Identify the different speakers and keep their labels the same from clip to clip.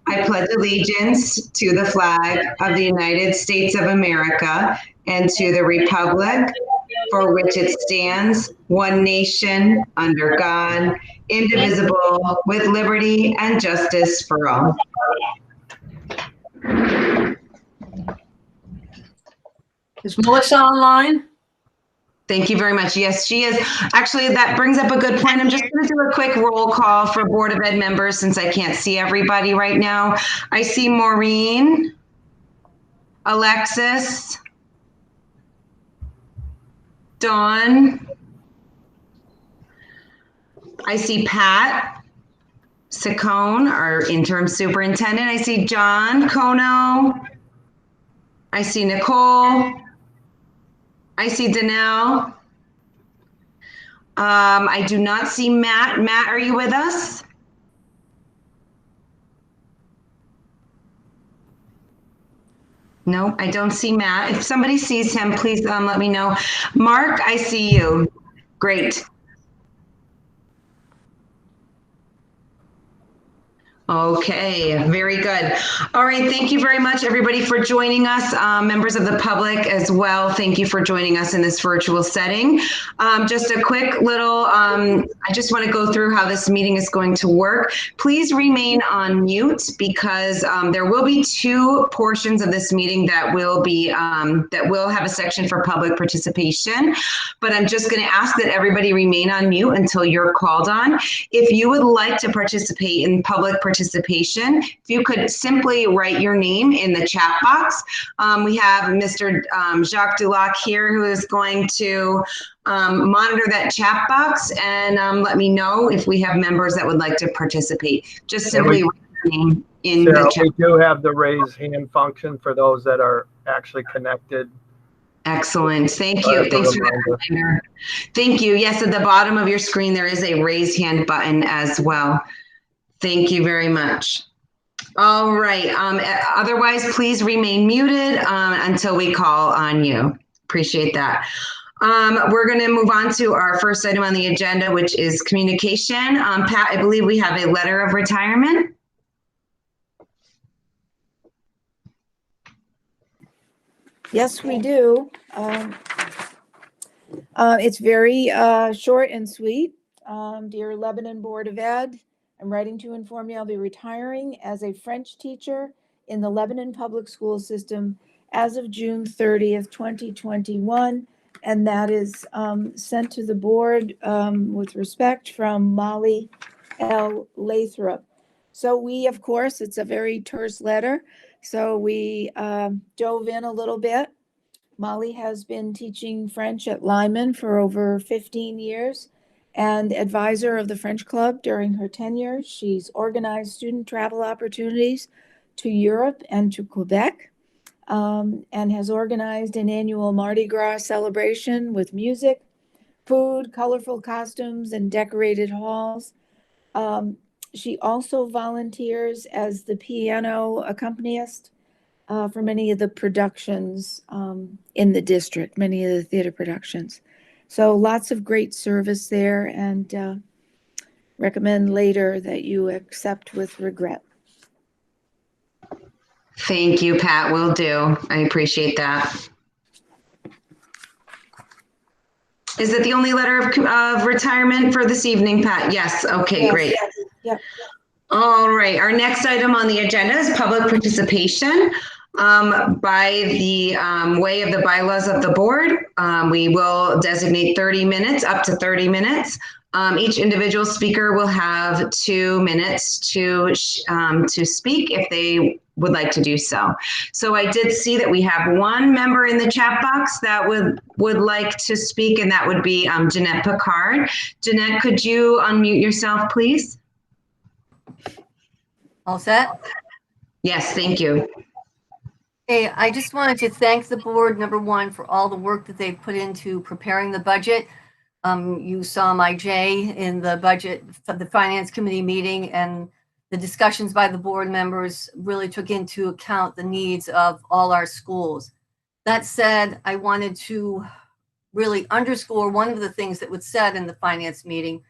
Speaker 1: I pledge allegiance to the flag of the United States of America and to the republic for which it stands, one nation, under God, indivisible, with liberty and justice for all.
Speaker 2: Is Melissa online?
Speaker 1: Thank you very much. Yes, she is. Actually, that brings up a good point. I'm just going to do a quick roll call for Board of Ed members since I can't see everybody right now. I see Maureen, Alexis, Dawn. I see Pat Saccone, our interim superintendent. I see John Kono. I see Nicole. I see Danelle. I do not see Matt. Matt, are you with us? No, I don't see Matt. If somebody sees him, please let me know. Mark, I see you. Great. Okay, very good. All right, thank you very much, everybody, for joining us. Members of the public as well, thank you for joining us in this virtual setting. Just a quick little, I just want to go through how this meeting is going to work. Please remain on mute because there will be two portions of this meeting that will be, that will have a section for public participation, but I'm just going to ask that everybody remain on mute until you're called on. If you would like to participate in public participation, if you could simply write your name in the chat box. We have Mr. Jacques Dulac here who is going to monitor that chat box and let me know if we have members that would like to participate. Just simply write your name in
Speaker 3: Sarah,
Speaker 1: the chat.
Speaker 3: we do have the raise hand function for those that are actually connected.
Speaker 1: Excellent. Thank you. Thanks for that reminder. Thank you. Yes, at the bottom of your screen, there is a raise hand button as well. Thank you very much. All right. Otherwise, please remain muted until we call on you. Appreciate that. We're going to move on to our first item on the agenda, which is communication. Pat, I believe we have a letter of retirement.
Speaker 4: Yes, we do. It's very short and sweet. Dear Lebanon Board of Ed, I'm writing to inform you I'll be retiring as a French teacher in the Lebanon public school system as of June 30th, 2021. And that is sent to the board with respect from Molly L. Lathrop. So we, of course, it's a very terse letter. So we dove in a little bit. Molly has been teaching French at Lyman for over 15 years and advisor of the French Club during her tenure. She's organized student travel opportunities to Europe and to Quebec, and has organized an annual Mardi Gras celebration with music, food, colorful costumes, and decorated halls. She also volunteers as the piano accompanist for many of the productions in the district, many of the theater productions. So lots of great service there, and recommend later that you accept with regret.
Speaker 1: Thank you, Pat. Will do. I appreciate that. Is it the only letter of retirement for this evening, Pat? Yes. Okay, yes, great. Yes.
Speaker 4: Yep.
Speaker 1: All right. Our next item on the agenda is public participation. By the way of the bylaws of the board, we will designate 30 minutes, up to 30 minutes. Each individual speaker will have 2 minutes to speak if they would like to do so. So I did see that we have one member in the chat box that would like to speak, and that would be Jeanette Picard. Jeanette, could you unmute yourself, please?
Speaker 5: All set?
Speaker 1: Yes, thank you.
Speaker 5: Hey, I just wanted to thank the board, number one, for all the work that they put into preparing the budget. You saw my J in the budget, the finance committee meeting, and the discussions by the board members really took into account the needs of all our schools. That said, I wanted to really underscore one of the things that was said in the finance meeting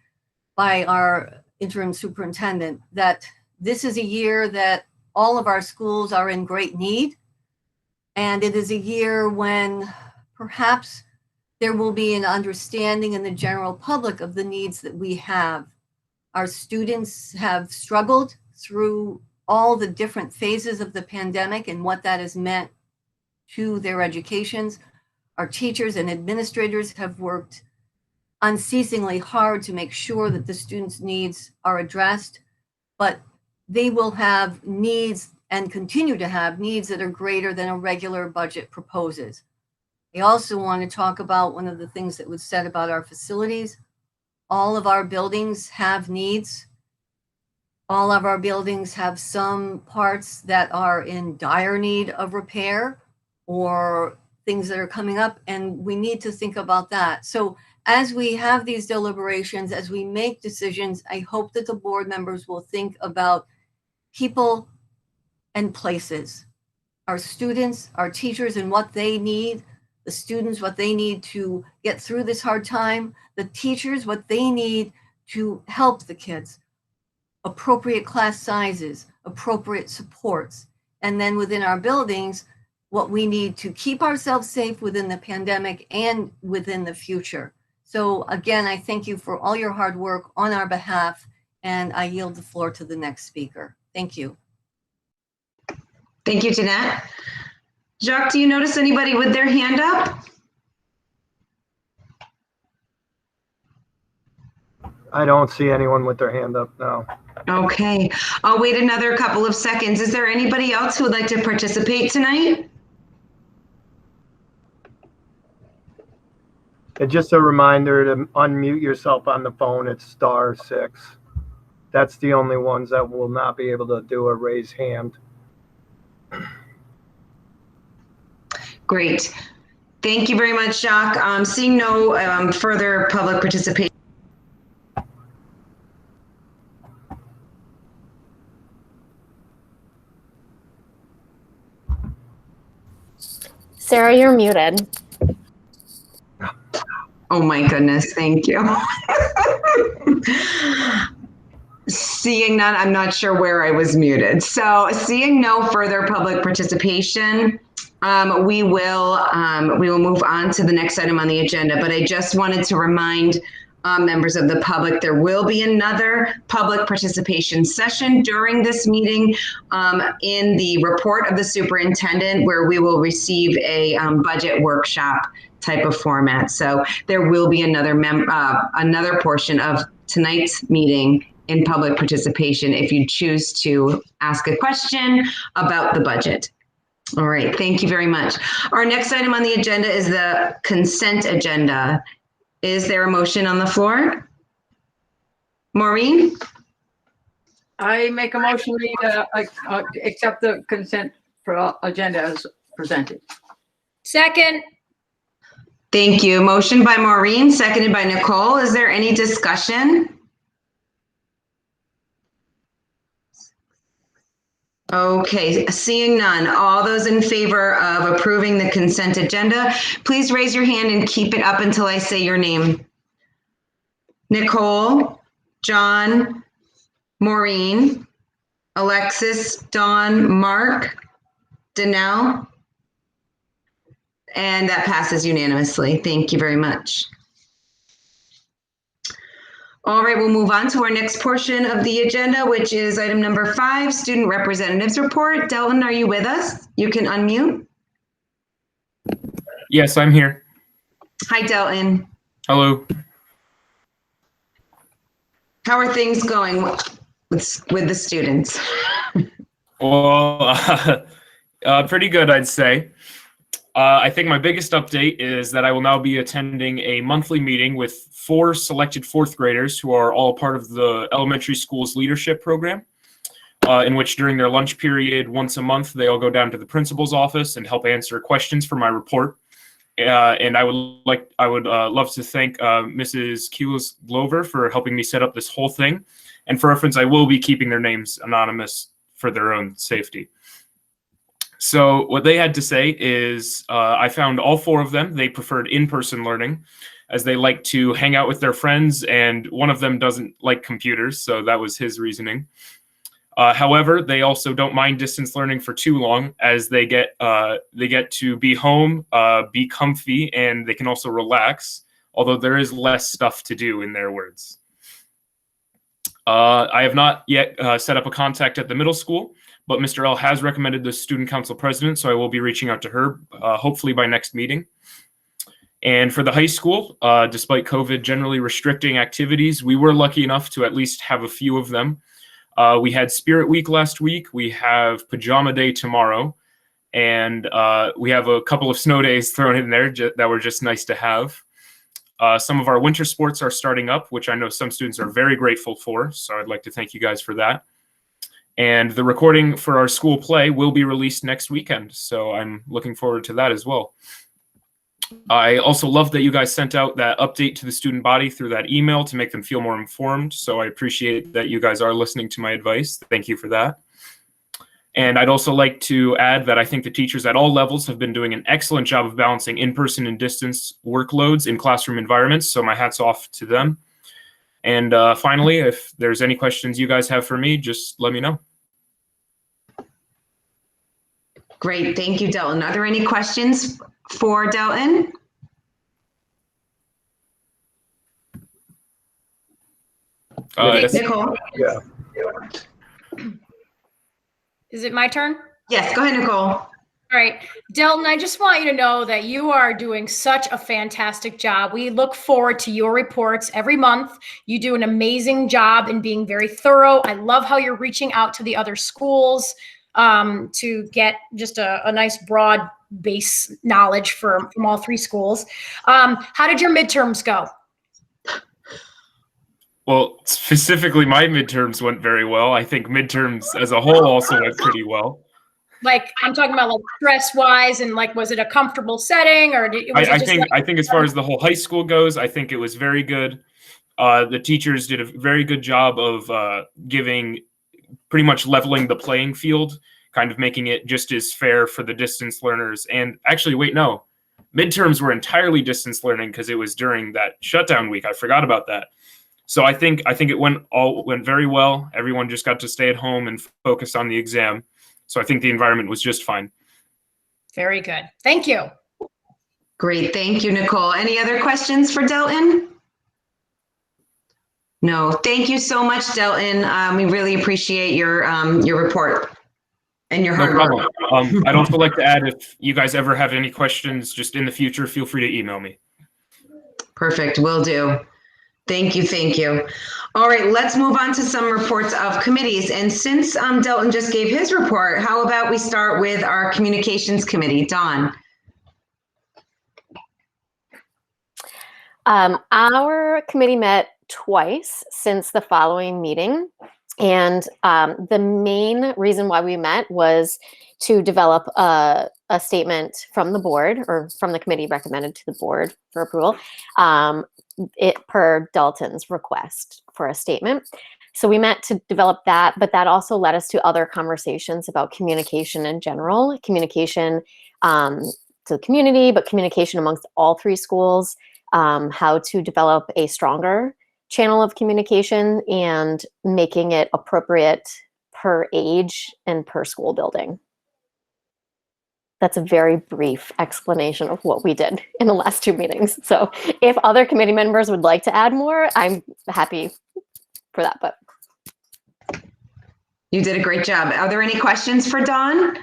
Speaker 5: by our interim superintendent, that This is a year that all of our schools are in great need. And it is a year when perhaps there will be an understanding in the general public of the needs that we have. Our students have struggled through all the different phases of the pandemic and what that has meant to their educations. Our teachers and administrators have worked unceasingly hard to make sure that the students' needs are addressed, but they will have needs and continue to have needs that are greater than a regular budget proposes. I also want to talk about one of the things that was said about our facilities. All of our buildings have needs. All of our buildings have some parts that are in dire need of repair or things that are coming up, and we need to think about that. So as we have these deliberations, as we make decisions, I hope that the board members will think about people and places, our students, our teachers, and what they need, the students, what they need to get through this hard time, the teachers, what they need to help the kids, appropriate class sizes, appropriate supports, and then within our buildings, what we need to keep ourselves safe within the pandemic and within the future. So again, I thank you for all your hard work on our behalf, and I yield the floor to the next speaker. Thank you.
Speaker 1: Thank you, Jeanette. Jacques, do you notice anybody with their hand up?
Speaker 3: I don't see anyone with their hand up now.
Speaker 1: Okay, I'll wait another couple of seconds. Is there anybody else who would like to participate tonight?
Speaker 3: And just a reminder to unmute yourself on the phone, it's *6. That's the only ones that will not be able to do a raise hand.
Speaker 1: Great. Thank you very much, Jacques. Seeing no further public participation.
Speaker 6: Sarah, you're muted.
Speaker 1: Oh my goodness, thank you. Seeing none, I'm not sure where I was muted. So seeing no further public participation, we will move on to the next item on the agenda. But I just wanted to remind members of the public, there will be another public participation session during this meeting in the report of the superintendent, where we will receive a budget workshop type of format. So there will be another portion of tonight's meeting in public participation if you choose to ask a question about the budget. All right, thank you very much. Our next item on the agenda is the consent agenda. Is there a motion on the floor? Maureen?
Speaker 2: I make a motion to accept the consent agenda as presented.
Speaker 4: Second.
Speaker 1: Thank you. Motion by Maureen, seconded by Nicole. Is there any discussion? Okay, seeing none. All those in favor of approving the consent agenda, please raise your hand and keep it up until I say your name. Nicole, John, Maureen, Alexis, Dawn, Mark, Danelle, and that passes unanimously. Thank you very much. All right, we'll move on to our next portion of the agenda, which is item number 5, Student Representatives Report. Delvin, are you with us? You can unmute.
Speaker 7: Yes, I'm here.
Speaker 1: Hi, Delton.
Speaker 7: Hello.
Speaker 1: How are things going with the students?
Speaker 7: Well, pretty good, I'd say. I think my biggest update is that I will now be attending a monthly meeting with 4 selected 4th graders who are all part of the elementary school's leadership program, in which during their lunch period once a month, they all go down to the principal's office and help answer questions for my report. And I would love to thank Mrs. Keelis Glover for helping me set up this whole thing. And for reference, I will be keeping their names anonymous for their own safety. So what they had to say is I found all 4 of them. They preferred in-person learning as they like to hang out with their friends, and one of them doesn't like computers, so that was his reasoning. However, they also don't mind distance learning for too long, as they get to be home, be comfy, and they can also relax, although there is less stuff to do, in their words. I have not yet set up a contact at the middle school, but Mr. L has recommended the student council president, so I will be reaching out to her, hopefully by next meeting. And for the high school, despite COVID generally restricting activities, we were lucky enough to at least have a few of them. We had Spirit Week last week. We have Pajama Day tomorrow. And we have a couple of snow days thrown in there that were just nice to have. Some of our winter sports are starting up, which I know some students are very grateful for. So I'd like to thank you guys for that. And the recording for our school play will be released next weekend. So I'm looking forward to that as well. I also love that you guys sent out that update to the student body through that email to make them feel more informed. So I appreciate that you guys are listening to my advice. Thank you for that. And I'd also like to add that I think the teachers at all levels have been doing an excellent job of balancing in-person and distance workloads in classroom environments. So my hat's off to them. And finally, if there's any questions you guys have for me, just let me know.
Speaker 1: Great, thank you, Delton. Are there any questions for Delton? Nicole?
Speaker 3: Yeah.
Speaker 6: Is it my turn?
Speaker 1: Yes, go ahead, Nicole.
Speaker 6: All right. Delton, I just want you to know that you are doing such a fantastic job. We look forward to your reports every month. You do an amazing job in being very thorough. I love how you're reaching out to the other schools to get just a nice broad base knowledge from all three schools. How did your midterms go?
Speaker 7: Well, specifically, my midterms went very well. I think midterms as a whole also went pretty well.
Speaker 6: Like, I'm talking about like stress-wise, and like, was it a comfortable setting, or
Speaker 7: I think as far as the whole high school goes, I think it was very good. The teachers did a very good job of giving, pretty much leveling the playing field, kind of making it just as fair for the distance learners. And actually, wait, no, midterms were entirely distance learning because it was during that shutdown week. I forgot about that. So I think it went very well. Everyone just got to stay at home and focus on the exam. So I think the environment was just fine.
Speaker 6: Very good. Thank you.
Speaker 1: Great, thank you, Nicole. Any other questions for Delton? No, thank you so much, Delton. We really appreciate your report and your hard work.
Speaker 7: No problem. I'd also like to add, if you guys ever have any questions just in the future, feel free to email me.
Speaker 1: Perfect, will do. Thank you, thank you. All right, let's move on to some reports of committees. And since Delton just gave his report, how about we start with our communications committee? Dawn.
Speaker 8: Our committee met twice since the following meeting. And the main reason why we met was to develop a statement from the board, or from the committee recommended to the board for approval, per Dalton's request for a statement. So we met to develop that, but that also led us to other conversations about communication in general, communication to the community, but communication amongst all three schools, how to develop a stronger channel of communication and making it appropriate per age and per school building. That's a very brief explanation of what we did in the last two meetings. So if other committee members would like to add more, I'm happy for that. But
Speaker 1: you did a great job. Are there any questions for Dawn?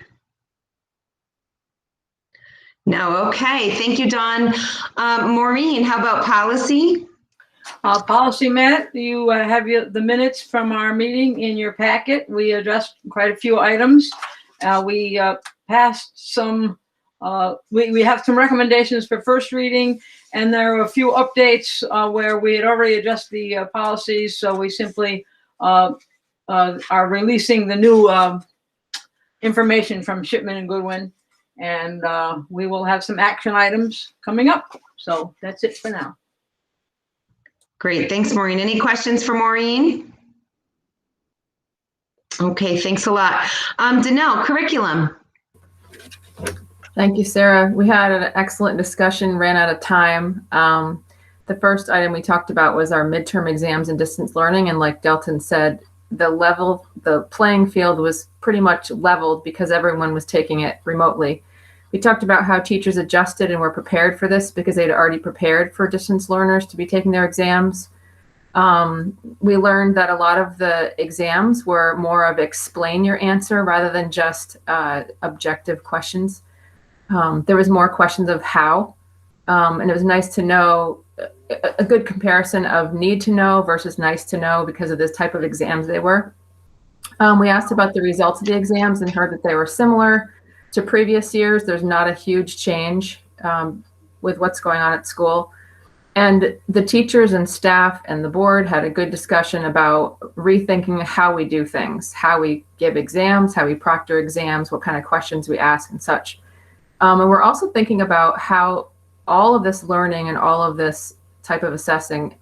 Speaker 1: No, okay. Thank you, Dawn. Maureen, how about policy?
Speaker 2: Policy met. You have the minutes from our meeting in your packet. We addressed quite a few items. We passed some, we have some recommendations for first reading, and there are a few updates where we had already addressed the policies, so we simply are releasing the new information from Shipman and Goodwin, and we will have some action items coming up. So that's it for now.
Speaker 1: Great, thanks, Maureen. Any questions for Maureen? Okay, thanks a lot. Danelle, curriculum.
Speaker 9: Thank you, Sarah. We had an excellent discussion, ran out of time. The first item we talked about was our midterm exams and distance learning. And like Delton said, the playing field was pretty much leveled because everyone was taking it remotely. We talked about how teachers adjusted and were prepared for this because they'd already prepared for distance learners to be taking their exams. We learned that a lot of the exams were more of explain your answer rather than just objective questions. There was more questions of how, and it was nice to know a good comparison of need to know versus nice to know because of this type of exams they were. We asked about the results of the exams and heard that they were similar to previous years. There's not a huge change with what's going on at school. And the teachers and staff and the board had a good discussion about rethinking how we do things, how we give exams, how we proctor exams, what kind of questions we ask and such. And we're also thinking about how all of this learning and all of this type of assessing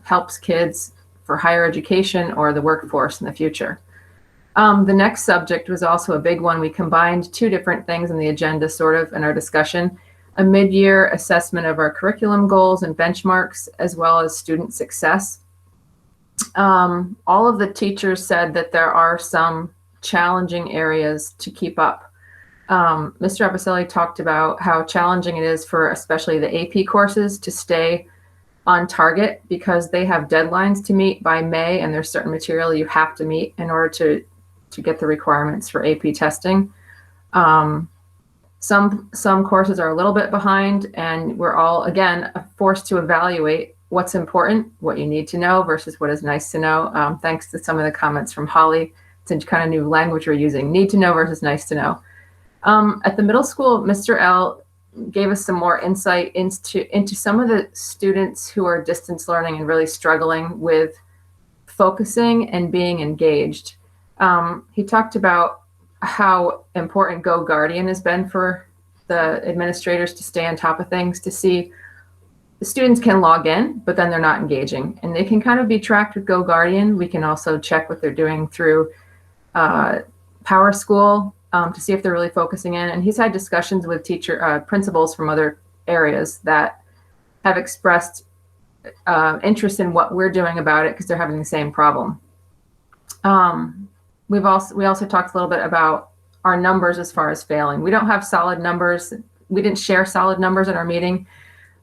Speaker 9: helps kids for higher education or the workforce in the future. The next subject was also a big one. We combined two different things in the agenda sort of in our discussion: a mid-year assessment of our curriculum goals and benchmarks, as well as student success. All of the teachers said that there are some challenging areas to keep up. Mr. Apicelli talked about how challenging it is for especially the AP courses to stay on target because they have deadlines to meet by May, and there's certain material you have to meet in order to get the requirements for AP testing. Some courses are a little bit behind, and we're all, again, forced to evaluate what's important, what you need to know versus what is nice to know. Thanks to some of the comments from Holly, it's kind of new language we're using, need to know versus nice to know. At the middle school, Mr. L gave us some more insight into some of the students who are distance learning and really struggling with focusing and being engaged. He talked about how important Go Guardian has been for the administrators to stay on top of things, to see the students can log in, but then they're not engaging. And they can kind of be tracked with Go Guardian. We can also check what they're doing through Power School to see if they're really focusing in. And he's had discussions with principals from other areas that have expressed interest in what we're doing about it because they're having the same problem. We also talked a little bit about our numbers as far as failing. We don't have solid numbers. We didn't share solid numbers at our meeting,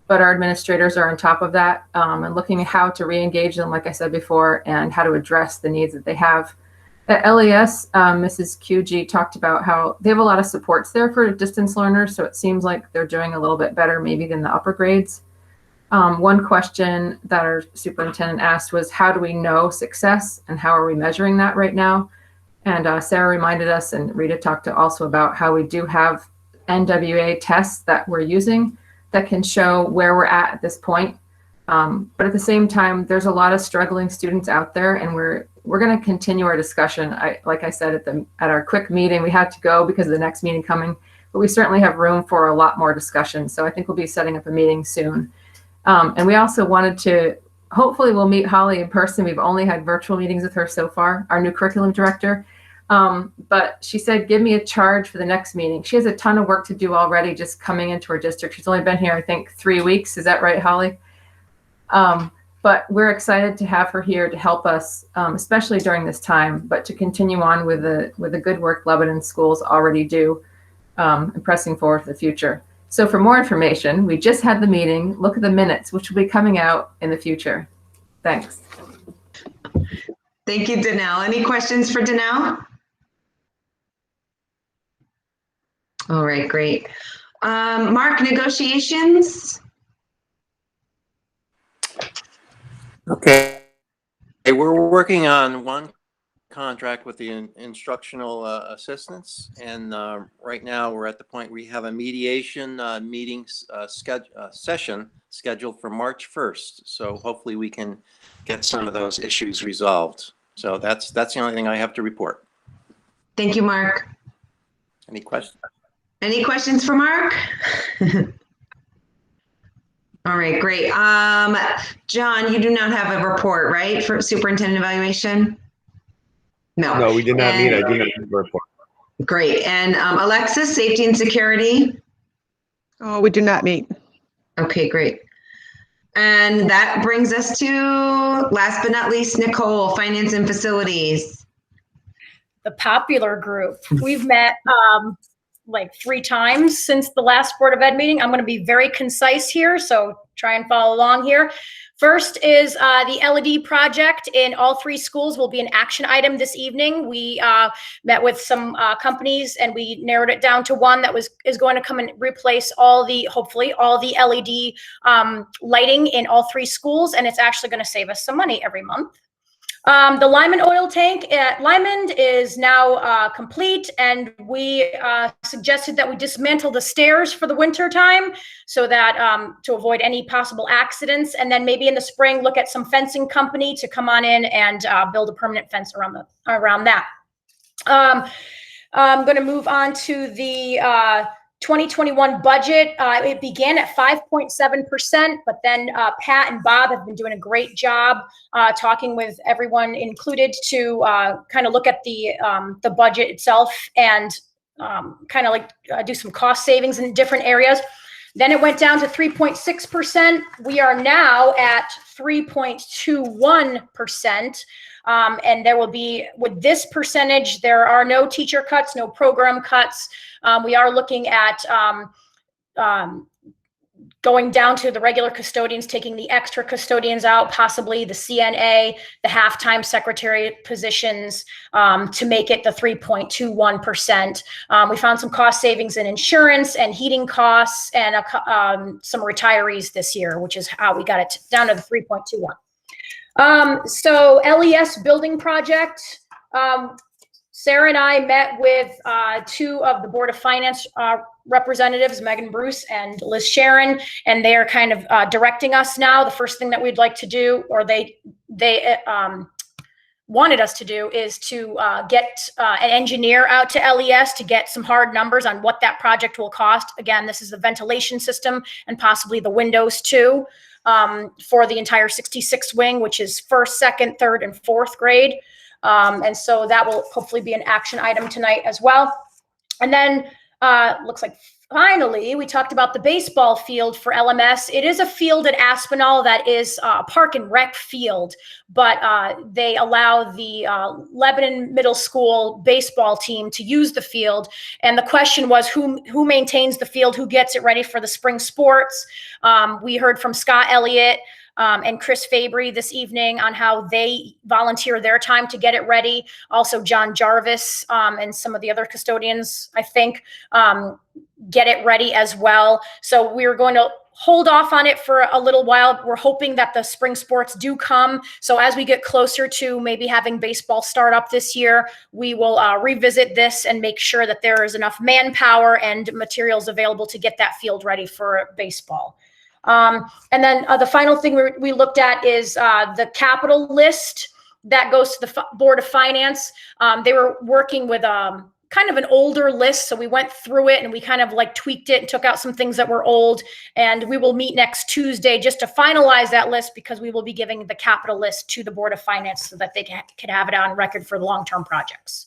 Speaker 9: but our administrators are on top of that and looking at how to re-engage them, like I said before, and how to address the needs that they have. At LES, Mrs. QG talked about how they have a lot of supports there for distance learners, so it seems like they're doing a little bit better maybe than the upper grades. One question that our superintendent asked was, how do we know success and how are we measuring that right now? And Sarah reminded us, and Rita talked also about how we do have NWA tests that we're using that can show where we're at this point. But at the same time, there's a lot of struggling students out there, and we're going to continue our discussion. Like I said at our quick meeting, we had to go because of the next meeting coming, but we certainly have room for a lot more discussion. So I think we'll be setting up a meeting soon. And we also wanted to, hopefully we'll meet Holly in person. We've only had virtual meetings with her so far, our new curriculum director. But she said, give me a charge for the next meeting. She has a ton of work to do already just coming into her district. She's only been here, I think, 3 weeks. Is that right, Holly? But we're excited to have her here to help us, especially during this time, but to continue on with the good work Lebanon schools already do and pressing forward for the future. So for more information, we just had the meeting. Look at the minutes, which will be coming out in the future. Thanks.
Speaker 1: Thank you, Danelle. Any questions for Danelle? All right, great. Mark, negotiations?
Speaker 10: Okay. We're working on one contract with the instructional assistants, and right now we're at the point we have a mediation session scheduled for March 1st. So hopefully we can get some of those issues resolved. So that's the only thing I have to report.
Speaker 1: Thank you, Mark.
Speaker 10: Any questions?
Speaker 1: Any questions for Mark? All right, great. John, you do not have a report, right, for superintendent evaluation? No.
Speaker 11: No, we did not meet. I do not have a report.
Speaker 1: Great. And Alexis, safety and security?
Speaker 12: Oh, we do not meet.
Speaker 1: Okay, great. And that brings us to, last but not least, Nicole, Finance and Facilities.
Speaker 6: The popular group. We've met like 3 times since the last Board of Ed meeting. I'm going to be very concise here, so try and follow along here. First is the LED project in all 3 schools will be an action item this evening. We met with some companies and we narrowed it down to one that is going to come and replace hopefully all the LED lighting in all 3 schools, and it's actually going to save us some money every month. The Lyman oil tank at Lyman is now complete, and we suggested that we dismantle the stairs for the winter time so that to avoid any possible accidents, and then maybe in the spring look at some fencing company to come on in and build a permanent fence around that. I'm going to move on to the 2021 budget. It began at 5.7%, but then Pat and Bob have been doing a great job talking with everyone included to kind of look at the budget itself and kind of like do some cost savings in different areas. Then it went down to 3.6%. We are now at 3.21%. And there will be, with this percentage, there are no teacher cuts, no program cuts. We are looking at going down to the regular custodians, taking the extra custodians out, possibly the CNA, the half-time secretary positions to make it the 3.21%. We found some cost savings in insurance and heating costs and some retirees this year, which is how we got it down to the 3.21. So LES building project, Sarah and I met with 2 of the Board of Finance representatives, Megan Bruce and Liz Sharon, and they are kind of directing us now. The first thing that we'd like to do, or they wanted us to do, is to get an engineer out to LES to get some hard numbers on what that project will cost. Again, this is the ventilation system and possibly the windows too. For the entire 66 wing, which is 1st, 2nd, 3rd, and 4th grade. And so that will hopefully be an action item tonight as well. And then looks like finally we talked about the baseball field for LMS. It is a field at Aspinall that is a park and rec field, but they allow the Lebanon Middle School baseball team to use the field. And the question was who maintains the field, who gets it ready for the spring sports. We heard from Scott Elliott and Chris Fabry this evening on how they volunteer their time to get it ready. Also John Jarvis and some of the other custodians, I think, get it ready as well. So we're going to hold off on it for a little while. We're hoping that the spring sports do come. So as we get closer to maybe having baseball start up this year, we will revisit this and make sure that there is enough manpower and materials available to get that field ready for baseball. And then the final thing we looked at is the capital list that goes to the Board of Finance. They were working with kind of an older list. So we went through it and we kind of like tweaked it and took out some things that were old. And we will meet next Tuesday just to finalize that list, because we will be giving the capital list to the Board of Finance so that they can have it on record for the long-term projects.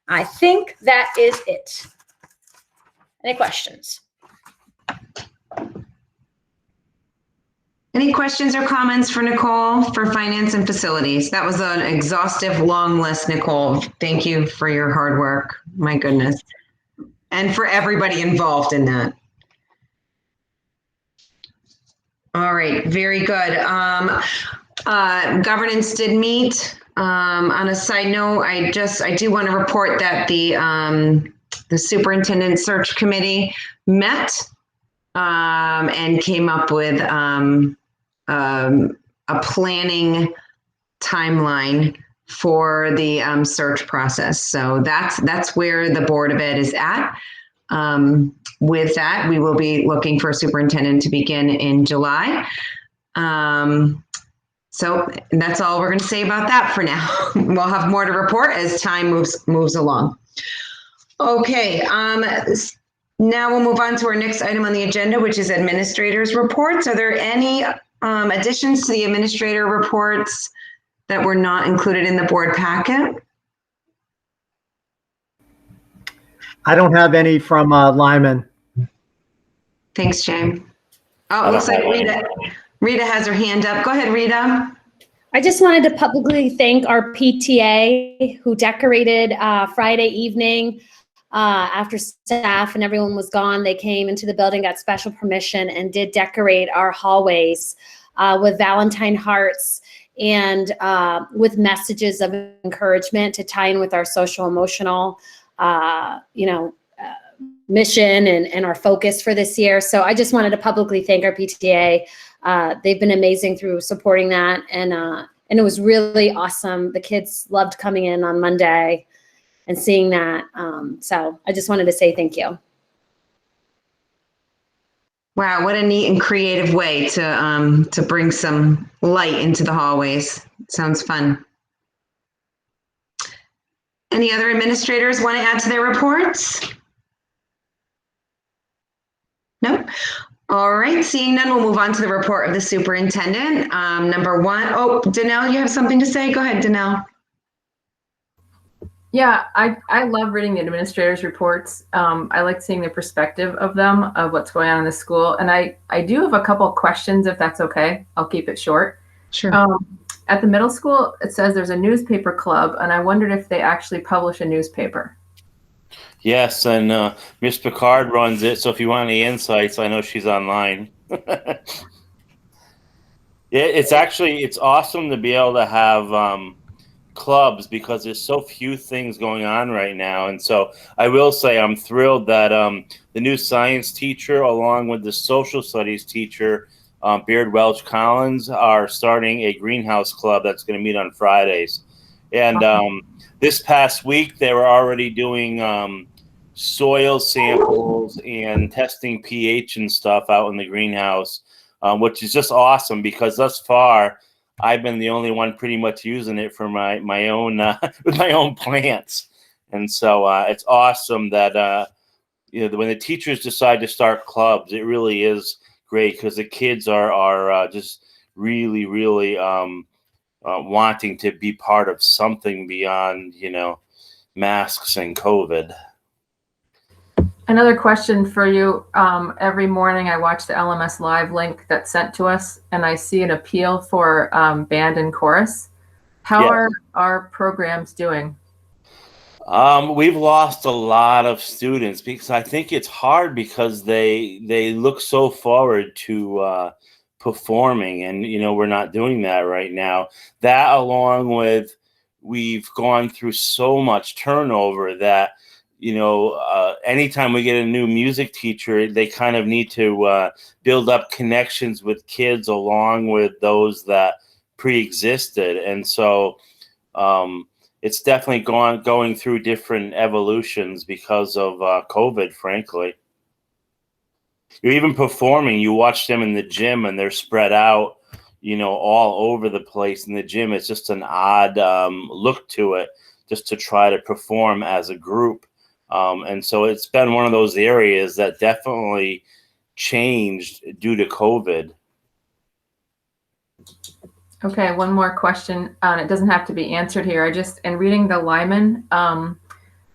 Speaker 6: I think that is it. Any questions?
Speaker 1: Any questions or comments for Nicole for Finance and Facilities? That was an exhaustive, long list, Nicole. Thank you for your hard work. My goodness. And for everybody involved in that. All right, very good. Governance did meet. On a side note, I do want to report that the Superintendent Search Committee met and came up with a planning timeline for the search process. So that's where the Board of Ed is at. With that, we will be looking for a superintendent to begin in July. So that's all we're going to say about that for now. We'll have more to report as time moves along. Okay. Now we'll move on to our next item on the agenda, which is administrators' reports. Are there any additions to the administrator reports that were not included in the board packet?
Speaker 3: I don't have any from Lyman.
Speaker 1: Thanks, Jane. Oh, it looks like Rita has her hand up. Go ahead, Rita.
Speaker 6: I just wanted to publicly thank our PTA who decorated Friday evening after staff and everyone was gone. They came into the building, got special permission, and did decorate our hallways with Valentine hearts and with messages of encouragement to tie in with our social emotional, mission and our focus for this year. So I just wanted to publicly thank our PTA. They've been amazing through supporting that, and it was really awesome. The kids loved coming in on Monday and seeing that. So I just wanted to say thank you.
Speaker 1: Wow, what a neat and creative way to bring some light into the hallways. Sounds fun. Any other administrators want to add to their reports? No? All right, seeing none, we'll move on to the report of the superintendent. Number one, Danelle, you have something to say? Go ahead, Danelle.
Speaker 9: Yeah, I love reading the administrators' reports. I like seeing the perspective of them, of what's going on in the school. And I do have a couple of questions, if that's okay. I'll keep it short.
Speaker 1: Sure.
Speaker 9: At the middle school, it says there's a newspaper club, and I wondered if they actually publish a newspaper.
Speaker 11: Yes, and Miss Picard runs it. So if you want any insights, I know she's online. It's awesome to be able to have clubs because there's so few things going on right now. And so I will say I'm thrilled that the new science teacher, along with the social studies teacher, Beard Welch Collins, are starting a greenhouse club that's going to meet on Fridays. And this past week, they were already doing soil samples and testing pH and stuff out in the greenhouse, which is just awesome because thus far, I've been the only one pretty much using it for my own with my own plants. And so it's awesome that when the teachers decide to start clubs, it really is great because the kids are just really wanting to be part of something beyond masks and COVID.
Speaker 9: Another question for you. Every morning I watch the LMS Live link that's sent to us, and I see an appeal for band and chorus. How are our programs doing?
Speaker 11: We've lost a lot of students because I think it's hard because they look so forward to performing, and we're not doing that right now. That, along with we've gone through so much turnover that anytime we get a new music teacher, they kind of need to build up connections with kids along with those that pre-existed. And so it's definitely going through different evolutions because of COVID, frankly. You're even performing, you watch them in the gym and they're spread out, all over the place in the gym. It's just an odd look to it just to try to perform as a group. And so it's been one of those areas that definitely changed due to COVID.
Speaker 9: Okay, one more question. It doesn't have to be answered here. In reading the Lyman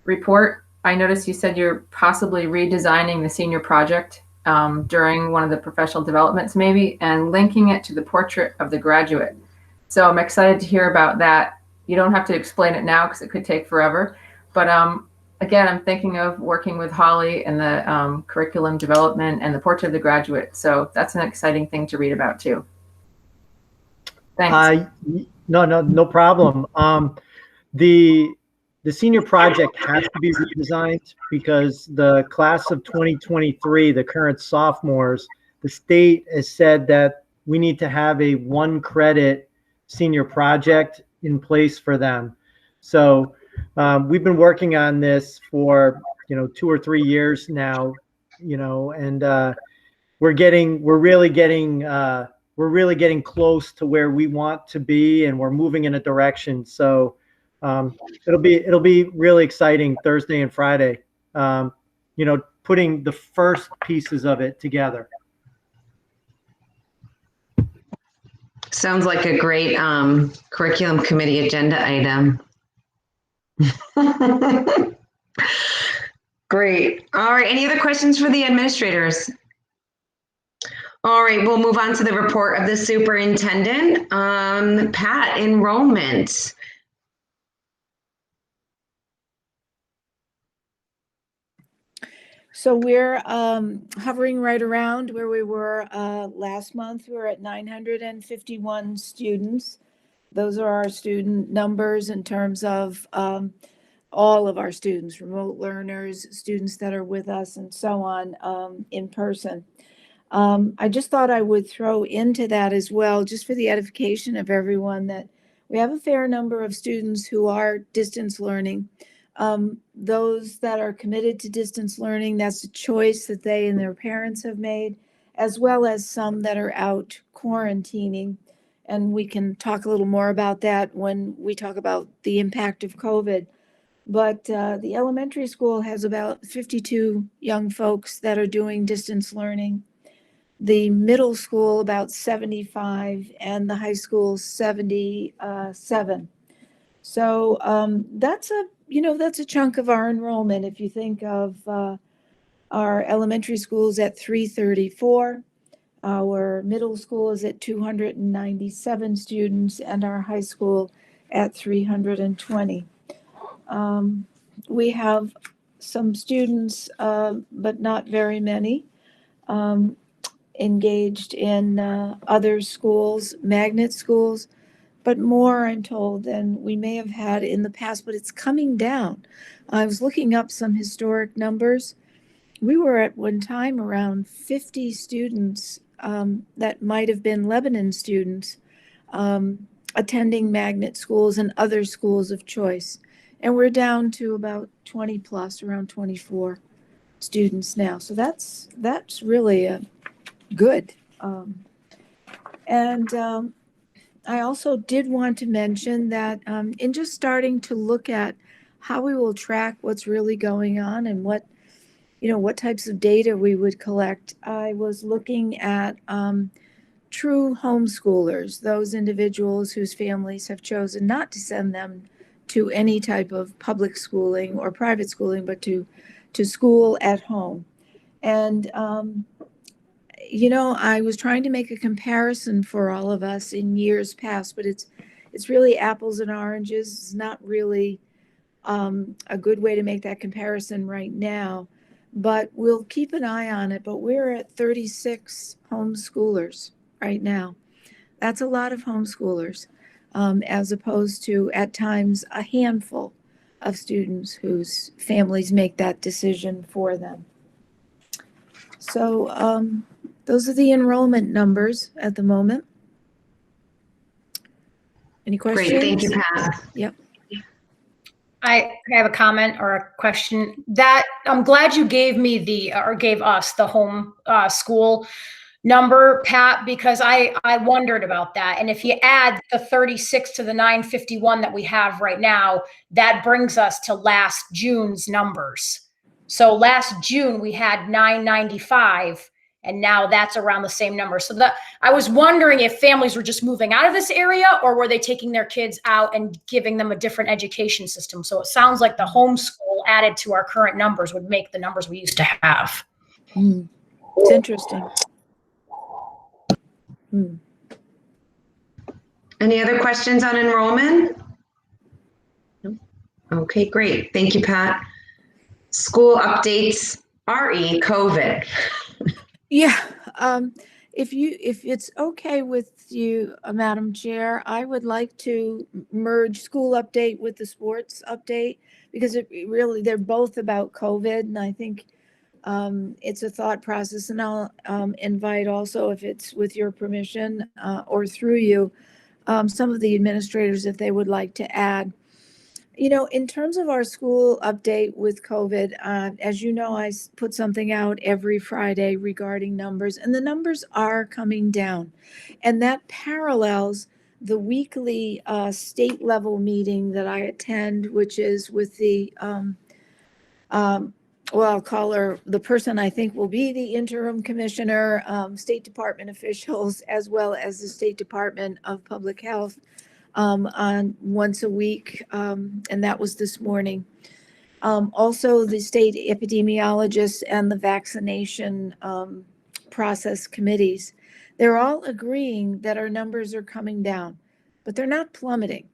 Speaker 9: report, I noticed you said you're possibly redesigning the senior project during one of the professional developments maybe, and linking it to the portrait of the graduate. So I'm excited to hear about that. You don't have to explain it now because it could take forever. But again, I'm thinking of working with Holly and the curriculum development and the portrait of the graduate. So that's an exciting thing to read about too. Thanks.
Speaker 3: No problem. The senior project has to be redesigned because the class of 2023, the current sophomores, the state has said that we need to have a 1 credit senior project in place for them. So we've been working on this for 2 or 3 years now, and we're really getting close to where we want to be, and we're moving in a direction. So it'll be really exciting Thursday and Friday, putting the first pieces of it together.
Speaker 1: Sounds like a great curriculum committee agenda item. Great. All right. Any other questions for the administrators? All right, we'll move on to the report of the superintendent. Pat, enrollment.
Speaker 4: So we're hovering right around where we were last month. We were at 951 students. Those are our student numbers in terms of all of our students, remote learners, students that are with us, and so on in person. I just thought I would throw into that as well, just for the edification of everyone, that we have a fair number of students who are distance learning. Those that are committed to distance learning, that's a choice that they and their parents have made, as well as some that are out quarantining. And we can talk a little more about that when we talk about the impact of COVID. But the elementary school has about 52 young folks that are doing distance learning. The middle school, about 75, and the high school, 77. So that's a chunk of our enrollment. If you think of our elementary schools at 334, our middle school is at 297 students, and our high school at 320. We have some students, but not very many, engaged in other schools, magnet schools, but more, I'm told, than we may have had in the past, but it's coming down. I was looking up some historic numbers. We were at one time around 50 students that might have been Lebanon students attending magnet schools and other schools of choice. And we're down to about 20 plus, around 24 students now. So that's really good. I also did want to mention that in just starting to look at how we will track what's really going on and what types of data we would collect, I was looking at true homeschoolers, those individuals whose families have chosen not to send them to any type of public schooling or private schooling, but to school at home. And I was trying to make a comparison for all of us in years past, but it's really apples and oranges. It's not really a good way to make that comparison right now, but we'll keep an eye on it. But we're at 36 homeschoolers right now. That's a lot of homeschoolers, as opposed to at times a handful of students whose families make that decision for them. So those are the enrollment numbers at the moment. Any questions?
Speaker 1: Great, thank you, Pat.
Speaker 4: Yep.
Speaker 6: I have a comment or a question. That I'm glad you gave me gave us the home school number, Pat, because I wondered about that. And if you add the 36 to the 951 that we have right now, that brings us to last June's numbers. So last June we had 995, and now that's around the same number. So I was wondering if families were just moving out of this area, or were they taking their kids out and giving them a different education system? So it sounds like the homeschool added to our current numbers would make the numbers we used to have.
Speaker 4: It's interesting.
Speaker 1: Any other questions on enrollment? No? Okay, great. Thank you, Pat. School updates, RE COVID.
Speaker 4: Yeah. If it's okay with you, Madam Chair, I would like to merge school update with the sports update, because they're both about COVID, and I think it's a thought process. And I'll invite also, if it's with your permission or through you, some of the administrators if they would like to add. In terms of our school update with COVID, as you know, I put something out every Friday regarding numbers, and the numbers are coming down. And that parallels the weekly state level meeting that I attend, which is with the, I'll call her the person I think will be the interim commissioner, State Department officials, as well as the State Department of Public Health. On once a week, and that was this morning. Also, the state epidemiologists and the vaccination process committees, they're all agreeing that our numbers are coming down, but they're not plummeting.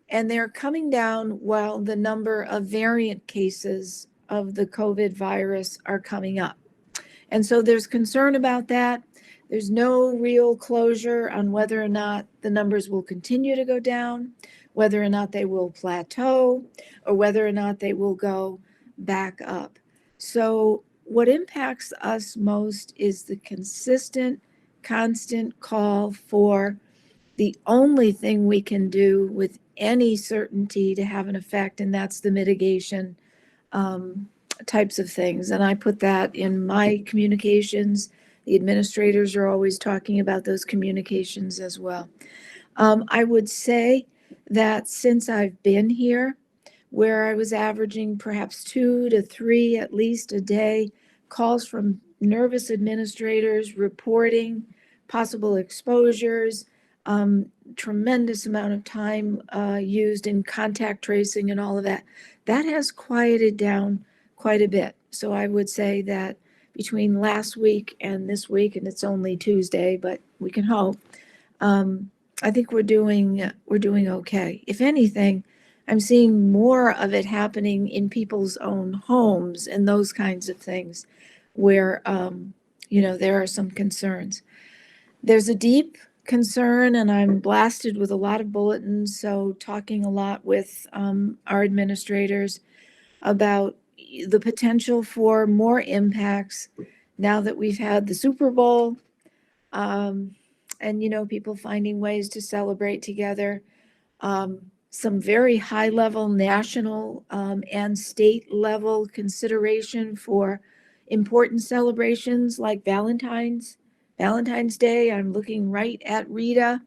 Speaker 4: And they're coming down while the number of variant cases of the COVID virus are coming up. And so there's concern about that. There's no real closure on whether or not the numbers will continue to go down, whether or not they will plateau, or whether or not they will go back up. So what impacts us most is the consistent, constant call for the only thing we can do with any certainty to have an effect, and that's the mitigation types of things. And I put that in my communications. The administrators are always talking about those communications as well. I would say that since I've been here, where I was averaging perhaps 2 to 3 at least a day, calls from nervous administrators reporting possible exposures, tremendous amount of time used in contact tracing and all of that, that has quieted down quite a bit. So I would say that between last week and this week, and it's only Tuesday, but we can hope, I think we're doing okay. If anything, I'm seeing more of it happening in people's own homes and those kinds of things where, there are some concerns. There's a deep concern, and I'm blasted with a lot of bulletins, so talking a lot with our administrators about the potential for more impacts now that we've had the Super Bowl, and people finding ways to celebrate together. Some very high level national and state level consideration for important celebrations like Valentine's Day. I'm looking right at Rita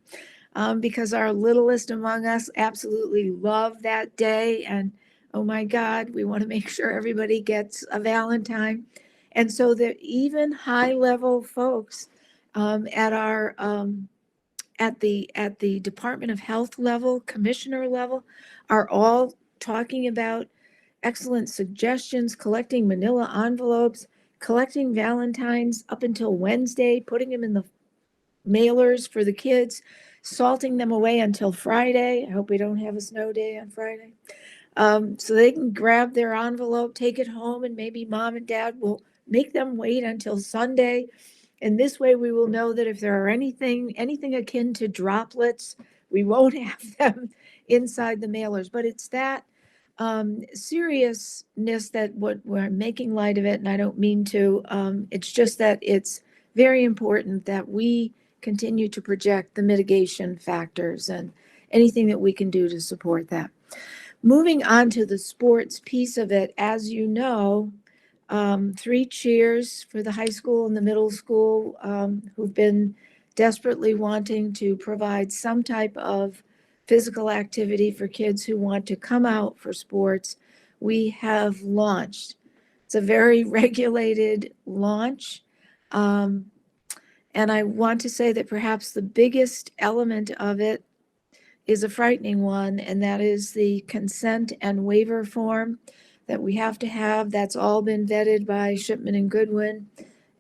Speaker 4: because our littlest among us absolutely love that day. And oh my God, we want to make sure everybody gets a Valentine. And so that even high level folks at our at the Department of Health level, commissioner level, are all talking about excellent suggestions, collecting manila envelopes, collecting Valentines up until Wednesday, putting them in the mailers for the kids, salting them away until Friday. I hope we don't have a snow day on Friday. So they can grab their envelope, take it home, and maybe mom and dad will make them wait until Sunday. And this way we will know that if there are anything akin to droplets, we won't have them inside the mailers. But it's that seriousness that what we're making light of it, and I don't mean to. It's just that it's very important that we continue to project the mitigation factors and anything that we can do to support that. Moving on to the sports piece of it, as you know, 3 cheers for the high school and the middle school who've been desperately wanting to provide some type of physical activity for kids who want to come out for sports. We have launched. It's a very regulated launch. And I want to say that perhaps the biggest element of it is a frightening one, and that is the consent and waiver form that we have to have. That's all been vetted by Shipman and Goodwin.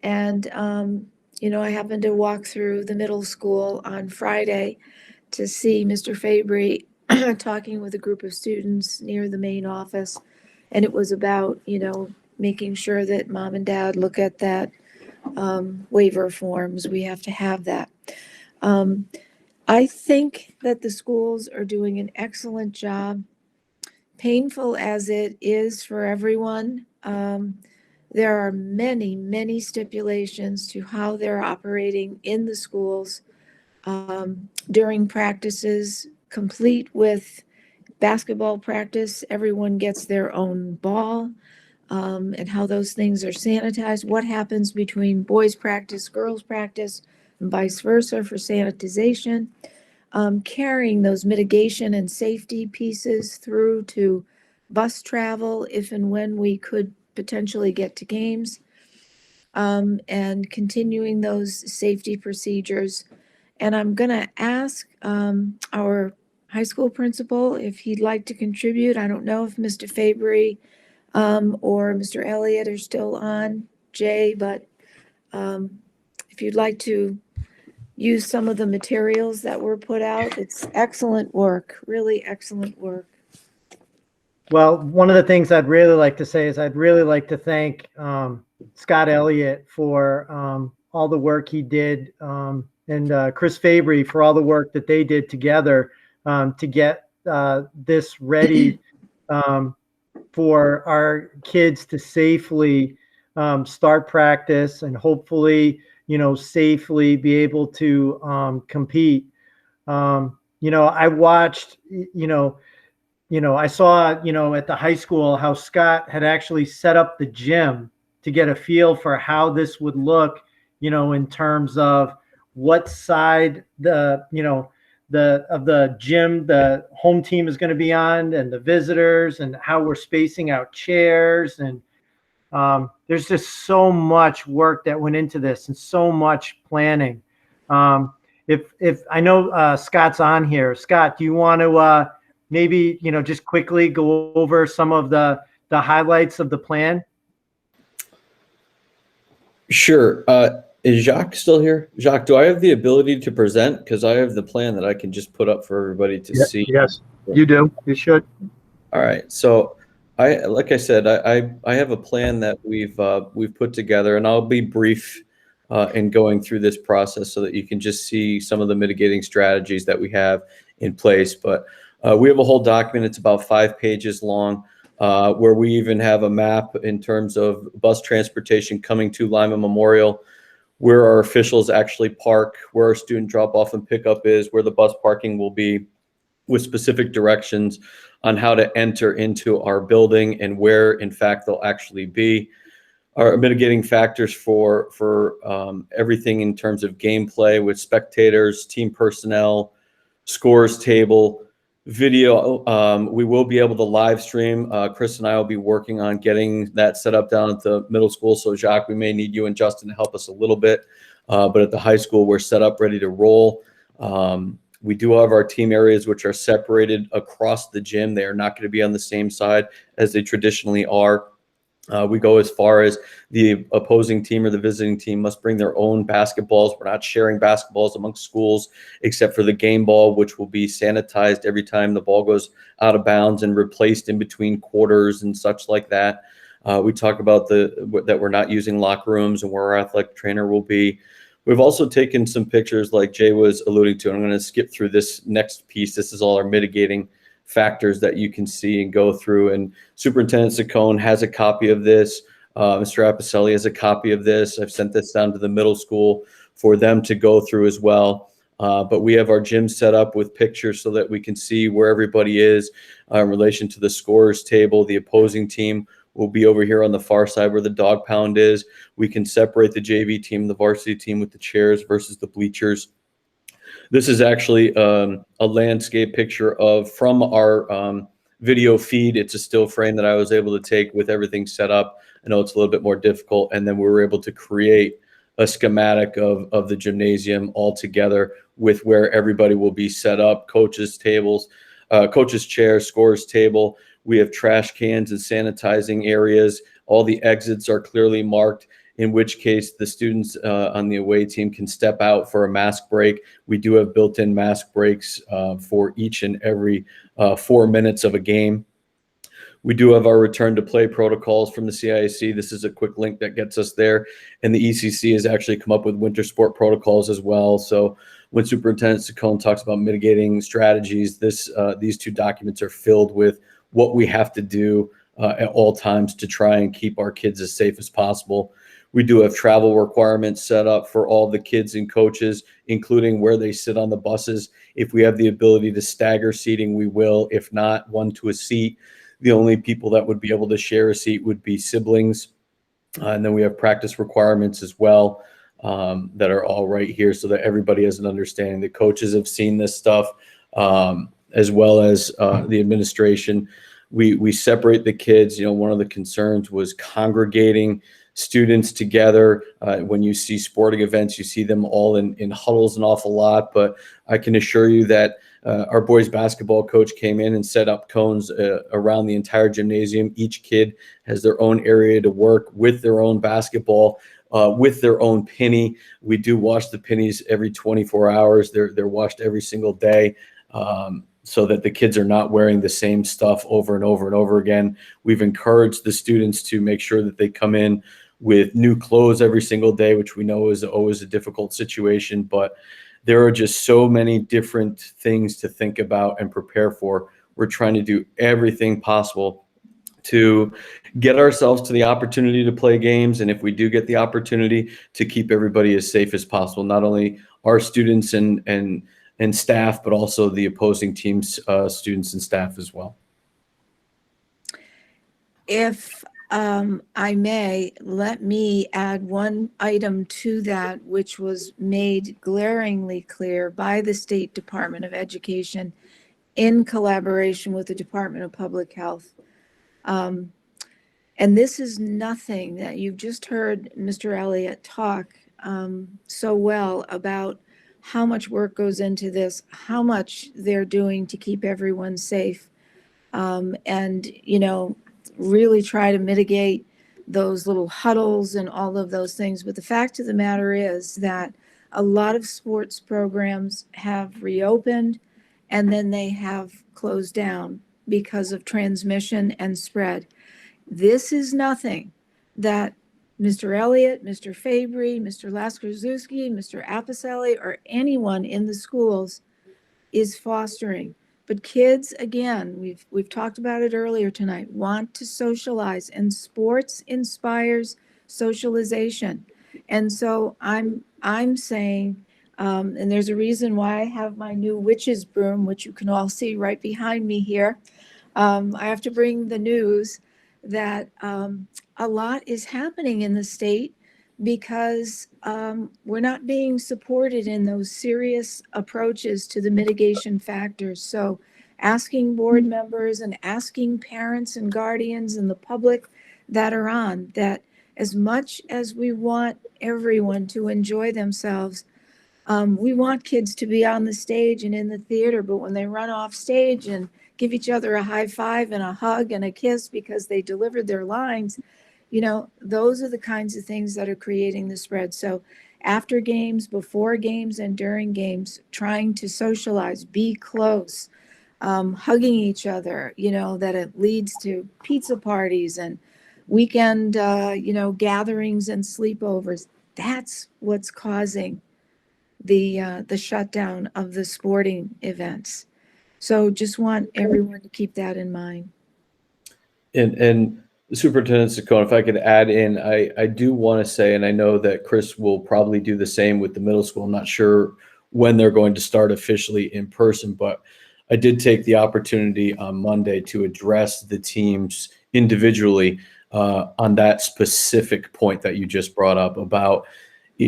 Speaker 4: And, I happened to walk through the middle school on Friday to see Mr. Fabry talking with a group of students near the main office. And it was about, making sure that mom and dad look at that waiver forms. We have to have that. I think that the schools are doing an excellent job. Painful as it is for everyone, there are many, many stipulations to how they're operating in the schools during practices, complete with basketball practice. Everyone gets their own ball, and how those things are sanitized. What happens between boys practice, girls practice, and vice versa for sanitization. Carrying those mitigation and safety pieces through to bus travel if and when we could potentially get to games, and continuing those safety procedures. And I'm going to ask our high school principal if he'd like to contribute. I don't know if Mr. Fabry or Mr. Elliott are still on, Jay, but If you'd like to use some of the materials that were put out, it's excellent work, really excellent work.
Speaker 3: Well, one of the things I'd really like to say is I'd really like to thank Scott Elliott for all the work he did, and Chris Fabry for all the work that they did together to get this ready for our kids to safely start practice and hopefully, safely be able to compete. I watched, I saw, at the high school how Scott had actually set up the gym to get a feel for how this would look, in terms of what side of the gym the home team is going to be on and the visitors, and how we're spacing out chairs. And there's just so much work that went into this and so much planning. If I know Scott's on here, Scott, do you want to maybe, just quickly go over some of the highlights of the plan?
Speaker 12: Sure. Is Jacques still here? Jacques, do I have the ability to present? Because I have the plan that I can just put up for everybody to see.
Speaker 3: Yes, you do. You should.
Speaker 12: All right. So like I said, I have a plan that we've put together, and I'll be brief in going through this process so that you can just see some of the mitigating strategies that we have in place. But we have a whole document. It's about 5 pages long, where we even have a map in terms of bus transportation coming to Lima Memorial, where our officials actually park, where our student drop off and pickup is, where the bus parking will be, with specific directions on how to enter into our building and where in fact they'll actually be. Our mitigating factors for everything in terms of gameplay with spectators, team personnel, scores table, video. We will be able to live stream. Chris and I will be working on getting that set up down at the middle school. So Jacques, we may need you and Justin to help us a little bit. But at the high school, we're set up, ready to roll. We do have our team areas, which are separated across the gym. They are not going to be on the same side as they traditionally are. We go as far as the opposing team or the visiting team must bring their own basketballs. We're not sharing basketballs amongst schools, except for the game ball, which will be sanitized every time the ball goes out of bounds and replaced in between quarters and such like that. We talk about that we're not using locker rooms and where our athletic trainer will be. We've also taken some pictures like Jay was alluding to. I'm going to skip through this next piece. This is all our mitigating factors that you can see and go through. And Superintendent Saccone has a copy of this. Mr. Apicelli has a copy of this. I've sent this down to the middle school for them to go through as well. But we have our gym set up with pictures so that we can see where everybody is in relation to the scorers table. The opposing team will be over here on the far side where the dog pound is. We can separate the JV team, the varsity team with the chairs versus the bleachers. This is actually a landscape picture from our video feed. It's a still frame that I was able to take with everything set up. I know it's a little bit more difficult. And then we were able to create a schematic of the gymnasium all together with where everybody will be set up, coaches' tables, coaches' chairs, scorers' table. We have trash cans and sanitizing areas. All the exits are clearly marked, in which case the students on the away team can step out for a mask break. We do have built-in mask breaks for each and every 4 minutes of a game. We do have our return to play protocols from the CIAC. This is a quick link that gets us there. And the ECC has actually come up with winter sport protocols as well. So when Superintendent Saccone talks about mitigating strategies, these 2 documents are filled with what we have to do at all times to try and keep our kids as safe as possible. We do have travel requirements set up for all the kids and coaches, including where they sit on the buses. If we have the ability to stagger seating, we will. If not, one to a seat. The only people that would be able to share a seat would be siblings. And then we have practice requirements as well that are all right here so that everybody has an understanding. The coaches have seen this stuff as well as the administration. We separate the kids. One of the concerns was congregating students together. When you see sporting events, you see them all in huddles an awful lot. But I can assure you that our boys basketball coach came in and set up cones around the entire gymnasium. Each kid has their own area to work with their own basketball. with their own penny. We do wash the pennies every 24 hours. They're washed every single day, so that the kids are not wearing the same stuff over and over and over again. We've encouraged the students to make sure that they come in with new clothes every single day, which we know is always a difficult situation, but there are just so many different things to think about and prepare for. We're trying to do everything possible to get ourselves to the opportunity to play games, and if we do get the opportunity, to keep everybody as safe as possible, not only our students and staff, but also the opposing team's students and staff as well.
Speaker 4: If I may, let me add one item to that, which was made glaringly clear by the State Department of Education in collaboration with the Department of Public Health. And this is nothing that you've just heard Mr. Elliott talk so well about how much work goes into this, how much they're doing to keep everyone safe, and, you know, really try to mitigate those little huddles and all of those things. But the fact of the matter is that a lot of sports programs have reopened and then they have closed down because of transmission and spread. This is nothing that Mr. Elliott, Mr. Fabry, Mr. Laskarzuski, Mr. Apicelli, or anyone in the schools is fostering. But kids, again, we've talked about it earlier tonight, want to socialize, and sports inspires socialization. And so I'm saying, and there's a reason why I have my new witch's broom, which you can all see right behind me here. I have to bring the news that a lot is happening in the state because we're not being supported in those serious approaches to the mitigation factors. So asking board members and asking parents and guardians and the public that are on, that as much as we want everyone to enjoy themselves, we want kids to be on the stage and in the theater, but when they run off stage and give each other a high five and a hug and a kiss because they delivered their lines, you know, those are the kinds of things that are creating the spread. So after games, before games, and during games, trying to socialize, be close, hugging each other, you know, that it leads to pizza parties and weekend, you know, gatherings and sleepovers. That's what's causing the shutdown of the sporting events. So just want everyone to keep that in mind.
Speaker 12: And Superintendent Saccone, if I could add in, I do want to say, and I know that Chris will probably do the same with the middle school. I'm not sure when they're going to start officially in person, but I did take the opportunity on Monday to address the teams individually on that specific point that you just brought up about,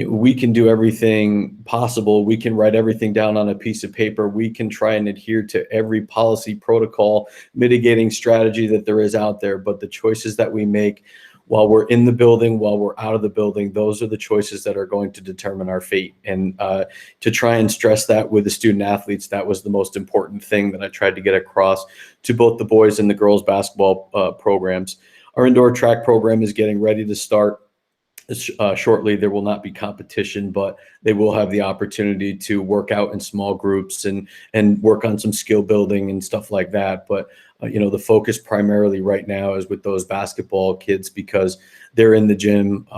Speaker 12: we can do everything possible. We can write everything down on a piece of paper. We can try and adhere to every policy, protocol, mitigating strategy that there is out there. But the choices that we make while we're in the building, while we're out of the building, those are the choices that are going to determine our fate. And to try and stress that with the student athletes, that was the most important thing that I tried to get across to both the boys and the girls basketball programs. Our indoor track program is getting ready to start. Shortly. There will not be competition, but they will have the opportunity to work out in small groups and work on some skill building and stuff like that. But you know, the focus primarily right now is with those basketball kids because they're in the gym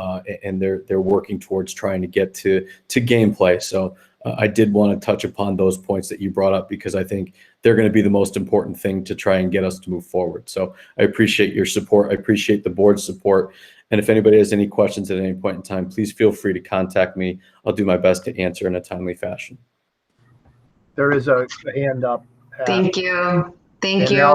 Speaker 12: and they're working towards trying to get to gameplay. So I did want to touch upon those points that you brought up because I think they're going to be the most important thing to try and get us to move forward. So I appreciate your support. I appreciate the board's support. And if anybody has any questions at any point in time, please feel free to contact me. I'll do my best to answer in a timely fashion.
Speaker 3: There is a hand up.
Speaker 1: Thank you. Thank you.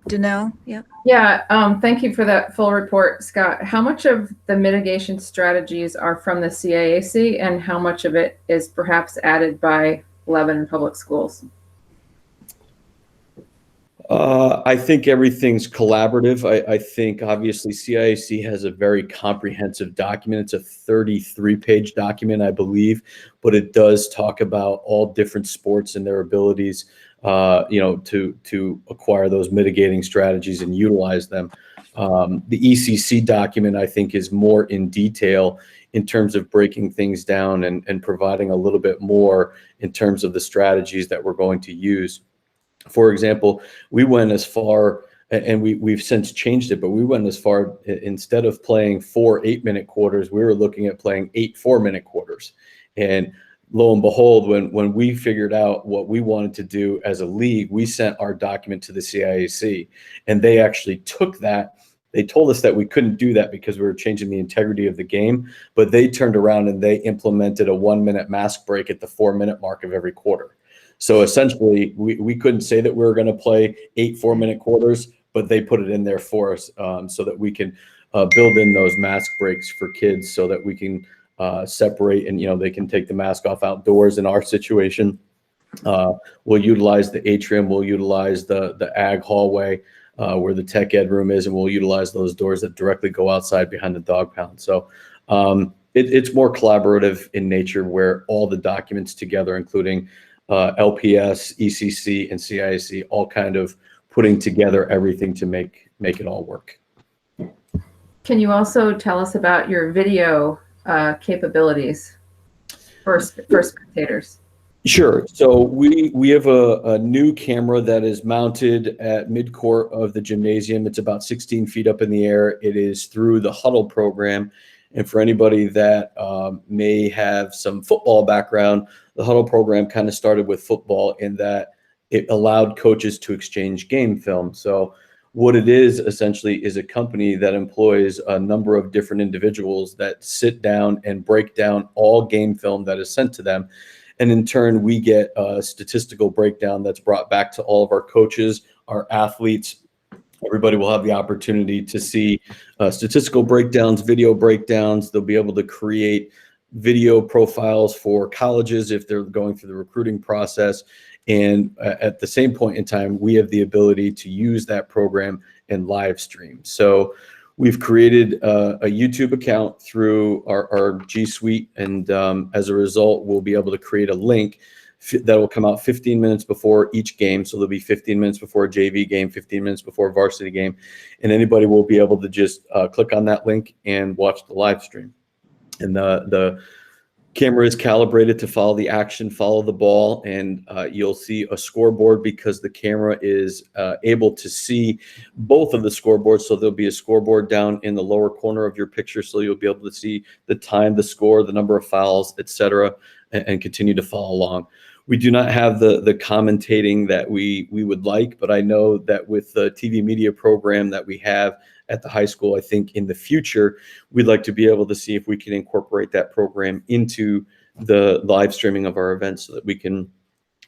Speaker 4: Danelle, yeah.
Speaker 9: Yeah, thank you for that full report, Scott. How much of the mitigation strategies are from the CIAC and how much of it is perhaps added by Lebanon Public Schools?
Speaker 12: I think everything's collaborative. I think obviously CIAC has a very comprehensive document. It's a 33-page document, I believe, but it does talk about all different sports and their abilities to acquire those mitigating strategies and utilize them. The ECC document, I think, is more in detail in terms of breaking things down and providing a little bit more in terms of the strategies that we're going to use. For example, we went as far, and we've since changed it, but we went as far, instead of playing 4 8-minute quarters, we were looking at playing 8 4-minute quarters. And lo and behold, when we figured out what we wanted to do as a league, we sent our document to the CIAC, and they actually took that. They told us that we couldn't do that because we were changing the integrity of the game, but they turned around and they implemented a 1-minute mask break at the 4-minute mark of every quarter. So essentially, we couldn't say that we were going to play 8 4-minute quarters, but they put it in there for us, so that we can build in those mask breaks for kids, so that we can separate, and they can take the mask off outdoors. In our situation, we'll utilize the atrium, we'll utilize the ag hallway where the tech ed room is, and we'll utilize those doors that directly go outside behind the dog pound. So it's more collaborative in nature, where all the documents together, including LPS, ECC, and CIAC, all kind of putting together everything to make it all work.
Speaker 9: Can you also tell us about your video capabilities for spectators?
Speaker 12: Sure. So we have a new camera that is mounted at mid-court of the gymnasium. It's about 16 feet up in the air. It is through the Huddle program. And for anybody that may have some football background, the Huddle program kind of started with football, in that it allowed coaches to exchange game film. So what it is essentially is a company that employs a number of different individuals that sit down and break down all game film that is sent to them. And in turn, we get a statistical breakdown that's brought back to all of our coaches, our athletes. Everybody will have the opportunity to see statistical breakdowns, video breakdowns. They'll be able to create video profiles for colleges if they're going through the recruiting process. And at the same point in time, we have the ability to use that program and live stream. So we've created a YouTube account through our G Suite, and as a result, we'll be able to create a link that will come out 15 minutes before each game. So there'll be 15 minutes before a JV game, 15 minutes before a varsity game, and anybody will be able to just click on that link and watch the live stream. And the camera is calibrated to follow the action, follow the ball, and you'll see a scoreboard because the camera is able to see both of the scoreboards. So there'll be a scoreboard down in the lower corner of your picture, so you'll be able to see the time, the score, the number of fouls, etc., and continue to follow along. We do not have the commentating that we would like, but I know that with the TV media program that we have at the high school, I think in the future, we'd like to be able to see if we can incorporate that program into the live streaming of our events, so that we can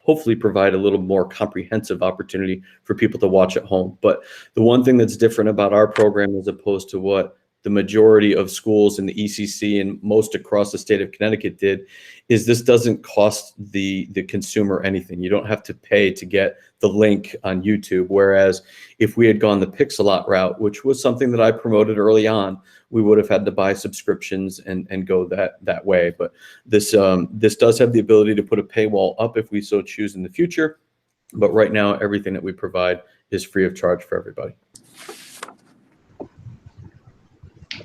Speaker 12: hopefully provide a little more comprehensive opportunity for people to watch at home. But the one thing that's different about our program, as opposed to what the majority of schools in the ECC and most across the state of Connecticut did, is this doesn't cost the consumer anything. You don't have to pay to get the link on YouTube. Whereas if we had gone the Pixelot route, which was something that I promoted early on, we would have had to buy subscriptions and go that way. But this does have the ability to put a paywall up if we so choose in the future. But right now, everything that we provide is free of charge for everybody.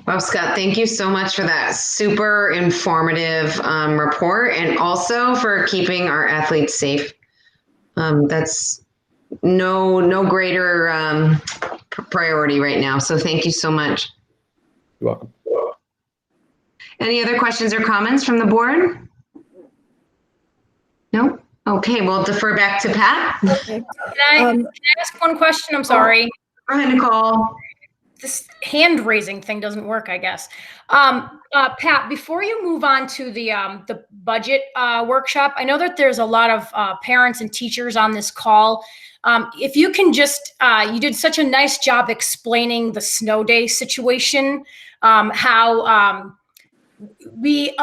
Speaker 1: Well, Scott, thank you so much for that super informative report, and also for keeping our athletes safe. That's no greater priority right now. So thank you so much.
Speaker 12: You're welcome.
Speaker 1: Any other questions or comments from the board? No? Okay, we'll defer back to Pat.
Speaker 4: Okay.
Speaker 6: Can I ask one question? I'm sorry.
Speaker 1: Go ahead, Nicole.
Speaker 6: This hand raising thing doesn't work, I guess. Pat, before you move on to the budget workshop, I know that there's a lot of parents and teachers on this call. If you can just, you did such a nice job explaining the snow day situation, how we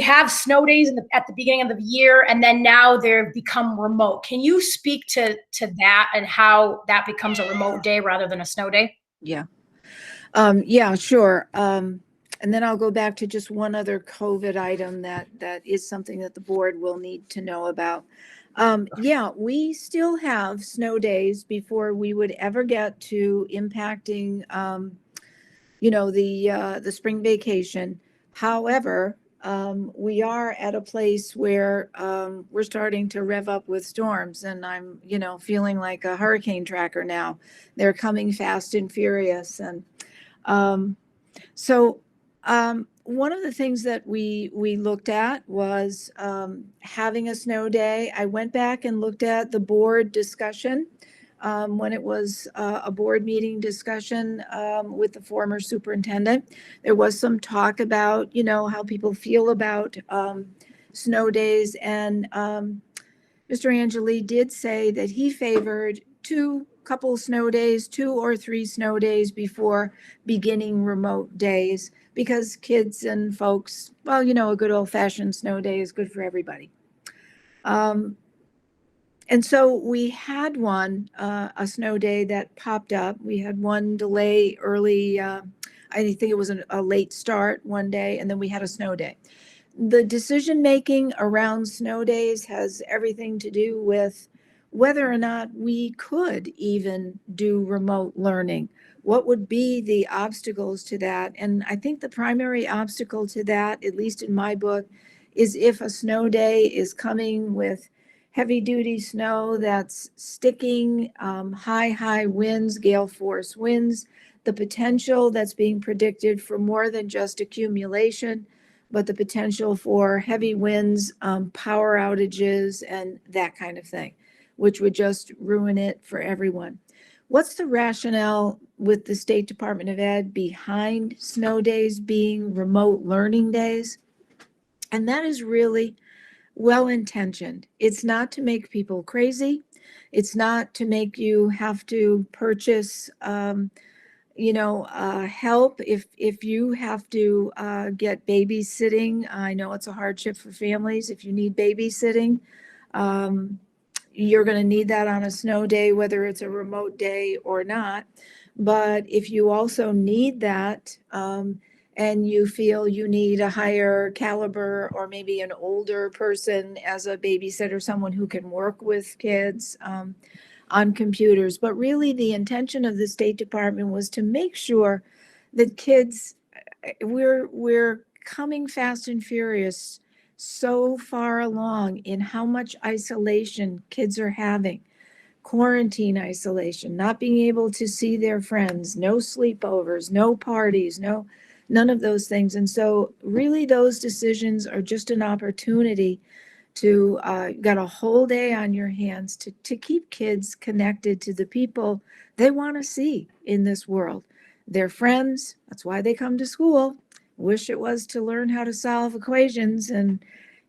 Speaker 6: have snow days at the beginning of the year, and then now they've become remote. Can you speak to that and how that becomes a remote day rather than a snow day?
Speaker 4: Yeah. Yeah, sure. And then I'll go back to just one other COVID item that is something that the board will need to know about. Yeah, we still have snow days before we would ever get to impacting, the spring vacation. However, we are at a place where we're starting to rev up with storms, and I'm, feeling like a hurricane tracker now. They're coming fast and furious, and um, so one of the things that we looked at was having a snow day. I went back and looked at the board discussion when it was a board meeting discussion with the former superintendent. There was some talk about, how people feel about snow days. And Mr. Angeli did say that he favored two snow days, 2 or 3 snow days before beginning remote days, because kids and folks, well, a good old fashioned snow day is good for everybody. And so we had a snow day that popped up. We had one delay early, I think it was a late start one day, and then we had a snow day. The decision-making around snow days has everything to do with whether or not we could even do remote learning. What would be the obstacles to that? And I think the primary obstacle to that, at least in my book, is if a snow day is coming with heavy duty snow that's sticking, high winds, gale force winds, the potential that's being predicted for more than just accumulation, but the potential for heavy winds, power outages, and that kind of thing, which would just ruin it for everyone. What's the rationale with the State Department of Ed behind snow days being remote learning days? And that is really well-intentioned. It's not to make people crazy. It's not to make you have to purchase help if you have to get babysitting. I know it's a hardship for families. If you need babysitting, you're going to need that on a snow day, whether it's a remote day or not. But if you also need that, and you feel you need a higher caliber or maybe an older person as a babysitter, someone who can work with kids, on computers. But really the intention of the State Department was to make sure that kids, we're coming fast and furious so far along in how much isolation kids are having. Quarantine isolation, not being able to see their friends, no sleepovers, no parties, none of those things. And so really those decisions are just an opportunity to got a whole day on your hands to keep kids connected to the people they want to see in this world. Their friends, that's why they come to school. Wish it was to learn how to solve equations and,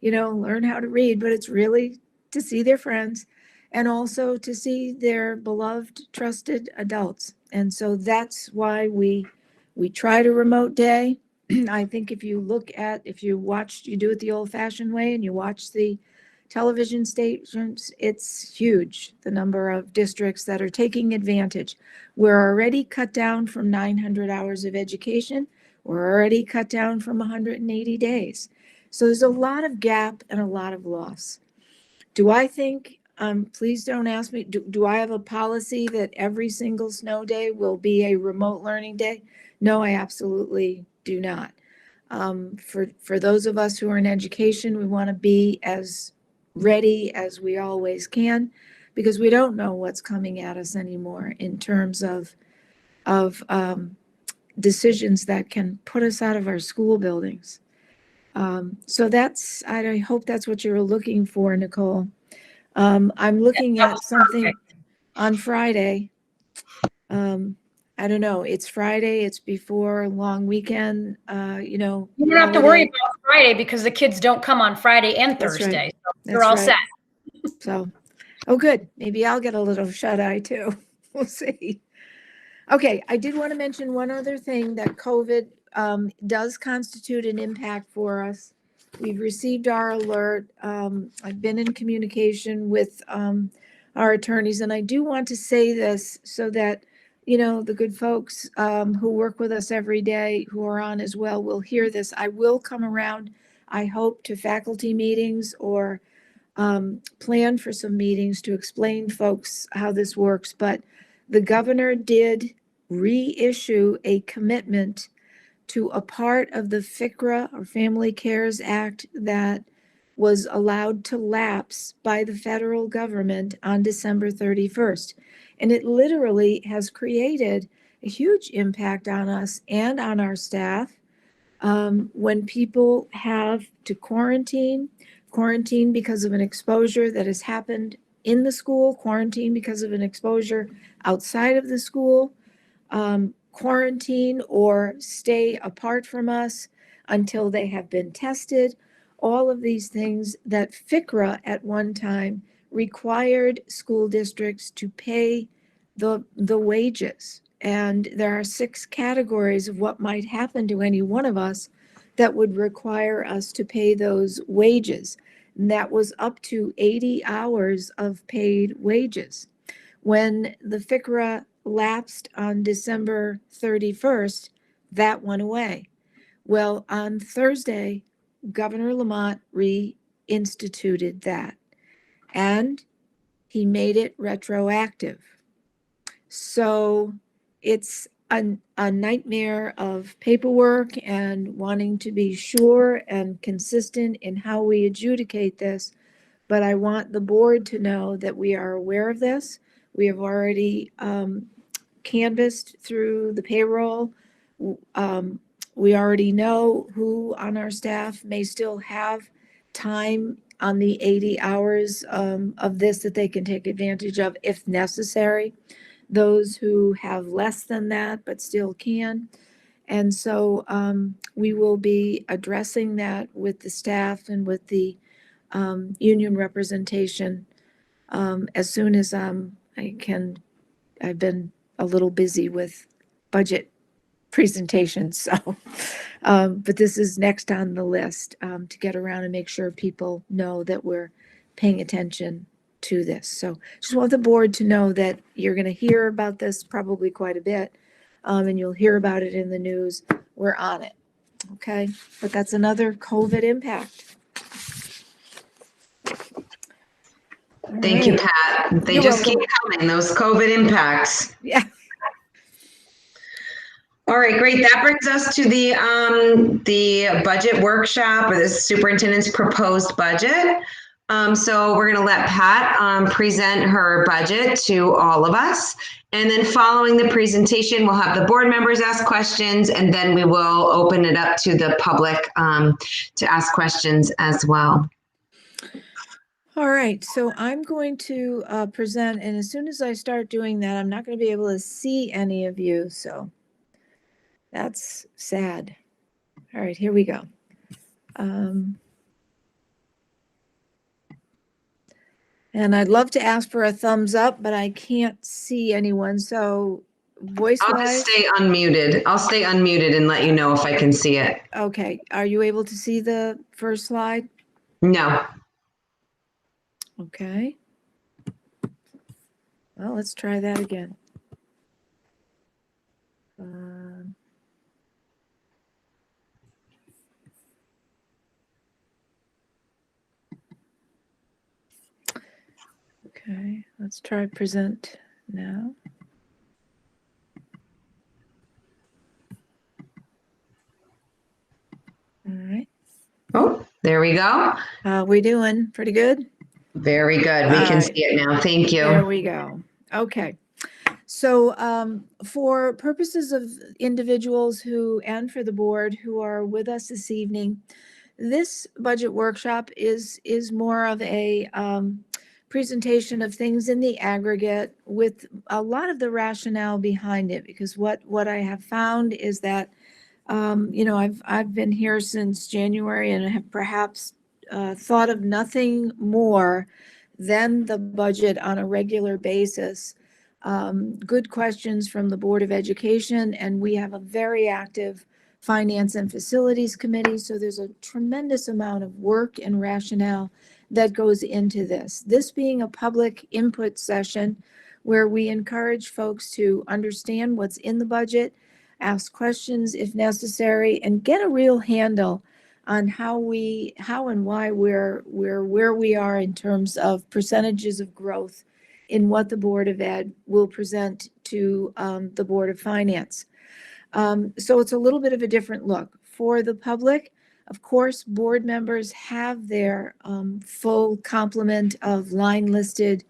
Speaker 4: learn how to read, but it's really to see their friends and also to see their beloved, trusted adults. And so that's why we tried a remote day. I think if you do it the old fashioned way and you watch the television stations, it's huge, the number of districts that are taking advantage. We're already cut down from 900 hours of education. We're already cut down from 180 days. So there's a lot of gap and a lot of loss. Do I think, please don't ask me, do I have a policy that every single snow day will be a remote learning day? No, I absolutely do not. For those of us who are in education, we want to be as ready as we always can, because we don't know what's coming at us anymore in terms of decisions that can put us out of our school buildings. So I hope that's what you're looking for, Nicole. I'm looking at something on Friday. I don't know. It's Friday. It's before a long weekend.
Speaker 6: You don't have to worry about Friday because the kids don't come on Friday and Thursday.
Speaker 4: Right.
Speaker 6: So you're all set.
Speaker 4: So, oh, good. Maybe I'll get a little shut eye too. We'll see. Okay, I did want to mention one other thing, that COVID does constitute an impact for us. We've received our alert. I've been in communication with our attorneys, and I do want to say this so that, the good folks who work with us every day, who are on as well, will hear this. I will come around, I hope, to faculty meetings or plan for some meetings to explain folks how this works, but the governor did reissue a commitment to a part of the FCRA or Family Cares Act that was allowed to lapse by the federal government on December 31st. And it literally has created a huge impact on us and on our staff. When people have to quarantine because of an exposure that has happened in the school, quarantine because of an exposure outside of the school, quarantine or stay apart from us until they have been tested. All of these things that FCRA at one time required school districts to pay the wages. And there are 6 categories of what might happen to any one of us that would require us to pay those wages. And that was up to 80 hours of paid wages. When the FCRA lapsed on December 31st, that went away. Well, on Thursday, Governor Lamont reinstituted that, and he made it retroactive. So it's a nightmare of paperwork and wanting to be sure and consistent in how we adjudicate this. But I want the board to know that we are aware of this. We have already canvassed through the payroll. We already know who on our staff may still have time on the 80 hours of this that they can take advantage of if necessary. Those who have less than that but still can. And so we will be addressing that with the staff and with the union representation as soon as I can. I've been a little busy with budget presentations, so but this is next on the list to get around and make sure people know that we're paying attention to this. So just want the board to know that you're going to hear about this probably quite a bit, and you'll hear about it in the news. We're on it, okay? But that's another COVID impact.
Speaker 1: Thank you, Pat. They
Speaker 4: You're
Speaker 1: just keep
Speaker 4: welcome.
Speaker 1: coming, those COVID impacts.
Speaker 4: Yeah.
Speaker 1: All right, great. That brings us to the budget workshop, or the superintendent's proposed budget. So we're going to let Pat present her budget to all of us. And then following the presentation, we'll have the board members ask questions, and then we will open it up to the public to ask questions as well.
Speaker 4: All right, so I'm going to present, and as soon as I start doing that, I'm not going to be able to see any of you, so that's sad. All right, here we go. And I'd love to ask for a thumbs up, but I can't see anyone, so voice-wise?
Speaker 1: I'll just stay unmuted. I'll stay unmuted and let you know if I can see it.
Speaker 4: Okay, are you able to see the first slide?
Speaker 1: No.
Speaker 4: Okay. Well, let's try that again. Okay, let's try present now. All right.
Speaker 1: Oh, there we go.
Speaker 4: How we doing? Pretty good?
Speaker 1: Very good. We can
Speaker 4: All
Speaker 1: see it now. Thank you.
Speaker 4: There we go. Okay. So for purposes of individuals who, and for the board who are with us this evening, this budget workshop is more of a presentation of things in the aggregate with a lot of the rationale behind it, because what I have found is that you know, I've been here since January and have perhaps thought of nothing more than the budget on a regular basis. Good questions from the Board of Education, and we have a very active Finance and Facilities Committee, so there's a tremendous amount of work and rationale that goes into this. This being a public input session where we encourage folks to understand what's in the budget, ask questions if necessary, and get a real handle on how and why we're where we are in terms of percentages of growth in what the Board of Ed will present to the Board of Finance. So it's a little bit of a different look. For the public, of course, board members have their full complement of line listed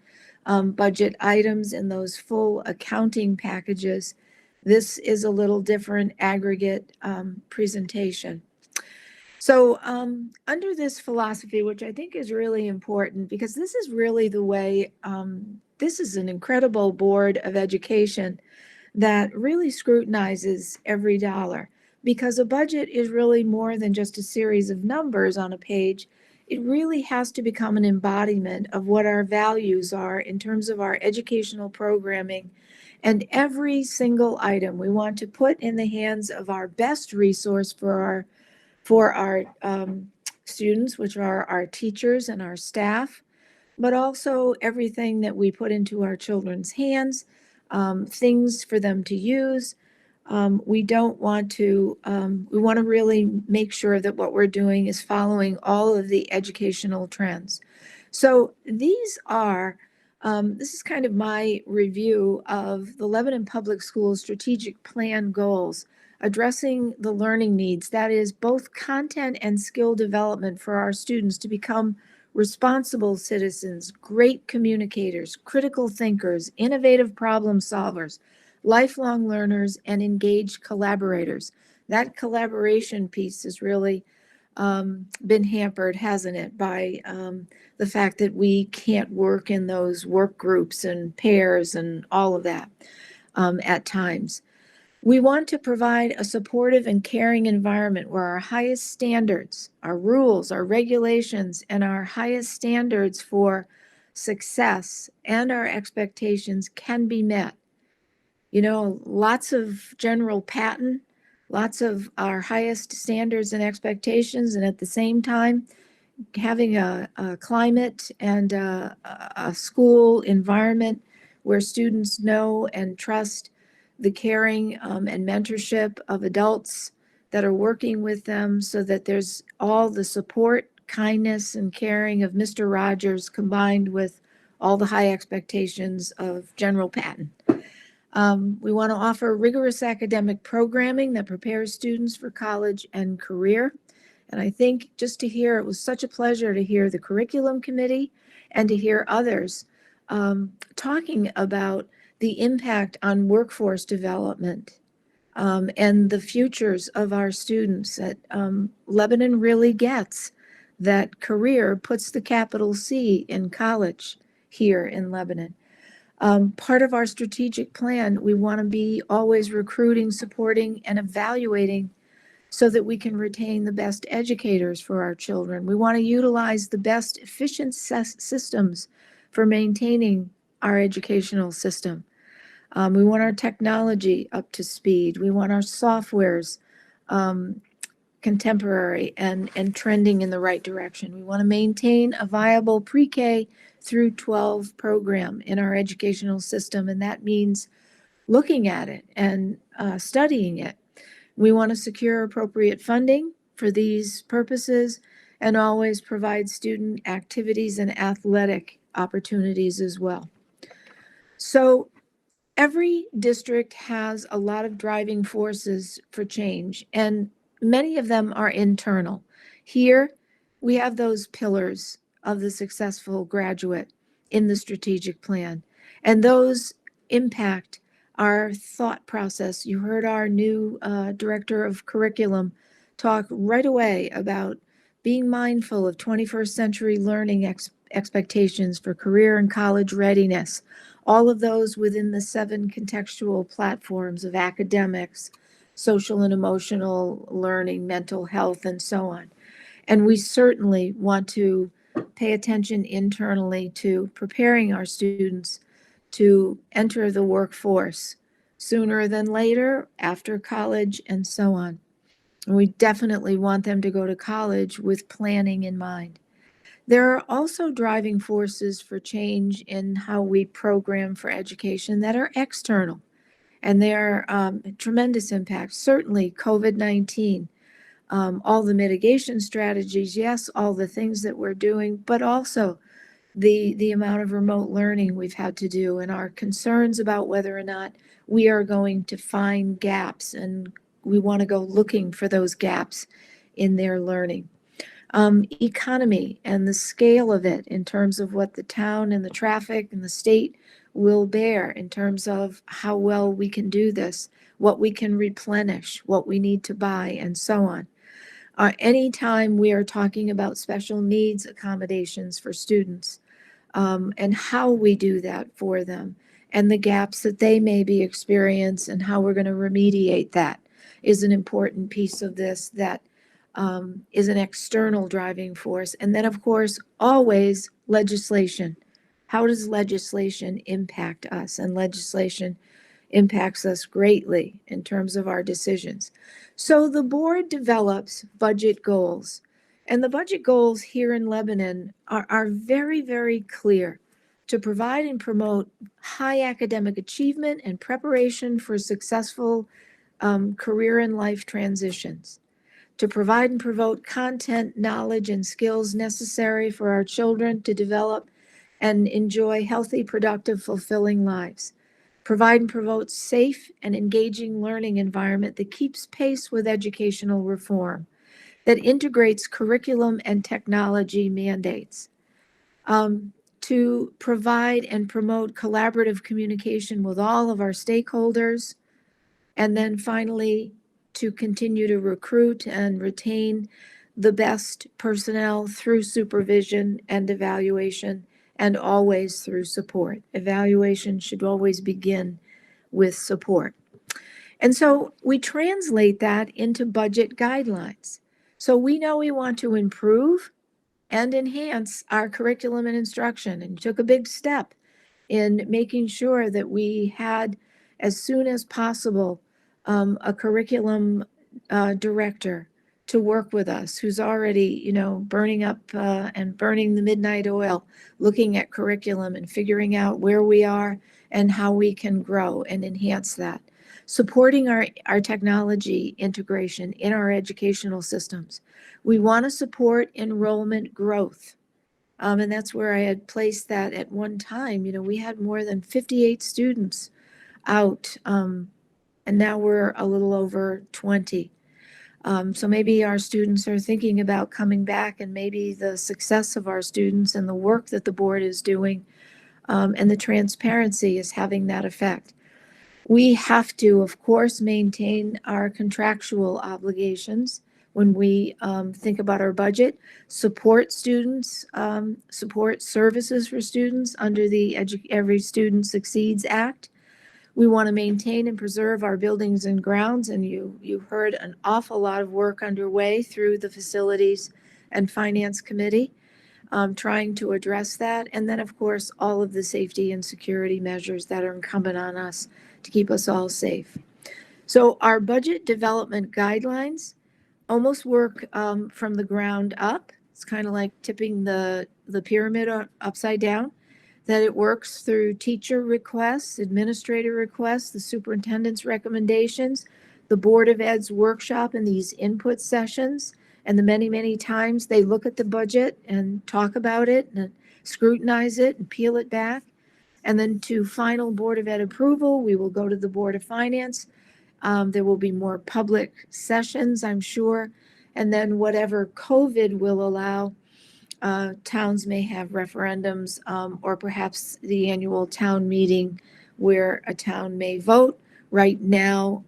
Speaker 4: budget items in those full accounting packages. This is a little different aggregate presentation. So under this philosophy, which I think is really important, because this is really the way, this is an incredible Board of Education that really scrutinizes every dollar, because a budget is really more than just a series of numbers on a page. It really has to become an embodiment of what our values are in terms of our educational programming. And every single item we want to put in the hands of our best resource for our students, which are our teachers and our staff, but also everything that we put into our children's hands, things for them to use. We don't want to, we want to really make sure that what we're doing is following all of the educational trends. So these are, this is kind of my review of the Lebanon Public Schools strategic plan goals, addressing the learning needs, that is both content and skill development for our students to become responsible citizens, great communicators, critical thinkers, innovative problem solvers, lifelong learners, and engaged collaborators. That collaboration piece has really been hampered, hasn't it, by the fact that we can't work in those work groups and pairs and all of that at times. We want to provide a supportive and caring environment where our highest standards, our rules, our regulations, and our highest standards for success and our expectations can be met. You know, lots of general patent, lots of our highest standards and expectations, and at the same time, having a climate and a school environment where students know and trust the caring and mentorship of adults that are working with them, so that there's all the support, kindness, and caring of Mr. Rogers combined with all the high expectations of General Patton. We want to offer rigorous academic programming that prepares students for college and career. And I think just to hear, it was such a pleasure to hear the curriculum committee and to hear others talking about the impact on workforce development and the futures of our students, that Lebanon really gets that career puts the capital C in college here in Lebanon. Part of our strategic plan, we want to be always recruiting, supporting, and evaluating so that we can retain the best educators for our children. We want to utilize the best efficient systems for maintaining our educational system. We want our technology up to speed. We want our softwares contemporary and trending in the right direction. We want to maintain a viable pre-K through 12 program in our educational system, and that means looking at it and studying it. We want to secure appropriate funding for these purposes and always provide student activities and athletic opportunities as well. So every district has a lot of driving forces for change, and many of them are internal. Here, we have those pillars of the successful graduate in the strategic plan, and those impact our thought process. You heard our new director of curriculum talk right away about being mindful of 21st century learning expectations for career and college readiness. All of those within the 7 contextual platforms of academics, social and emotional learning, mental health, and so on. And we certainly want to pay attention internally to preparing our students to enter the workforce sooner than later, after college, and so on. And we definitely want them to go to college with planning in mind. There are also driving forces for change in how we program for education that are external, and they are tremendous impacts. Certainly, COVID-19 all the mitigation strategies, yes, all the things that we're doing, but also the amount of remote learning we've had to do and our concerns about whether or not we are going to find gaps, and we want to go looking for those gaps in their learning. Economy and the scale of it in terms of what the town and the traffic and the state will bear in terms of how well we can do this, what we can replenish, what we need to buy, and so on. Anytime we are talking about special needs accommodations for students, and how we do that for them, and the gaps that they may be experiencing and how we're going to remediate that is an important piece of this that is an external driving force. And then, of course, always legislation. How does legislation impact us? And legislation impacts us greatly in terms of our decisions. So the board develops budget goals. And the budget goals here in Lebanon are very, very clear to provide and promote high academic achievement and preparation for successful career and life transitions, to provide and promote content, knowledge, and skills necessary for our children to develop and enjoy healthy, productive, fulfilling lives. Provide and promote safe and engaging learning environment that keeps pace with educational reform, that integrates curriculum and technology mandates. To provide and promote collaborative communication with all of our stakeholders. And then finally, to continue to recruit and retain the best personnel through supervision and evaluation, and always through support. Evaluation should always begin with support. And so we translate that into budget guidelines. So we know we want to improve and enhance our curriculum and instruction, and took a big step in making sure that we had, as soon as possible, a curriculum director to work with us who's already, burning up and burning the midnight oil, looking at curriculum and figuring out where we are and how we can grow and enhance that. Supporting our technology integration in our educational systems. We want to support enrollment growth. And that's where I had placed that at one time. We had more than 58 students out, and now we're a little over 20. So maybe our students are thinking about coming back, and maybe the success of our students and the work that the board is doing and the transparency is having that effect. We have to, of course, maintain our contractual obligations when we think about our budget, support students, support services for students under the Every Student Succeeds Act. We want to maintain and preserve our buildings and grounds, and you heard an awful lot of work underway through the Facilities and Finance Committee trying to address that. And then, of course, all of the safety and security measures that are incumbent on us to keep us all safe. So our budget development guidelines almost work from the ground up. It's kind of like tipping the pyramid upside down, that it works through teacher requests, administrator requests, the superintendent's recommendations, the Board of Ed's workshop, and these input sessions, and the many, many times they look at the budget and talk about it and scrutinize it and peel it back. And then to final Board of Ed approval, we will go to the Board of Finance. There will be more public sessions, I'm sure. And then whatever COVID will allow, towns may have referendums, or perhaps the annual town meeting where a town may vote. Right now,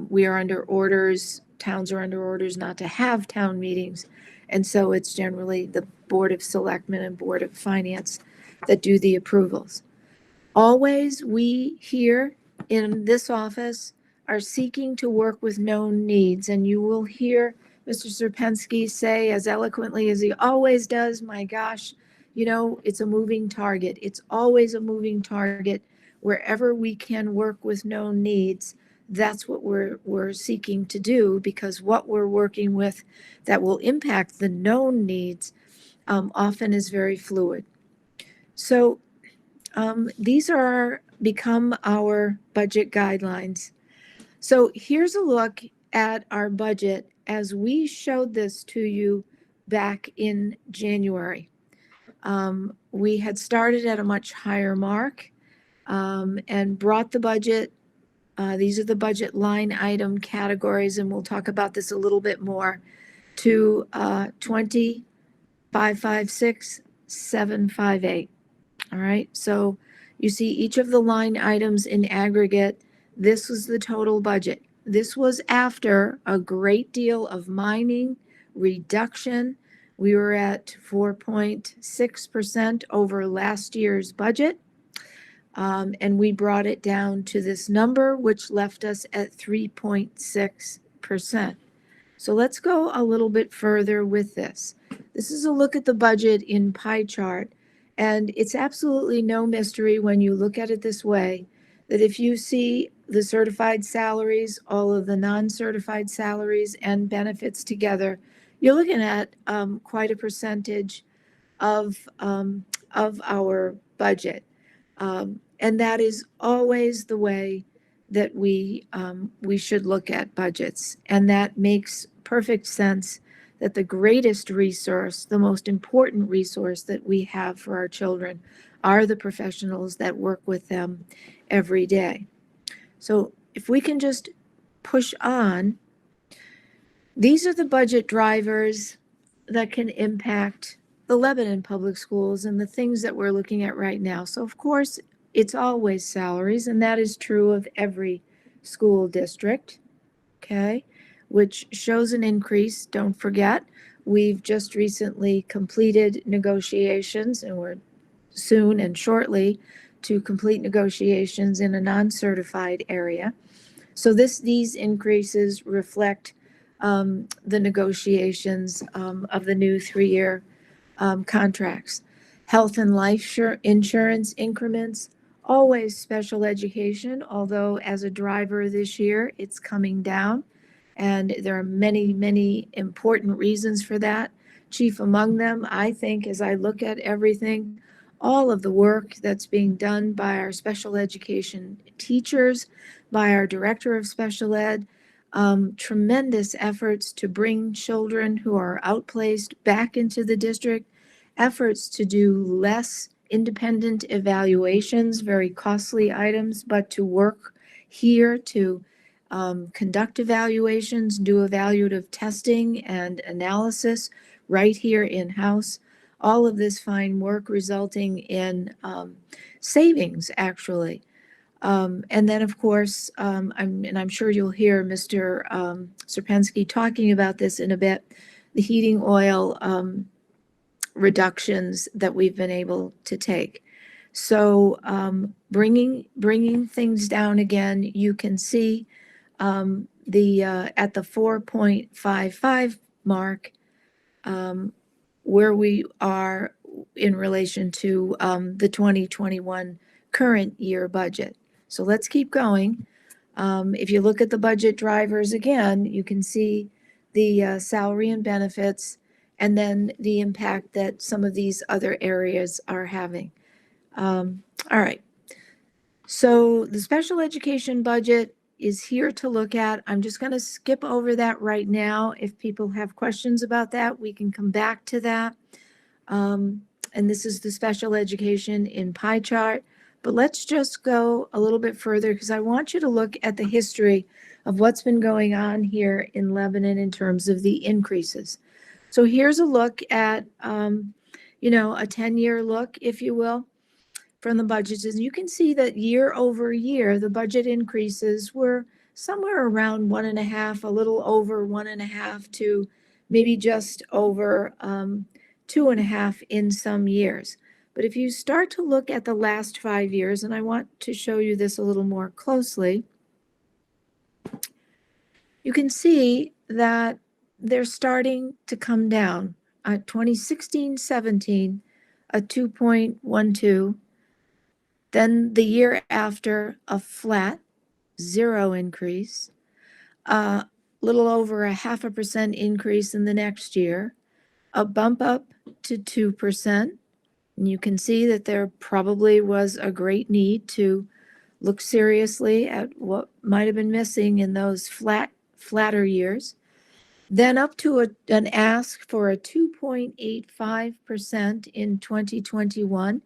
Speaker 4: we are under orders, towns are under orders not to have town meetings. And so it's generally the Board of Selectmen and Board of Finance that do the approvals. Always, we here in this office are seeking to work with known needs, and you will hear Mr. Serpensky say as eloquently as he always does, my gosh, it's a moving target. It's always a moving target. Wherever we can work with known needs, that's what we're seeking to do, because what we're working with that will impact the known needs often is very fluid. So these become our budget guidelines. So here's a look at our budget as we showed this to you back in January. We had started at a much higher mark and brought the budget. These are the budget line item categories, and we'll talk about this a little bit more, to 20,556,758. All right, so you see each of the line items in aggregate. This was the total budget. This was after a great deal of mining, reduction. We were at 4.6% over last year's budget. And we brought it down to this number, which left us at 3.6%. So let's go a little bit further with this. This is a look at the budget in pie chart. And it's absolutely no mystery when you look at it this way, that if you see the certified salaries, all of the non-certified salaries and benefits together, you're looking at quite a percentage of our budget. And that is always the way that we should look at budgets. And that makes perfect sense, that the greatest resource, the most important resource that we have for our children are the professionals that work with them every day. So if we can just push on, these are the budget drivers that can impact the Lebanon Public Schools and the things that we're looking at right now. So of course, it's always salaries, and that is true of every school district, okay, which shows an increase. Don't forget, we've just recently completed negotiations, and we're soon and shortly to complete negotiations in a non-certified area. So these increases reflect the negotiations of the new 3-year contracts. Health and life insurance increments, always special education, although as a driver this year, it's coming down. And there are many, many important reasons for that. Chief among them, I think, as I look at everything, all of the work that's being done by our special education teachers, by our director of special ed, tremendous efforts to bring children who are outplaced back into the district, efforts to do less independent evaluations, very costly items, but to work here to conduct evaluations, do evaluative testing and analysis right here in-house. All of this fine work resulting in savings, actually. And then, of course, I'm sure you'll hear Mr. Serpensky talking about this in a bit, the heating oil reductions that we've been able to take. So bringing things down again, you can see at the 4.55 mark where we are in relation to the 2021 current year budget. So let's keep going. If you look at the budget drivers again, you can see the salary and benefits, and then the impact that some of these other areas are having. All right. So the special education budget is here to look at. I'm just going to skip over that right now. If people have questions about that, we can come back to that. And this is the special education in pie chart. But let's just go a little bit further, because I want you to look at the history of what's been going on here in Lebanon in terms of the increases. So here's a look at, a 10-year look, if you will, from the budgets. And you can see that year over year, the budget increases were somewhere around 1.5, a little over 1.5 to maybe just over 2.5 in some years. But if you start to look at the last 5 years, and I want to show you this a little more closely, you can see that they're starting to come down. 2016-17, a 2.12. Then the year after, a flat, 0 increase. Little over 0.5% increase in the next year. A bump up to 2%. And you can see that there probably was a great need to look seriously at what might have been missing in those flat flatter years. Then up to an ask for a 2.85% in 2021,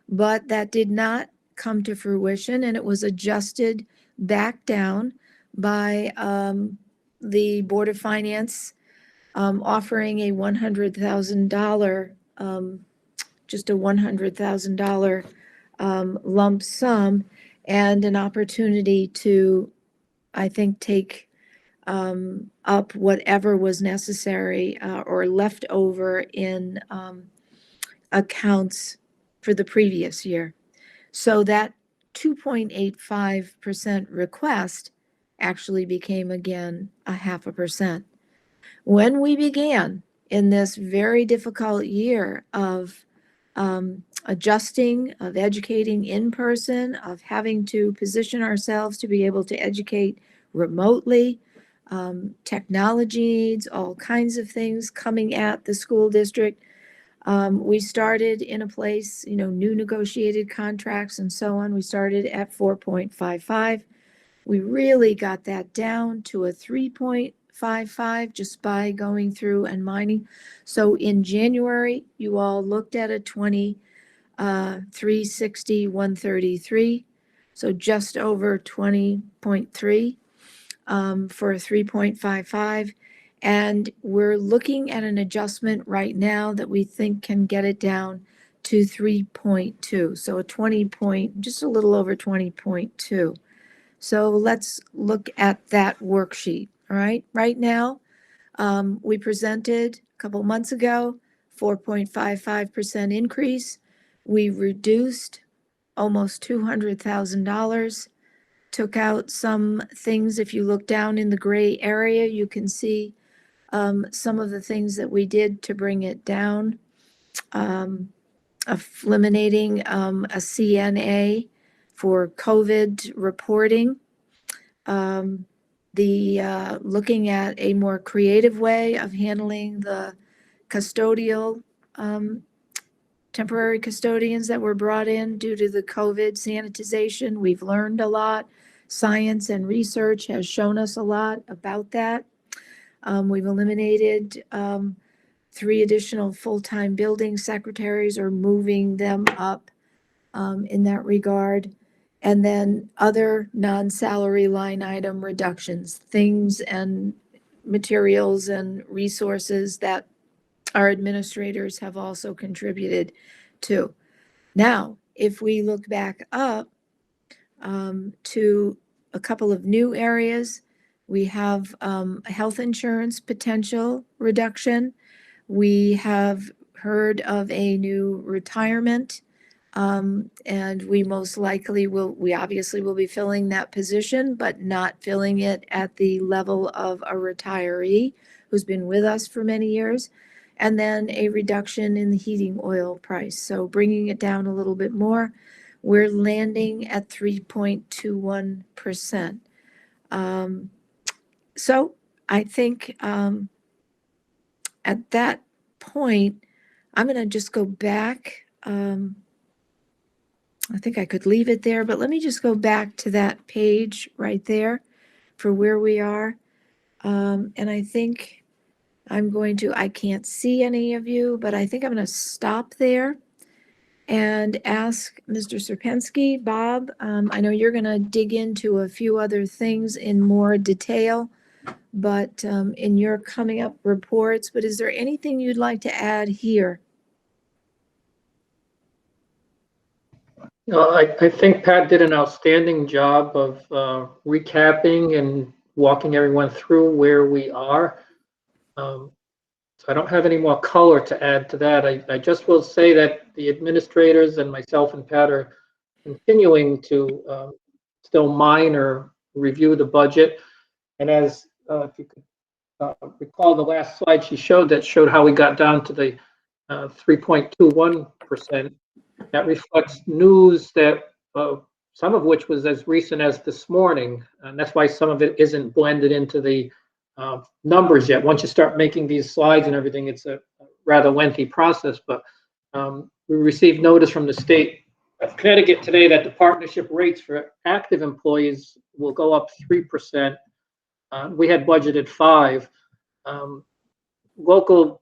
Speaker 4: but that did not come to fruition, and it was adjusted back down by the Board of Finance offering a $100,000, just a $100,000 lump sum, and an opportunity to, I think, take up whatever was necessary or left over in accounts for the previous year. So that 2.85% request actually became again a 0.5%. When we began in this very difficult year of adjusting, of educating in person, of having to position ourselves to be able to educate remotely, technology needs, all kinds of things coming at the school district. We started in a place, new negotiated contracts and so on. We started at 4.55. We really got that down to a 3.55 just by going through and mining. So in January, you all looked at a 360, 133. So just over 20.3 for a 3.55. And we're looking at an adjustment right now that we think can get it down to 3.2. So just a little over 20.2. So let's look at that worksheet. All right. Right now, we presented a couple months ago, 4.55% increase. We reduced almost $200,000. Took out some things. If you look down in the gray area, you can see some of the things that we did to bring it down. Eliminating a CNA for COVID reporting. Looking at a more creative way of handling the custodial temporary custodians that were brought in due to the COVID sanitization. We've learned a lot. Science and research has shown us a lot about that. We've eliminated 3 additional full-time building secretaries or moving them up in that regard. And then other non-salary line item reductions, things and materials and resources that our administrators have also contributed to. Now, if we look back up to a couple of new areas, we have health insurance potential reduction. We have heard of a new retirement, and we most likely we obviously will be filling that position, but not filling it at the level of a retiree who's been with us for many years. And then a reduction in the heating oil price. So bringing it down a little bit more, we're landing at 3.21%. So I think at that point, I'm going to just go back. I think I could leave it there, but let me just go back to that page right there for where we are. And I think I can't see any of you, but I think I'm going to stop there and ask Mr. Serpensky, Bob, I know you're going to dig into a few other things in more detail, but in your coming up reports, but is there anything you'd like to add here?
Speaker 13: I think Pat did an outstanding job of recapping and walking everyone through where we are. So I don't have any more color to add to that. I just will say that the administrators and myself and Pat are continuing to still mine or review the budget. And as if you could recall the last slide she showed that showed how we got down to the 3.21%. That reflects news that some of which was as recent as this morning. And that's why some of it isn't blended into the numbers yet. Once you start making these slides and everything, it's a rather lengthy process. But we received notice from the state of Connecticut today that the partnership rates for active employees will go up 3%. We had budgeted 5. Local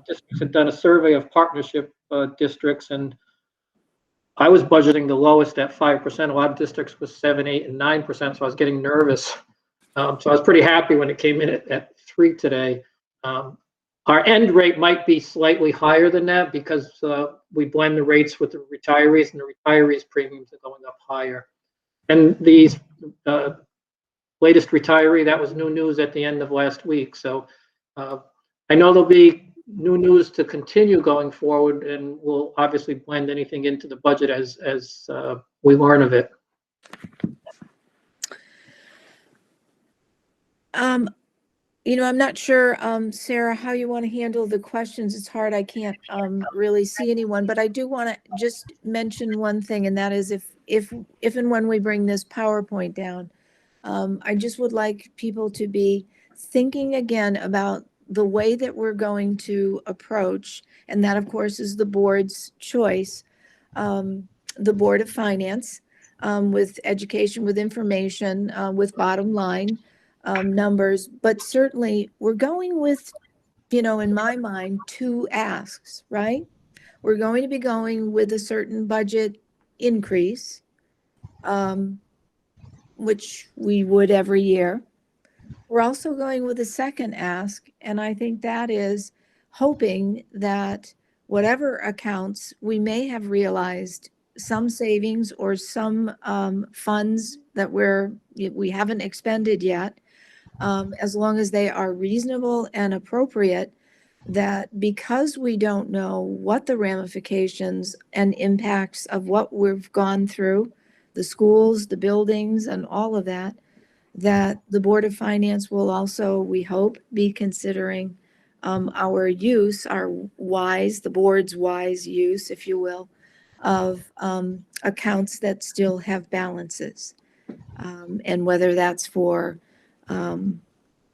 Speaker 13: districts had done a survey of partnership districts, and I was budgeting the lowest at 5%. A lot of districts was 7, 8, and 9%, so I was getting nervous. So I was pretty happy when it came in at 3 today. Our end rate might be slightly higher than that because we blend the rates with the retirees, and the retirees premiums are going up higher. And these latest retiree, that was new news at the end of last week. So I know there'll be new news to continue going forward, and we'll obviously blend anything into the budget as we learn of it.
Speaker 4: I'm not sure, Sarah, how you want to handle the questions. It's hard. I can't really see anyone, but I do want to just mention one thing, and that is if and when we bring this PowerPoint down, I just would like people to be thinking again about the way that we're going to approach, and that of course is the board's choice, the Board of Finance, with education, with information, with bottom line numbers, but certainly we're going with, in my mind, 2 asks, right? We're going to be going with a certain budget increase, which we would every year. We're also going with a second ask, and I think that is hoping that whatever accounts we may have realized some savings or some funds that we haven't expended yet, as long as they are reasonable and appropriate, that because we don't know what the ramifications and impacts of what we've gone through, the schools, the buildings, and all of that, that the Board of Finance will also, we hope, be considering our use, the board's wise use, if you will, of accounts that still have balances. And whether that's for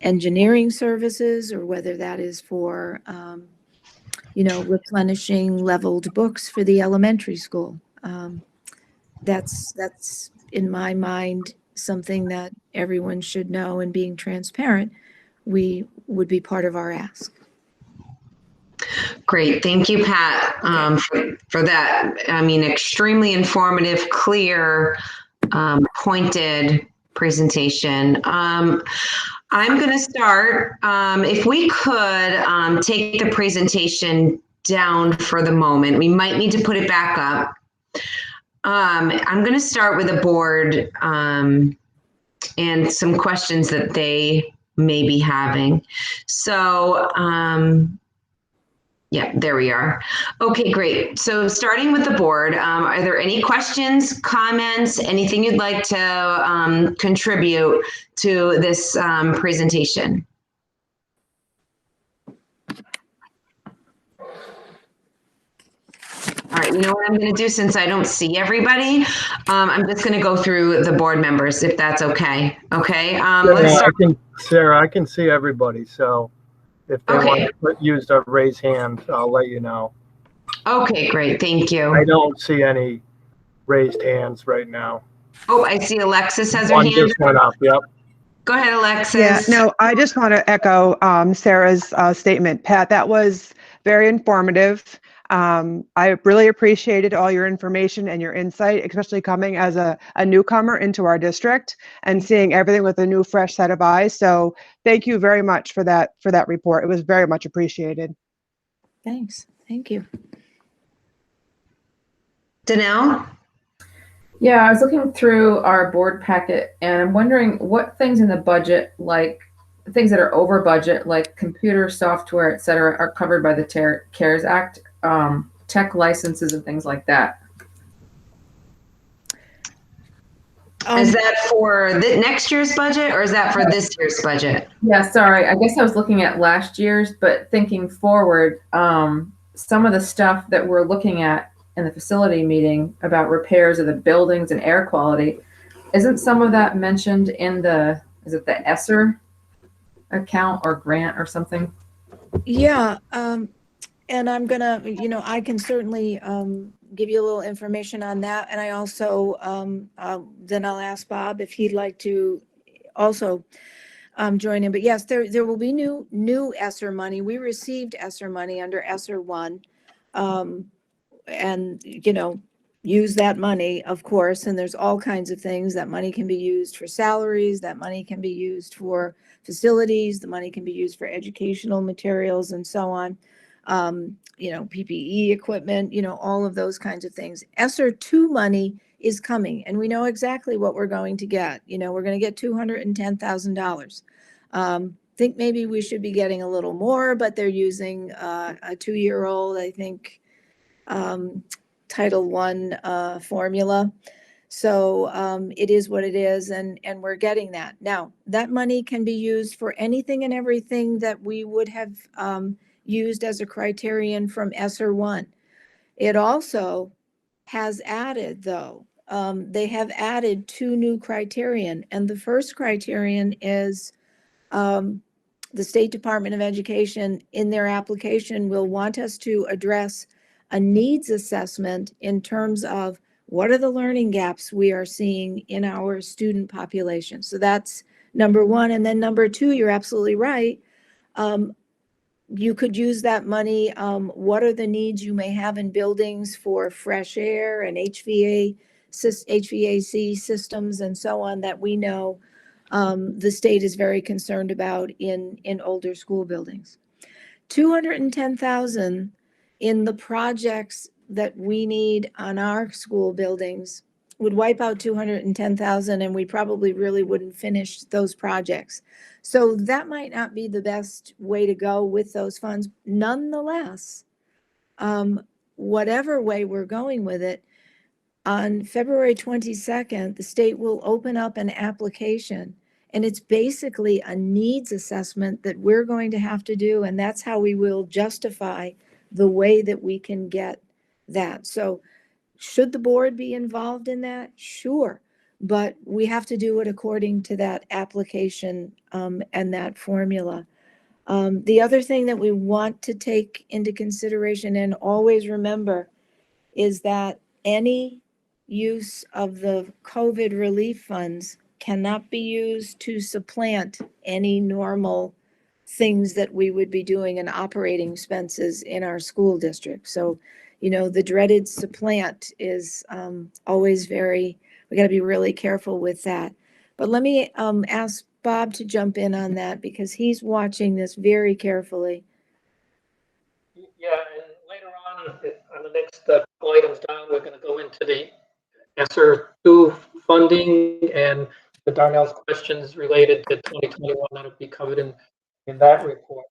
Speaker 4: engineering services or whether that is for, replenishing leveled books for the elementary school. That's in my mind something that everyone should know, and being transparent, we would be part of our ask.
Speaker 1: Great. Thank you, Pat, for that. I mean, extremely informative, clear, pointed presentation. I'm going to start. If we could take the presentation down for the moment, we might need to put it back up. I'm going to start with the board and some questions that they may be having. So, yeah, there we are. Okay, great. So starting with the board, are there any questions, comments, anything you'd like to contribute to this presentation? All right, you know what I'm going to do, since I don't see everybody, I'm just going to go through the board members, if that's okay. Okay, let's start.
Speaker 3: Sarah, I can see everybody, so if they want to use the raise hand, I'll let you know.
Speaker 1: Okay, great, thank you.
Speaker 3: I don't see any raised hands right now.
Speaker 1: Oh, I see Alexis has her
Speaker 3: One
Speaker 1: hand
Speaker 3: just went up, yep.
Speaker 1: Go ahead, Alexis.
Speaker 14: Yeah, no, I just want to echo Sarah's statement. Pat, that was very informative. I really appreciated all your information and your insight, especially coming as a newcomer into our district and seeing everything with a new, fresh set of eyes. So thank you very much for that report. It was very much appreciated.
Speaker 4: Thanks. Thank you.
Speaker 1: Danelle?
Speaker 9: Yeah, I was looking through our board packet and I'm wondering what things in the budget, like things that are over budget, like computer software, et cetera, are covered by the CARES Act, tech licenses and things like that.
Speaker 1: Is that for the next year's budget, or is that for this year's budget?
Speaker 9: Yeah, sorry. I guess I was looking at last year's, but thinking forward, some of the stuff that we're looking at in the facility meeting about repairs of the buildings and air quality, isn't some of that mentioned in is it the ESSER account or grant or something?
Speaker 4: Yeah, and I'm gonna, I can certainly give you a little information on that. And I also, then I'll ask Bob if he'd like to also join in. But yes, there will be new ESSER money. We received ESSER money under ESSER 1. And, use that money, of course, and there's all kinds of things. That money can be used for salaries, that money can be used for facilities, the money can be used for educational materials and so on. PPE equipment, all of those kinds of things. ESSER 2 money is coming, and we know exactly what we're going to get. We're going to get $210,000. Think maybe we should be getting a little more, but they're using a 2-year-old, I think, Title I formula. So it is what it is, and we're getting that. Now, that money can be used for anything and everything that we would have used as a criterion from ESSER 1. It also has added, though, they have added 2 new criterion, and the first criterion is the State Department of Education in their application will want us to address a needs assessment in terms of what are the learning gaps we are seeing in our student population. So that's number 1. And then number 2, you're absolutely right. You could use that money. What are the needs you may have in buildings for fresh air and HVAC systems and so on that we know the state is very concerned about in older school buildings. 210,000 in the projects that we need on our school buildings would wipe out 210,000, and we probably really wouldn't finish those projects. So that might not be the best way to go with those funds. Nonetheless, whatever way we're going with it, on February 22nd, the state will open up an application, and it's basically a needs assessment that we're going to have to do, and that's how we will justify the way that we can get that. So should the board be involved in that? Sure. But we have to do it according to that application and that formula. The other thing that we want to take into consideration and always remember is that any use of the COVID relief funds cannot be used to supplant any normal things that we would be doing in operating expenses in our school district. So, the dreaded supplant is always we got to be really careful with that. But let me ask Bob to jump in on that because he's watching this very carefully.
Speaker 13: Yeah, and later on the next couple items down, we're going to go into the ESSER 2 funding and the Darnell's questions related to 2021 that'll be covered in that report.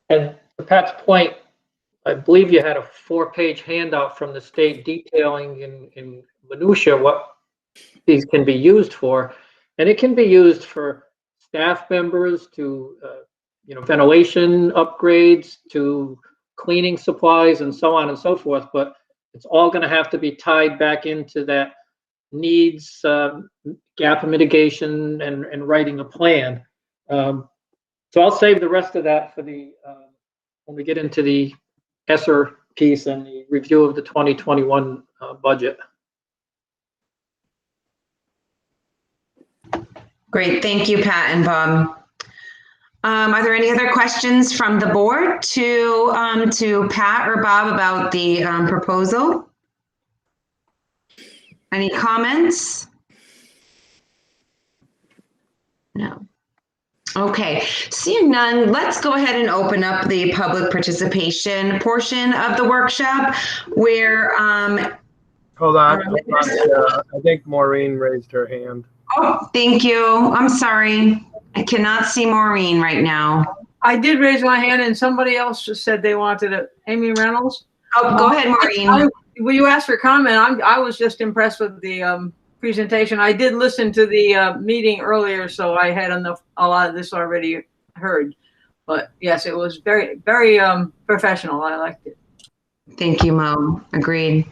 Speaker 13: And to Pat's point, I believe you had a 4-page handout from the state detailing in minutia what these can be used for, and it can be used for staff members to ventilation upgrades, to cleaning supplies, and so on and so forth. But it's all going to have to be tied back into that needs gap mitigation and writing a plan. So I'll save the rest of that for the when we get into the ESSER piece and the review of the 2021 budget.
Speaker 1: Great, thank you, Pat and Bob. Are there any other questions from the board to Pat or Bob about the proposal? Any comments? No. Okay, seeing none, let's go ahead and open up the public participation portion of the workshop where
Speaker 15: Hold on. I think Maureen raised her hand.
Speaker 1: Oh, thank you. I'm sorry. I cannot see Maureen right now.
Speaker 2: I did raise my hand and somebody else just said they wanted it. Amy Reynolds.
Speaker 1: Oh, go ahead, Maureen.
Speaker 2: Well, you asked for comment. I was just impressed with the presentation. I did listen to the meeting earlier, so I had a lot of this already heard. But yes, it was very, very professional. I liked it.
Speaker 1: Thank you, Mo. Agreed.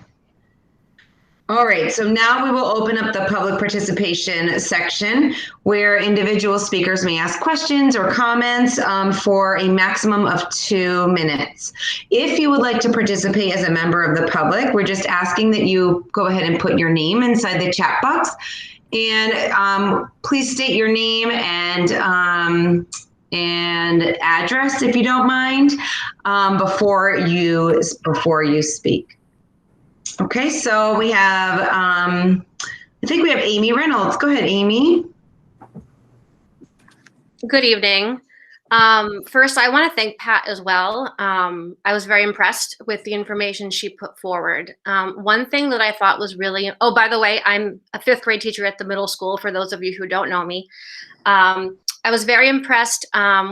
Speaker 1: All right, so now we will open up the public participation section where individual speakers may ask questions or comments for a maximum of 2 minutes. If you would like to participate as a member of the public, we're just asking that you go ahead and put your name inside the chat box And please state your name and address, if you don't mind, before you speak. Okay, so we have, I think we have Amy Reynolds. Go ahead, Amy.
Speaker 16: Good evening. First, I want to thank Pat as well. I was very impressed with the information she put forward. One thing that I thought was really, oh, by the way, I'm a 5th grade teacher at the middle school, for those of you who don't know me. I was very impressed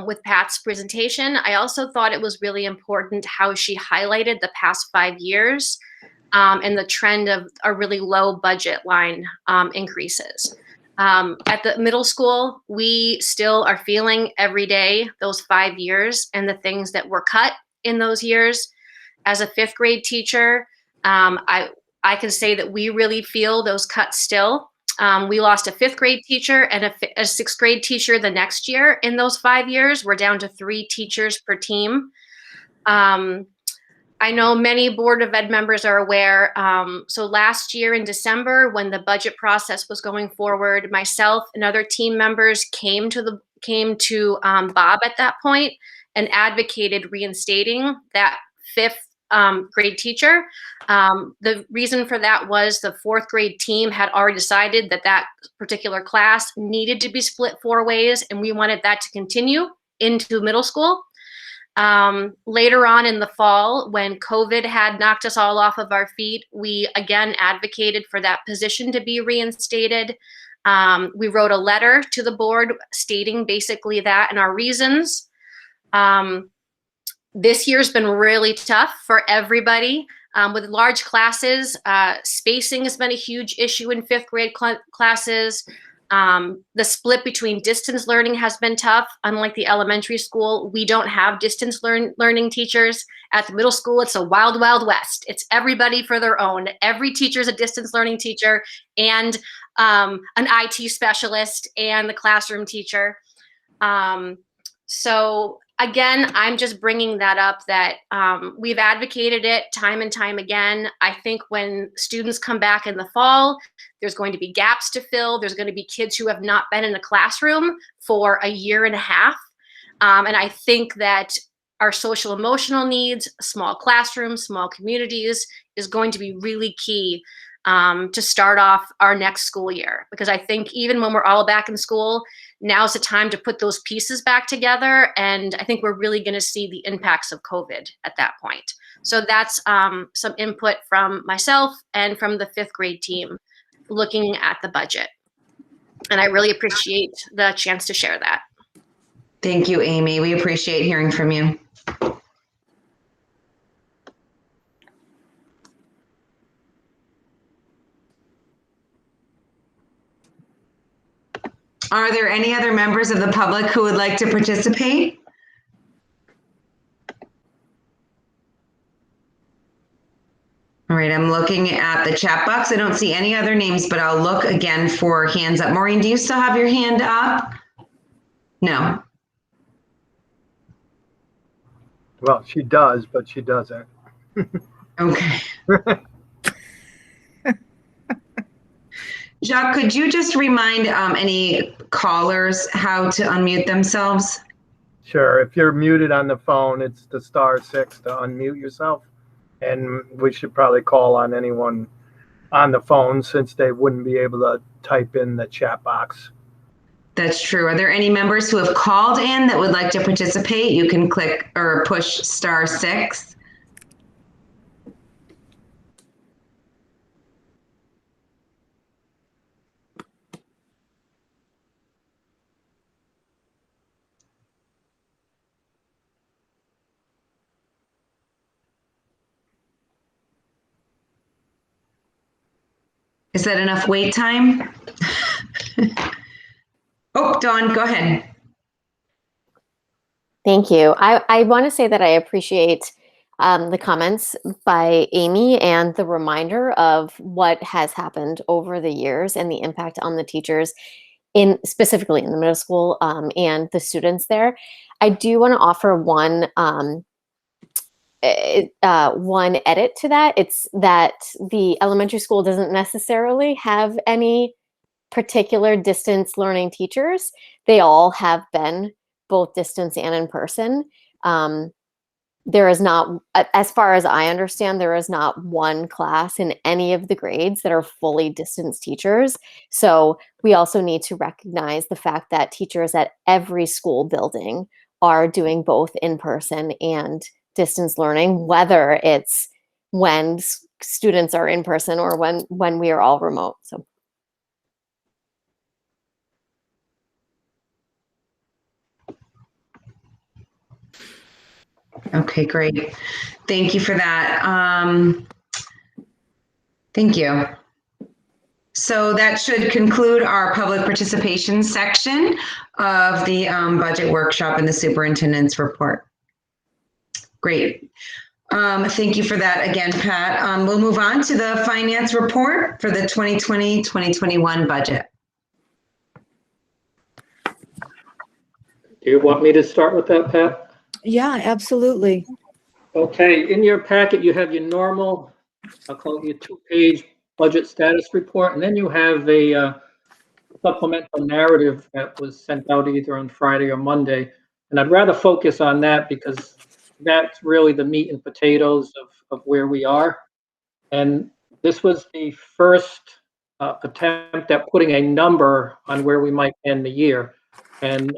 Speaker 16: with Pat's presentation. I also thought it was really important how she highlighted the past 5 years and the trend of a really low budget line increases. At the middle school, we still are feeling every day those 5 years and the things that were cut in those years. As a 5th grade teacher, I can say that we really feel those cuts still. We lost a 5th grade teacher and a 6th grade teacher the next year in those 5 years. We're down to 3 teachers per team. I know many Board of Ed members are aware. So last year in December, when the budget process was going forward, myself and other team members came to Bob at that point and advocated reinstating that 5th grade teacher. The reason for that was the 4th grade team had already decided that that particular class needed to be split 4 ways, and we wanted that to continue into middle school. Later on in the fall, when COVID had knocked us all off of our feet, we again advocated for that position to be reinstated. We wrote a letter to the board stating basically that and our reasons. This year's been really tough for everybody. With large classes, spacing has been a huge issue in 5th grade classes. The split between distance learning has been tough. Unlike the elementary school, we don't have distance learning teachers. At the middle school, it's a wild, wild west. It's everybody for their own. Every teacher is a distance learning teacher and an IT specialist and the classroom teacher. So again, I'm just bringing that up that we've advocated it time and time again. I think when students come back in the fall, there's going to be gaps to fill. There's going to be kids who have not been in a classroom for a year and a half. And I think that our social emotional needs, small classrooms, small communities is going to be really key to start off our next school year. Because I think even when we're all back in school, now's the time to put those pieces back together. And I think we're really going to see the impacts of COVID at that point. So that's some input from myself and from the 5th grade team looking at the budget. And I really appreciate the chance to share that.
Speaker 1: Thank you, Amy. We appreciate hearing from you. Are there any other members of the public who would like to participate? All right, I'm looking at the chat box. I don't see any other names, but I'll look again for hands up. Maureen, do you still have your hand up? No.
Speaker 15: Well, she does, but she doesn't.
Speaker 1: Okay. Jacques, could you just remind any callers how to unmute themselves?
Speaker 15: Sure. If you're muted on the phone, it's the *6 to unmute yourself. And we should probably call on anyone on the phone since they wouldn't be able to type in the chat box.
Speaker 1: That's true. Are there any members who have called in that would like to participate? You can click or push *6. Is that enough wait time? Oh, Dawn, go ahead.
Speaker 8: Thank you. I want to say that I appreciate the comments by Amy and the reminder of what has happened over the years and the impact on the teachers specifically in the middle school and the students there. I do want to offer one edit to that. It's that the elementary school doesn't necessarily have any particular distance learning teachers, they all have been both distance and in person. There is not, as far as I understand, there is not one class in any of the grades that are fully distance teachers. So we also need to recognize the fact that teachers at every school building are doing both in person and distance learning, whether it's when students are in person or when we are all remote. So.
Speaker 1: Okay, great. Thank you for that. Thank you. So that should conclude our public participation section of the budget workshop and the superintendent's report. Great. Thank you for that again, Pat. We'll move on to the finance report for the 2020-2021 budget.
Speaker 13: Do you want me to start with that, Pat?
Speaker 4: Yeah, absolutely.
Speaker 13: Okay, in your packet, you have your normal, I'll call it your 2-page budget status report, and then you have a supplemental narrative that was sent out either on Friday or Monday. And I'd rather focus on that because that's really the meat and potatoes of where we are. And this was the first attempt at putting a number on where we might end the year. And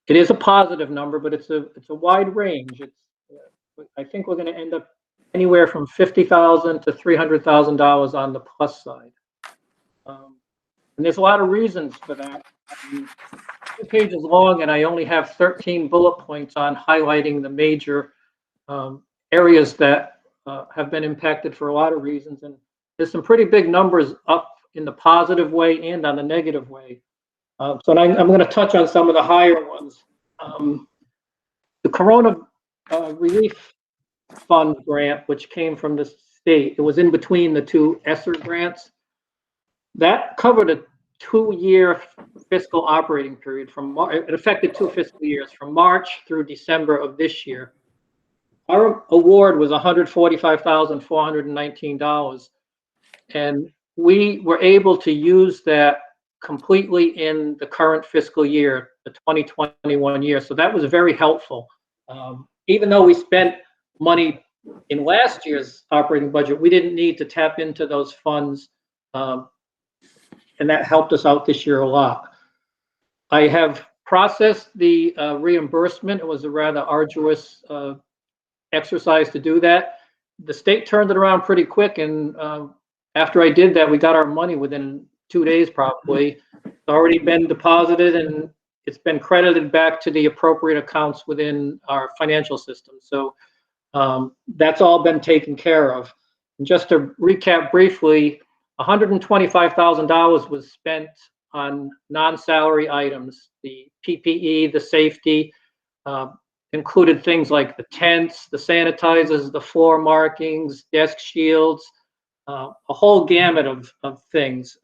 Speaker 13: it is a positive number, but it's a wide range. I think we're going to end up anywhere from $50,000 to $300,000 on the plus side. And there's a lot of reasons for that. 2 pages long, and I only have 13 bullet points on highlighting the major areas that have been impacted for a lot of reasons. And there's some pretty big numbers up in the positive way and on the negative way. So I'm going to touch on some of the higher ones. The Corona Relief Fund grant, which came from the state, it was in between the 2 ESSER grants. That covered a 2-year fiscal operating period it affected 2 fiscal years from March through December of this year. Our award was $145,419, and we were able to use that completely in the current fiscal year, the 2021 year. So that was very helpful. Even though we spent money in last year's operating budget, we didn't need to tap into those funds. And that helped us out this year a lot. I have processed the reimbursement. It was a rather arduous exercise to do that. The state turned it around pretty quick, and after I did that, we got our money within 2 days probably. It's already been deposited, and it's been credited back to the appropriate accounts within our financial system. So that's all been taken care of. And just to recap briefly, $125,000 was spent on non-salary items. The PPE, the safety, included things like the tents, the sanitizers, the floor markings, desk shields, a whole gamut of things.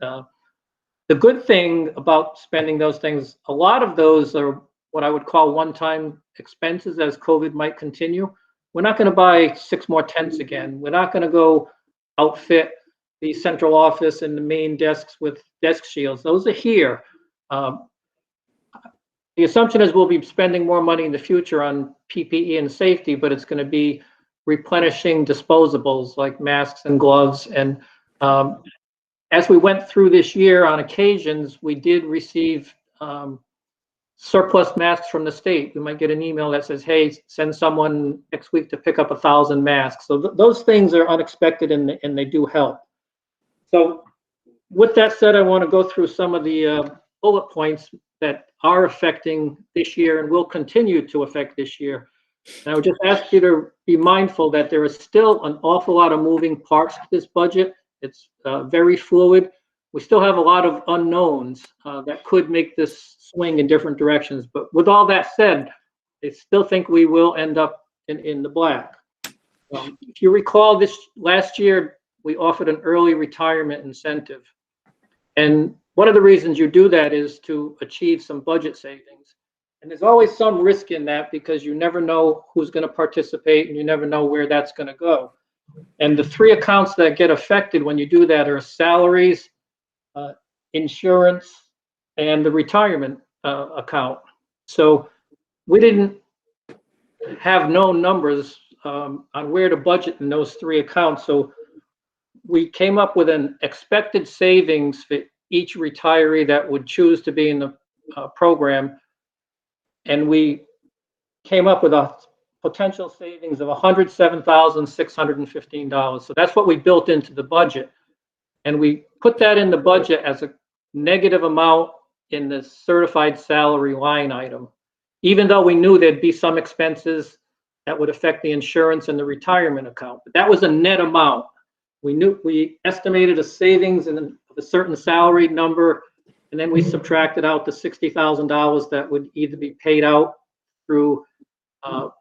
Speaker 13: The good thing about spending those things, a lot of those are what I would call one-time expenses as COVID might continue. We're not going to buy 6 more tents again. We're not going to go outfit the central office and the main desks with desk shields. Those are here. The assumption is we'll be spending more money in the future on PPE and safety, but it's going to be replenishing disposables like masks and gloves. And as we went through this year, on occasions, we did receive surplus masks from the state. We might get an email that says, hey, send someone next week to pick up 1,000 masks. So those things are unexpected, and they do help. So with that said, I want to go through some of the bullet points that are affecting this year and will continue to affect this year. And I would just ask you to be mindful that there is still an awful lot of moving parts to this budget. It's very fluid. We still have a lot of unknowns that could make this swing in different directions. But with all that said, I still think we will end up in the black. If you recall, this last year, we offered an early retirement incentive. And one of the reasons you do that is to achieve some budget savings. And there's always some risk in that because you never know who's going to participate and you never know where that's going to go. And the 3 accounts that get affected when you do that are salaries, insurance, and the retirement account. So we didn't have known numbers on where to budget in those three accounts. So we came up with an expected savings for each retiree that would choose to be in the program. And we came up with a potential savings of $107,615. So that's what we built into the budget. And we put that in the budget as a negative amount in the certified salary line item, even though we knew there'd be some expenses that would affect the insurance and the retirement account. But that was a net amount. We estimated a savings in a certain salary number, and then we subtracted out the $60,000 that would either be paid out through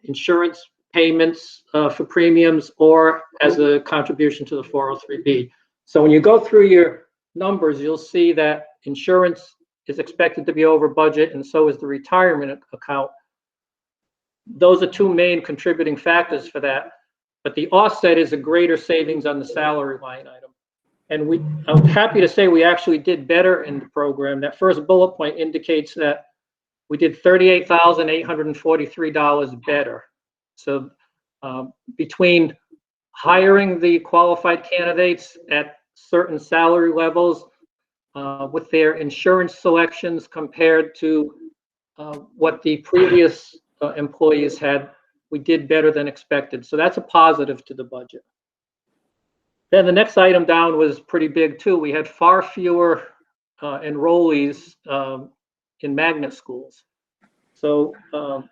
Speaker 13: insurance payments for premiums or as a contribution to the 403B. So when you go through your numbers, you'll see that insurance is expected to be over budget, and so is the retirement account. Those are two main contributing factors for that. But the offset is a greater savings on the salary line item. And I'm happy to say we actually did better in the program. That first bullet point indicates that we did $38,843 better. So between hiring the qualified candidates at certain salary levels with their insurance selections compared to what the previous employees had, we did better than expected. So that's a positive to the budget. Then the next item down was pretty big too. We had far fewer enrollees in magnet schools. So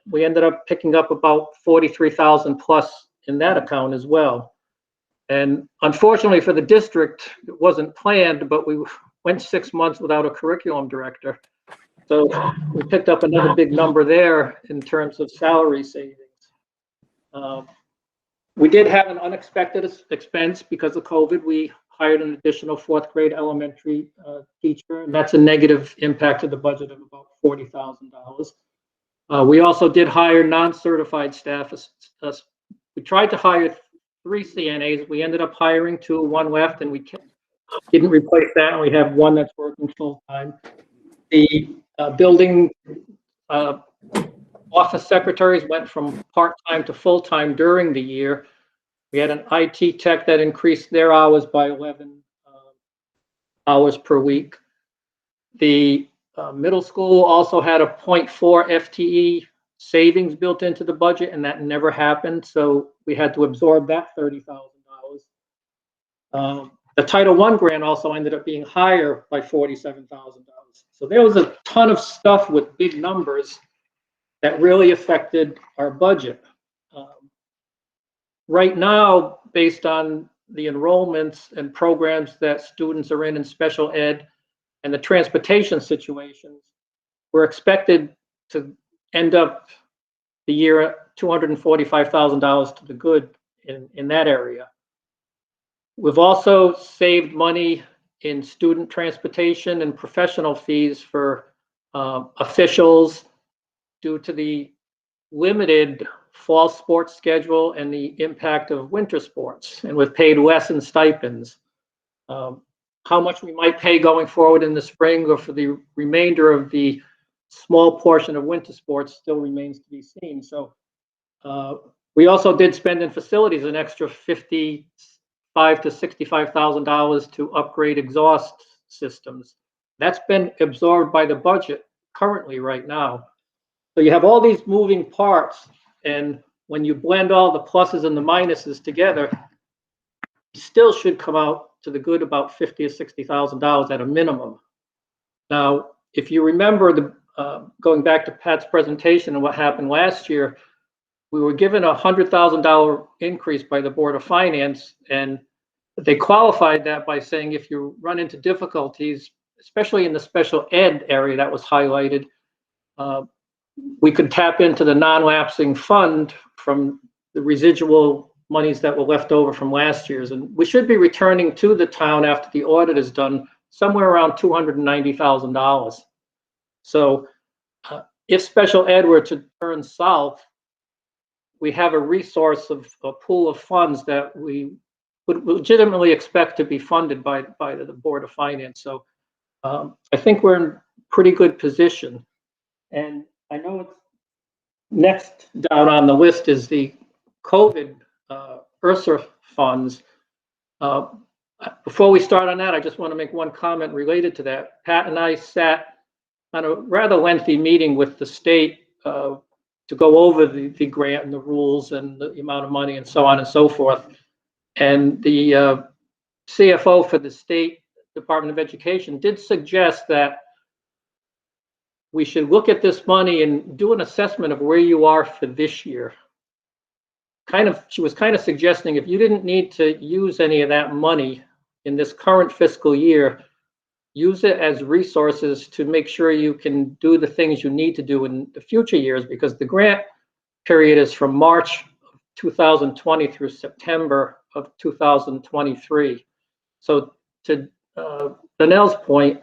Speaker 13: we ended up picking up about 43,000 plus in that account as well. And unfortunately for the district, it wasn't planned, but we went 6 months without a curriculum director. So we picked up another big number there in terms of salary savings. We did have an unexpected expense because of COVID. We hired an additional fourth grade elementary teacher, and that's a negative impact to the budget of about $40,000. We also did hire non-certified staff. We tried to hire 3 CNAs. We ended up hiring 2, 1 left, and we didn't replace that, and we have 1 that's working full-time. The building office secretaries went from part-time to full-time during the year. We had an IT tech that increased their hours by 11 hours per week. The middle school also had a 0.4 FTE savings built into the budget, and that never happened. So we had to absorb that $30,000. The Title I grant also ended up being higher by $47,000. So there was a ton of stuff with big numbers that really affected our budget. Right now, based on the enrollments and programs that students are in special ed and the transportation situations, we're expected to end up the year at $245,000 to the good in that area. We've also saved money in student transportation and professional fees for officials due to the limited fall sports schedule and the impact of winter sports, and we've paid less in stipends. How much we might pay going forward in the spring or for the remainder of the small portion of winter sports still remains to be seen. So we also did spend in facilities an extra $55,000 to $65,000 to upgrade exhaust systems. That's been absorbed by the budget currently right now. So you have all these moving parts, and when you blend all the pluses and the minuses together, you still should come out to the good about $50,000 or $60,000 at a minimum. Now, if you remember going back to Pat's presentation and what happened last year, we were given a $100,000 increase by the Board of Finance, and they qualified that by saying if you run into difficulties, especially in the special ed area that was highlighted, we could tap into the non-lapsing fund from the residual monies that were left over from last year's. And we should be returning to the town after the audit is done somewhere around $290,000. So if special ed were to turn south, we have a resource of a pool of funds that we would legitimately expect to be funded by the Board of Finance. So I think we're in pretty good position. And I know it's next down on the list is the COVID ERSA funds. Before we start on that, I just want to make one comment related to that. Pat and I sat on a rather lengthy meeting with the state to go over the grant and the rules and the amount of money and so on and so forth. And the CFO for the State Department of Education did suggest that we should look at this money and do an assessment of where you are for this year. She was kind of suggesting if you didn't need to use any of that money in this current fiscal year, use it as resources to make sure you can do the things you need to do in the future years, because the grant period is from March 2020 through September of 2023. So to Danelle's point,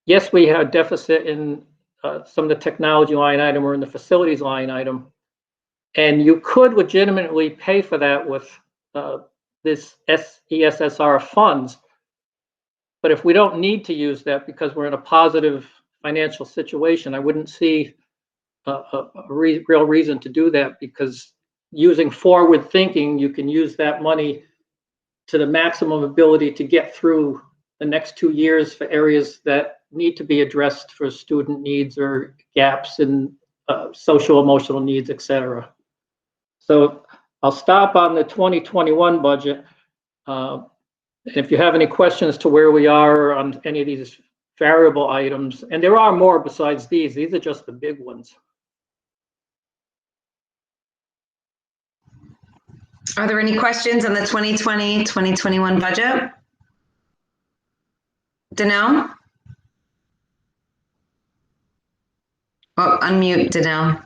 Speaker 13: yes, we have a deficit in some of the technology line item or in the facilities line item, and you could legitimately pay for that with this ESSR funds. But if we don't need to use that because we're in a positive financial situation, I wouldn't see a real reason to do that, because using forward thinking, you can use that money to the maximum ability to get through the next 2 years for areas that need to be addressed for student needs or gaps in social emotional needs, etc. So I'll stop on the 2021 budget. If you have any questions to where we are on any of these variable items, and there are more besides these are just the big ones.
Speaker 1: Are there any questions on the 2020-2021 budget? Danelle? Oh, unmute Danelle.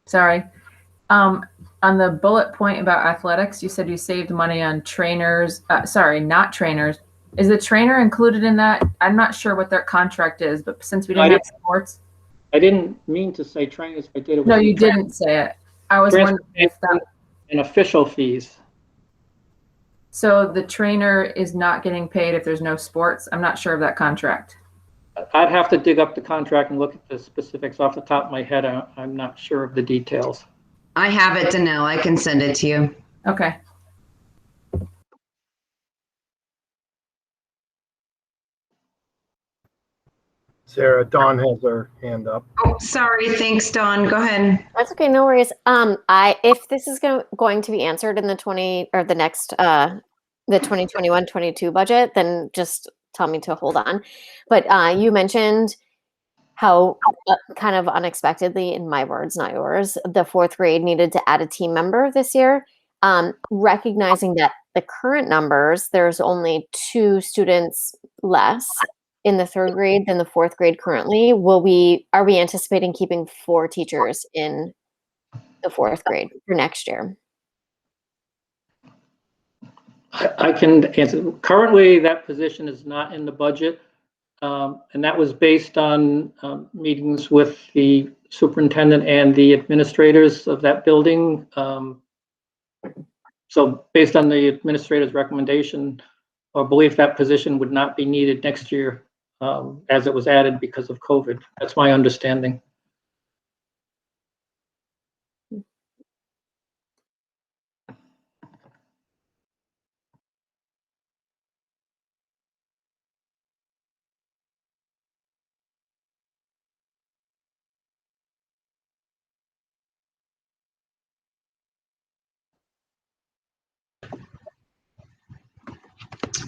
Speaker 9: Sorry. On the bullet point about athletics, you said you saved money on trainers. Sorry, not trainers. Is the trainer included in that? I'm not sure what their contract is, but since we didn't have sports.
Speaker 13: I didn't mean to say trainers. I did.
Speaker 9: No, you didn't say it. I was wondering if that.
Speaker 13: And official fees.
Speaker 9: So the trainer is not getting paid if there's no sports? I'm not sure of that contract.
Speaker 13: I'd have to dig up the contract and look at the specifics off the top of my head. I'm not sure of the details.
Speaker 1: I have it, Danelle. I can send it to you.
Speaker 9: Okay.
Speaker 15: Sarah, Dawn has her hand up.
Speaker 1: Oh, sorry. Thanks, Dawn. Go ahead.
Speaker 8: That's okay. No worries. If this is going to be answered in the the 2021-22 budget, then just tell me to hold on. But you mentioned how kind of unexpectedly, in my words, not yours, the fourth grade needed to add a team member this year. Recognizing that the current numbers, there's only 2 students less in the third grade than the fourth grade currently. Are we anticipating keeping 4 teachers in the fourth grade for next year?
Speaker 13: I can answer. Currently, that position is not in the budget. And that was based on meetings with the superintendent and the administrators of that building. So based on the administrator's recommendation or belief, that position would not be needed next year as it was added because of COVID. That's my understanding.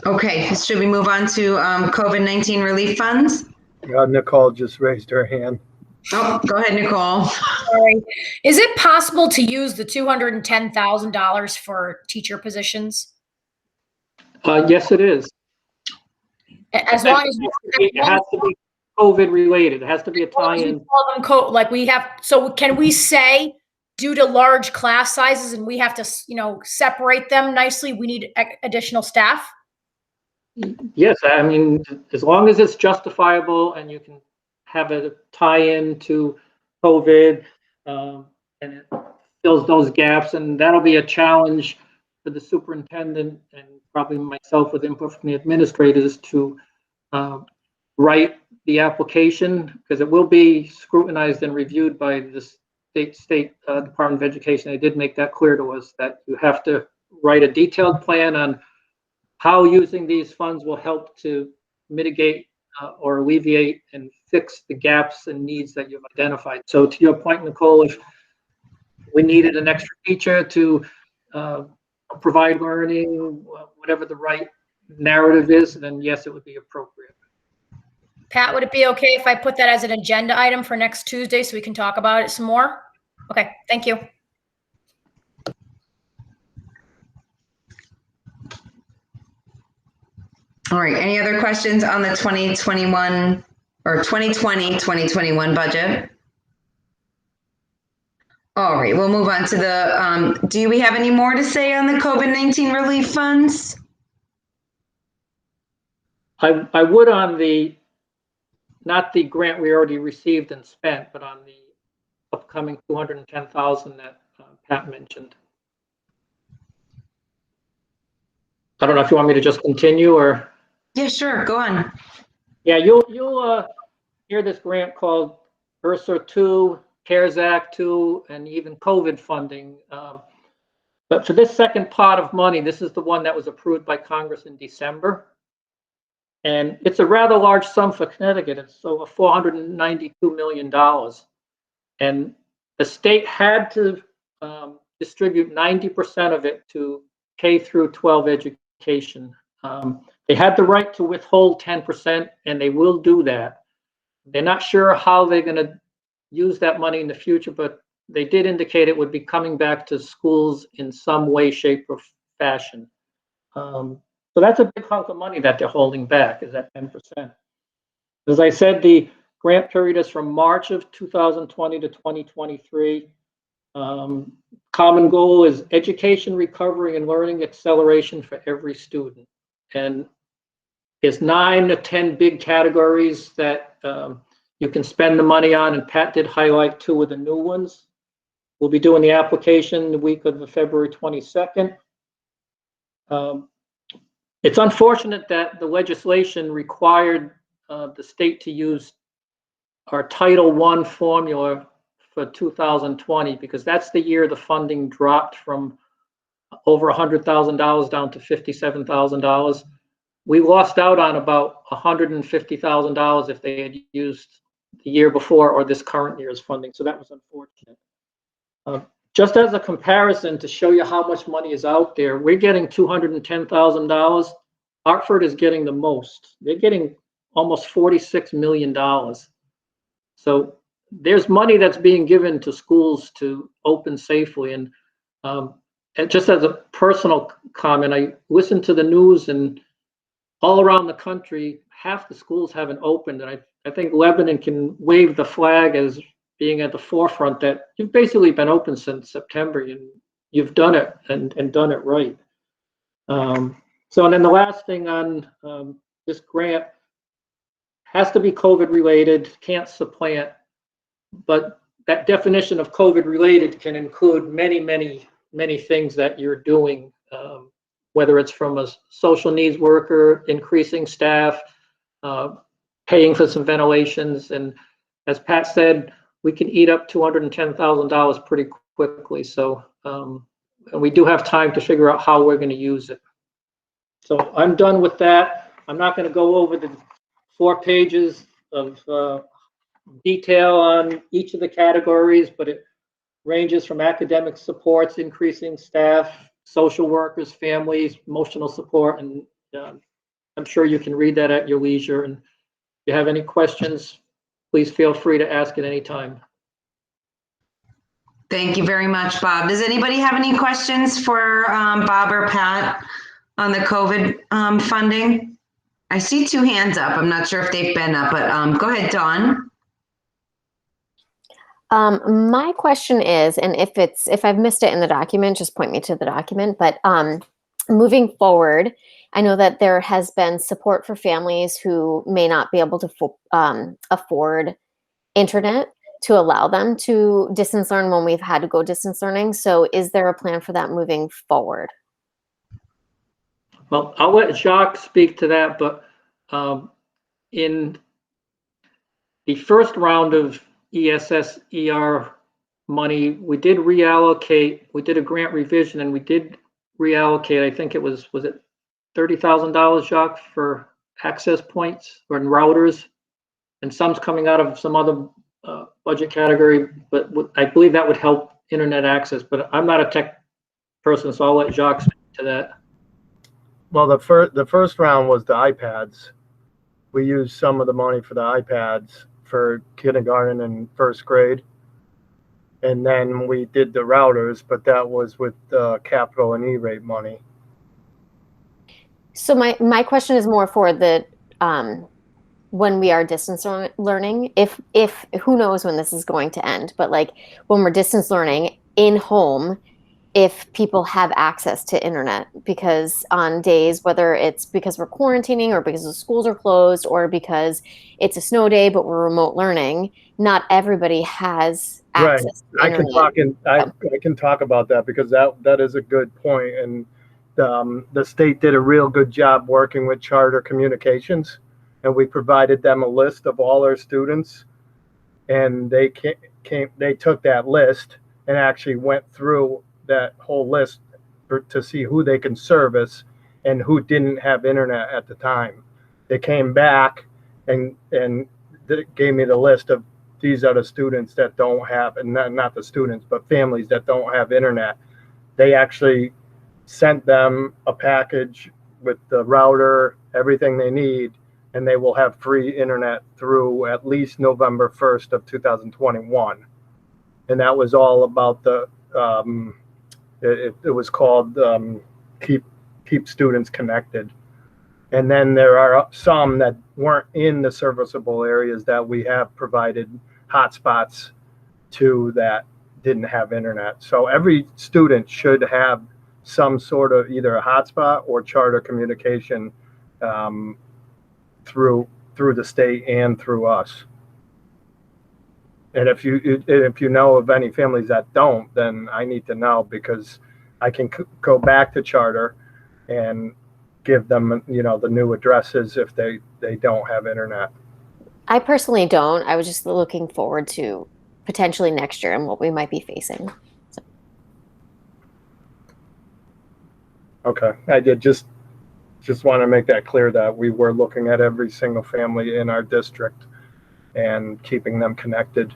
Speaker 1: Okay, should we move on to COVID-19 relief funds?
Speaker 15: Nicole just raised her hand.
Speaker 1: Oh, go ahead, Nicole.
Speaker 6: Sorry. Is it possible to use the $210,000 for teacher positions?
Speaker 13: Yes, it is.
Speaker 6: As long as
Speaker 13: it has to be COVID related. It has to be a tie-in.
Speaker 6: Like we have, so can we say due to large class sizes and we have to, separate them nicely, we need additional staff?
Speaker 13: Yes, I mean, as long as it's justifiable and you can have a tie-in to COVID and it fills those gaps, and that'll be a challenge for the superintendent and probably myself with input from the administrators to write the application, because it will be scrutinized and reviewed by the state Department of Education. They did make that clear to us that you have to write a detailed plan on how using these funds will help to mitigate or alleviate and fix the gaps and needs that you've identified. So to your point, Nicole, if we needed an extra teacher to provide learning, whatever the right narrative is, then yes, it would be appropriate.
Speaker 6: Pat, would it be okay if I put that as an agenda item for next Tuesday so we can talk about it some more? Okay, thank you.
Speaker 1: All right, any other questions on the 2021 or 2020-2021 budget? All right, we'll move on to the, do we have any more to say on the COVID-19 relief funds?
Speaker 13: I would on the, not the grant we already received and spent, but on the upcoming 210,000 that Pat mentioned. I don't know if you want me to just continue or.
Speaker 1: Yeah, sure, go on.
Speaker 13: Yeah, you'll hear this grant called URSA 2, CARES Act 2, and even COVID funding. But for this second pot of money, this is the one that was approved by Congress in December. And it's a rather large sum for Connecticut. It's over $492 million. And the state had to distribute 90% of it to K through 12 education. They had the right to withhold 10%, and they will do that. They're not sure how they're going to use that money in the future, but they did indicate it would be coming back to schools in some way, shape, or fashion. So that's a big hunk of money that they're holding back, is that 10%. As I said, the grant period is from March of 2020 to 2023. Common goal is education, recovery, and learning acceleration for every student. And there's 9 to 10 big categories that you can spend the money on, and Pat did highlight 2 of the new ones. We'll be doing the application the week of February 22nd. It's unfortunate that the legislation required the state to use our Title I formula for 2020, because that's the year the funding dropped from over $100,000 down to $57,000. We lost out on about $150,000 if they had used the year before or this current year's funding. So that was unfortunate. Just as a comparison to show you how much money is out there, we're getting $210,000. Hartford is getting the most. They're getting almost $46 million. So there's money that's being given to schools to open safely. And just as a personal comment, I listened to the news, and all around the country, half the schools haven't opened. And I think Lebanon can wave the flag as being at the forefront that you've basically been open since September, and you've done it and done it right. So, and then the last thing on this grant has to be COVID related, can't supplant, but that definition of COVID related can include many, many, many things that you're doing, whether it's from a social needs worker, increasing staff, paying for some ventilations. And as Pat said, we can eat up $210,000 pretty quickly. So and we do have time to figure out how we're going to use it. So I'm done with that. I'm not going to go over the 4 pages of detail on each of the categories, but it ranges from academic supports, increasing staff, social workers, families, emotional support, and I'm sure you can read that at your leisure. And if you have any questions, please feel free to ask at any time.
Speaker 1: Thank you very much, Bob. Does anybody have any questions for Bob or Pat on the COVID funding? I see 2 hands up. I'm not sure if they've been up, but go ahead, Dawn.
Speaker 8: My question is, and if I've missed it in the document, just point me to the document, but moving forward, I know that there has been support for families who may not be able to afford internet to allow them to distance learn when we've had to go distance learning. So is there a plan for that moving forward?
Speaker 13: Well, I'll let Jacques speak to that, but in the first round of ESSER money, we did reallocate, we did a grant revision and we did reallocate, I think it was it $30,000, Jacques, for access points or routers? And some's coming out of some other budget category, but I believe that would help internet access, but I'm not a tech person, so I'll let Jacques speak to that.
Speaker 15: Well, the first round was the iPads. We used some of the money for the iPads for kindergarten and first grade. And then we did the routers, but that was with capital and E-rate money.
Speaker 8: So my question is more for the when we are distance learning, if who knows when this is going to end, but like when we're distance learning in home, if people have access to internet, because on days, whether it's because we're quarantining or because the schools are closed or because it's a snow day, but we're remote learning, not everybody has access to internet.
Speaker 15: I can talk about that because that is a good point. And the state did a real good job working with Charter Communications, and we provided them a list of all our students, and they took that list and actually went through that whole list to see who they can service and who didn't have internet at the time. They came back and gave me the list of these are the students that don't have, and not the students, but families that don't have internet. They actually sent them a package with the router, everything they need, and they will have free internet through at least November 1st of 2021. And that was all about the, it was called Keep Students Connected. And then there are some that weren't in the serviceable areas that we have provided hotspots to that didn't have internet. So every student should have some sort of either a hotspot or Charter communication through the state and through us. And if you know of any families that don't, then I need to know, because I can go back to Charter and give them, the new addresses if they don't have internet.
Speaker 8: I personally don't. I was just looking forward to potentially next year and what we might be facing. So.
Speaker 15: Okay, I did just want to make that clear that we were looking at every single family in our district and keeping them connected.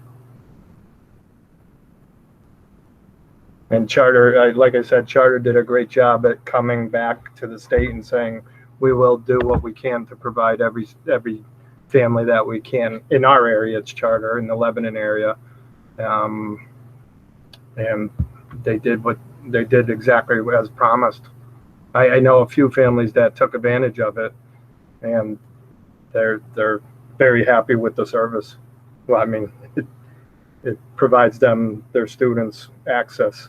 Speaker 15: And Charter, like I said, Charter did a great job at coming back to the state and saying, we will do what we can to provide every family that we can. In our area, it's Charter, in the Lebanon area. And they did exactly as promised. I know a few families that took advantage of it, and they're very happy with the service. Well, I mean, it provides them, their students, access.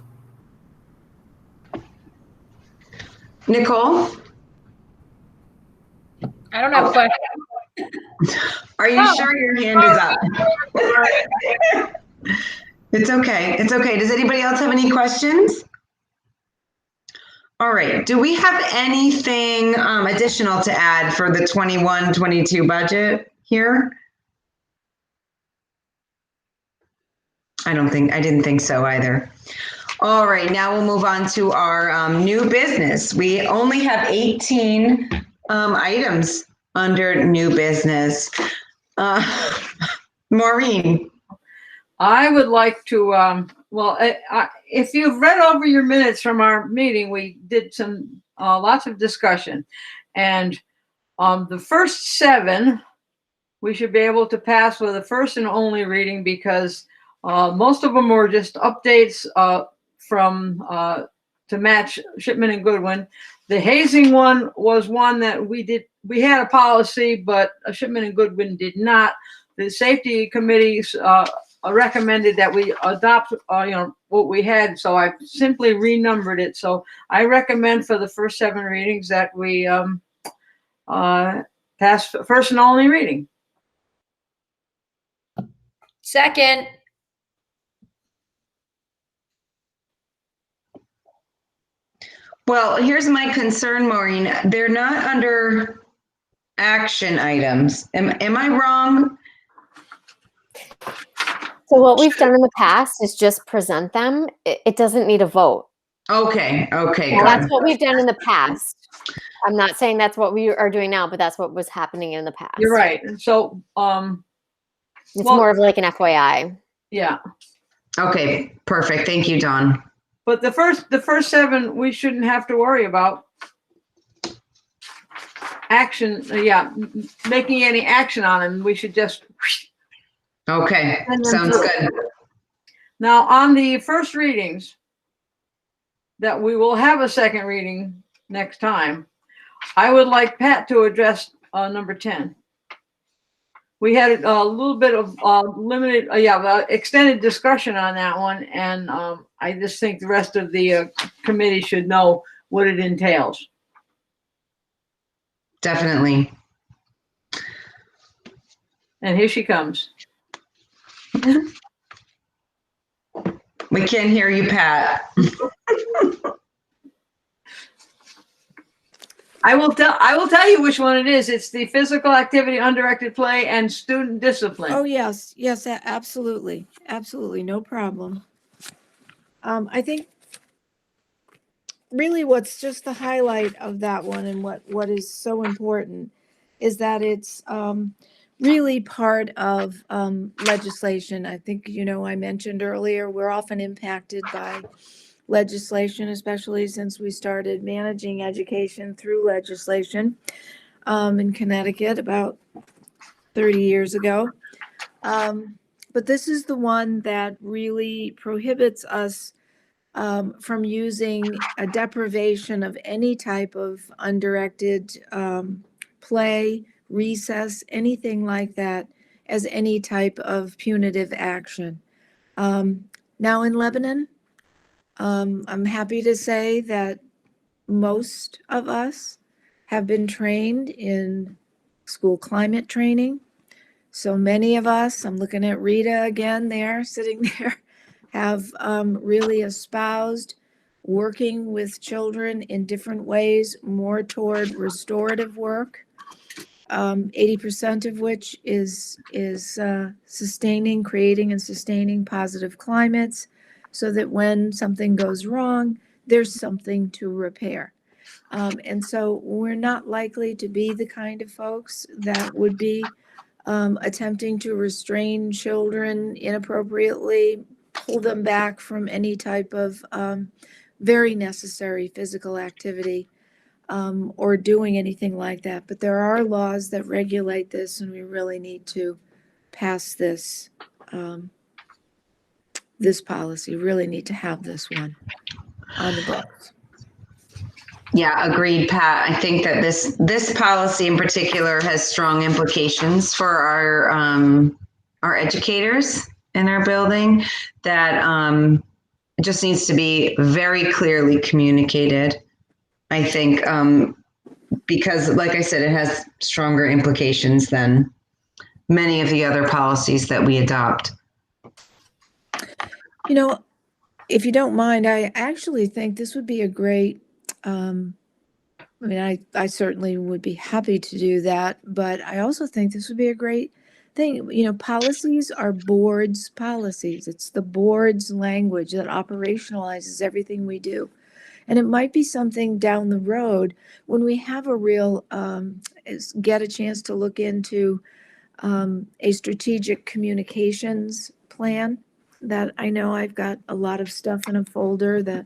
Speaker 1: Nicole?
Speaker 6: I don't have questions.
Speaker 1: Are you sure your hand is up? It's okay. It's okay. Does anybody else have any questions? All right. Do we have anything additional to add for the 21-22 budget here? I didn't think so either. All right. Now we'll move on to our new business. We only have 18 items under new business. Maureen.
Speaker 2: I would like to, if you've read over your minutes from our meeting, we did some lots of discussion, and the first 7 we should be able to pass with a first and only reading, because most of them were just updates from to match Shipman and Goodwin. The hazing one was one that we had a policy, but Shipman and Goodwin did not. The safety committees recommended that we adopt what we had, so I simply renumbered it. So I recommend for the first 7 readings that we pass first and only reading.
Speaker 6: Second.
Speaker 1: Well, here's my concern, Maureen. They're not under action items. Am I wrong?
Speaker 8: So what we've done in the past is just present them. It doesn't need a vote.
Speaker 1: Okay,
Speaker 8: Well, that's
Speaker 1: good.
Speaker 8: what we've done in the past. I'm not saying that's what we are doing now, but that's what was happening in the past.
Speaker 2: You're right. So,
Speaker 8: It's
Speaker 2: well,
Speaker 8: more of like an FYI.
Speaker 2: yeah.
Speaker 1: Okay, perfect. Thank you, Dawn.
Speaker 2: But the first 7, we shouldn't have to worry about action. Making any action on them. We should just.
Speaker 1: Okay,
Speaker 2: send them
Speaker 1: sounds
Speaker 2: through.
Speaker 1: good.
Speaker 2: Now, on the first readings, that we will have a second reading next time, I would like Pat to address number 10. We had a little bit of limited, extended discussion on that one, and I just think the rest of the committee should know what it entails.
Speaker 1: Definitely.
Speaker 2: And here she comes.
Speaker 1: We can't hear you, Pat.
Speaker 2: I will tell you which one it is. It's the physical activity, undirected play, and student discipline.
Speaker 4: Oh, yes, absolutely. Absolutely, no problem. I think really what's just the highlight of that one and what is so important is that it's really part of legislation. I think, I mentioned earlier, we're often impacted by legislation, especially since we started managing education through legislation in Connecticut about 30 years ago. But this is the one that really prohibits us from using a deprivation of any type of undirected play, recess, anything like that as any type of punitive action. Now in Lebanon, I'm happy to say that most of us have been trained in school climate training. So many of us, I'm looking at Rita again there, sitting there, have really espoused working with children in different ways, more toward restorative work, 80% of which is creating and sustaining positive climates so that when something goes wrong, there's something to repair. And so we're not likely to be the kind of folks that would be attempting to restrain children inappropriately, pull them back from any type of very necessary physical activity or doing anything like that. But there are laws that regulate this, and we really need to pass this this policy. Really need to have this one on the books.
Speaker 1: Yeah, agreed, Pat. I think that this policy in particular has strong implications for our educators in our building. That it just needs to be very clearly communicated. I think because, like I said, it has stronger implications than many of the other policies that we adopt.
Speaker 4: If you don't mind, I actually think this would be a great. I certainly would be happy to do that, but I also think this would be a great thing. Policies are boards' policies. It's the board's language that operationalizes everything we do. And it might be something down the road when we have a real, get a chance to look into a strategic communications plan that I know I've got a lot of stuff in a folder that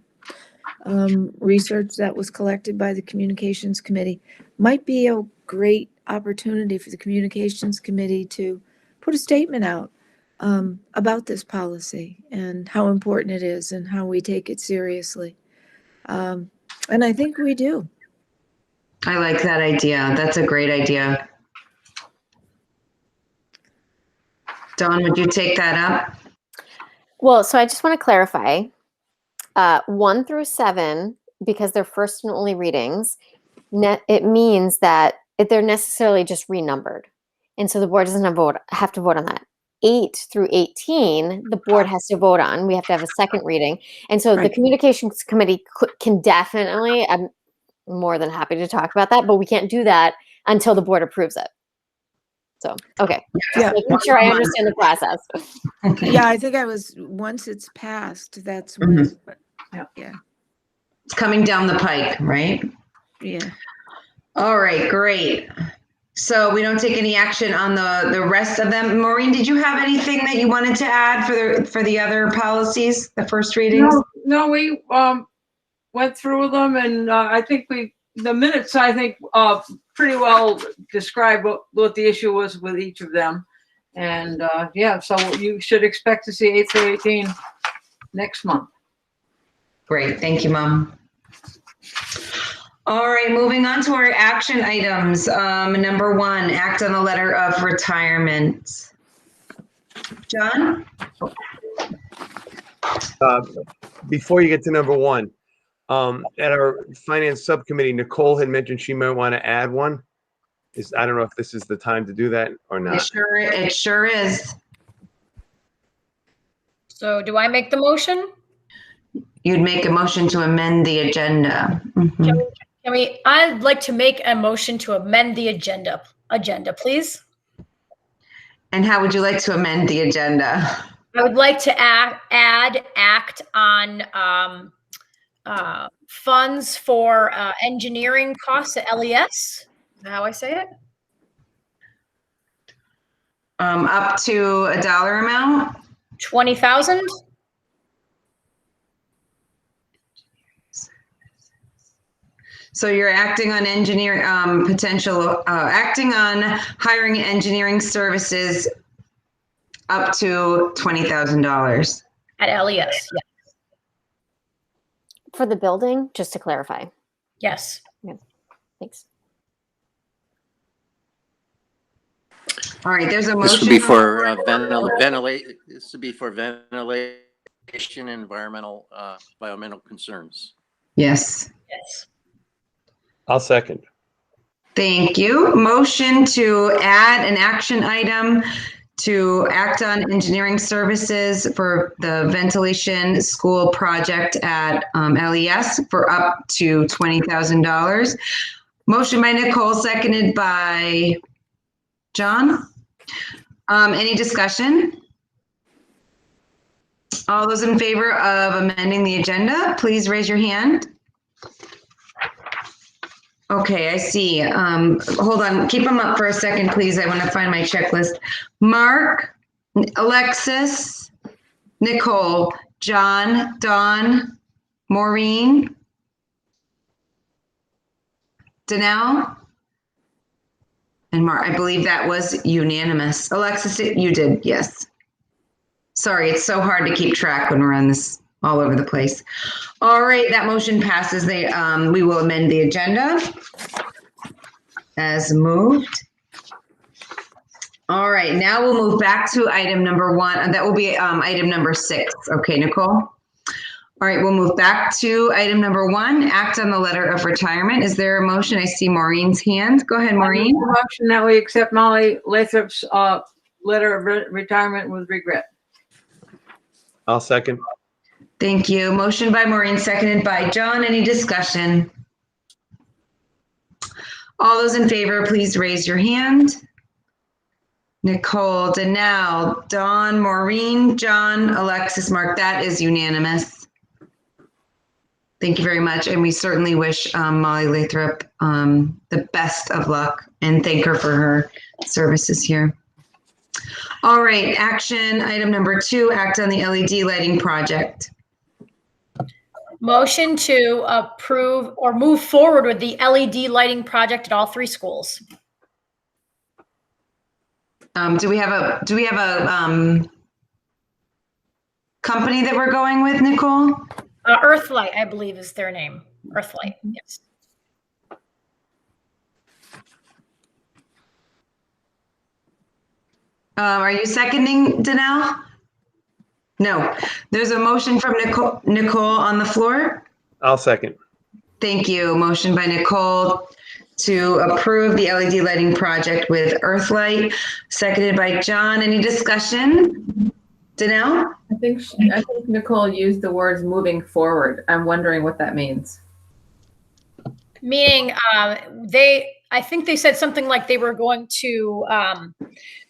Speaker 4: research that was collected by the communications committee might be a great opportunity for the communications committee to put a statement out about this policy and how important it is and how we take it seriously. And I think we do.
Speaker 1: I like that idea. That's a great idea. Dawn, would you take that up?
Speaker 8: Well, so I just want to clarify 1 through 7, because they're first and only readings, it means that they're necessarily just renumbered. And so the board doesn't have to vote on that. 8 through 18, the board has to vote on. We have to have a second reading. And so the
Speaker 4: Right.
Speaker 8: communications committee can definitely, I'm more than happy to talk about that, but we can't do that until the board approves it. So, okay.
Speaker 4: Yeah.
Speaker 8: Making sure I understand the process.
Speaker 1: Okay.
Speaker 4: Yeah, I think once it's passed, that's when,
Speaker 1: Mhm.
Speaker 4: yeah,
Speaker 1: It's coming down the pike, right?
Speaker 4: yeah.
Speaker 1: All right, great. So we don't take any action on the rest of them. Maureen, did you have anything that you wanted to add for the other policies, the first readings?
Speaker 2: No, we went through them, and I think the minutes, I think, pretty well describe what the issue was with each of them. And yeah, so you should expect to see 8 through 18 next month.
Speaker 1: Great, thank you, Mom. All right, moving on to our action items. Number 1, act on the letter of retirement. John?
Speaker 17: Before you get to number 1, at our finance subcommittee, Nicole had mentioned she might want to add one. I don't know if this is the time to do that or not.
Speaker 1: It sure is.
Speaker 6: So do I make the motion?
Speaker 1: You'd make a motion to amend the agenda. Mhm.
Speaker 6: I'd like to make a motion to amend the agenda, please.
Speaker 1: And how would you like to amend the agenda?
Speaker 6: I would like to act on funds for engineering costs at LES. Is that how I say it?
Speaker 1: Up to a dollar amount?
Speaker 6: 20,000.
Speaker 1: So you're acting on acting on hiring engineering services up to $20,000.
Speaker 6: At LES, yes.
Speaker 8: For the building, just to clarify.
Speaker 6: Yes.
Speaker 8: Yeah. Thanks.
Speaker 1: All right, there's a motion.
Speaker 10: This would be for This would be for ventilation and environmental concerns.
Speaker 1: Yes.
Speaker 6: Yes.
Speaker 17: I'll second.
Speaker 1: Thank you. Motion to add an action item to act on engineering services for the ventilation school project at LES for up to $20,000. Motion by Nicole, seconded by John. Any discussion? All those in favor of amending the agenda, please raise your hand. Okay, I see. Hold on, keep them up for a second, please. I want to find my checklist. Mark, Alexis, Nicole, John, Dawn, Maureen, Danelle, and Mark. I believe that was unanimous. Alexis, you did, yes. Sorry, it's so hard to keep track when we're on this all over the place. All right, that motion passes. We will amend the agenda as moved. All right, now we'll move back to item number 1. That will be item number 6. Okay, Nicole? All right, we'll move back to item number 1, act on the letter of retirement. Is there a motion? I see Maureen's hand. Go ahead, Maureen.
Speaker 2: I make a motion that we accept Molly Lathrop's letter of retirement with regret.
Speaker 17: I'll second.
Speaker 1: Thank you. Motion by Maureen, seconded by John. Any discussion? All those in favor, please raise your hand. Nicole, Danelle, Dawn, Maureen, John, Alexis, Mark. That is unanimous. Thank you very much. And we certainly wish Molly Lathrop the best of luck and thank her for her services here. All right, action item number 2, act on the LED lighting project.
Speaker 6: Motion to approve or move forward with the LED lighting project at all 3 schools.
Speaker 1: Do we have a company that we're going with, Nicole?
Speaker 6: Earthlight, I believe, is their name. Earthlight, yes.
Speaker 1: Are you seconding, Danelle? No. There's a motion from Nicole on the floor.
Speaker 17: I'll second.
Speaker 1: Thank you. Motion by Nicole, to approve the LED lighting project with Earthlight, seconded by John. Any discussion? Danelle?
Speaker 9: I think Nicole used the words moving forward. I'm wondering what that means.
Speaker 6: Meaning, I think they said something like they were going to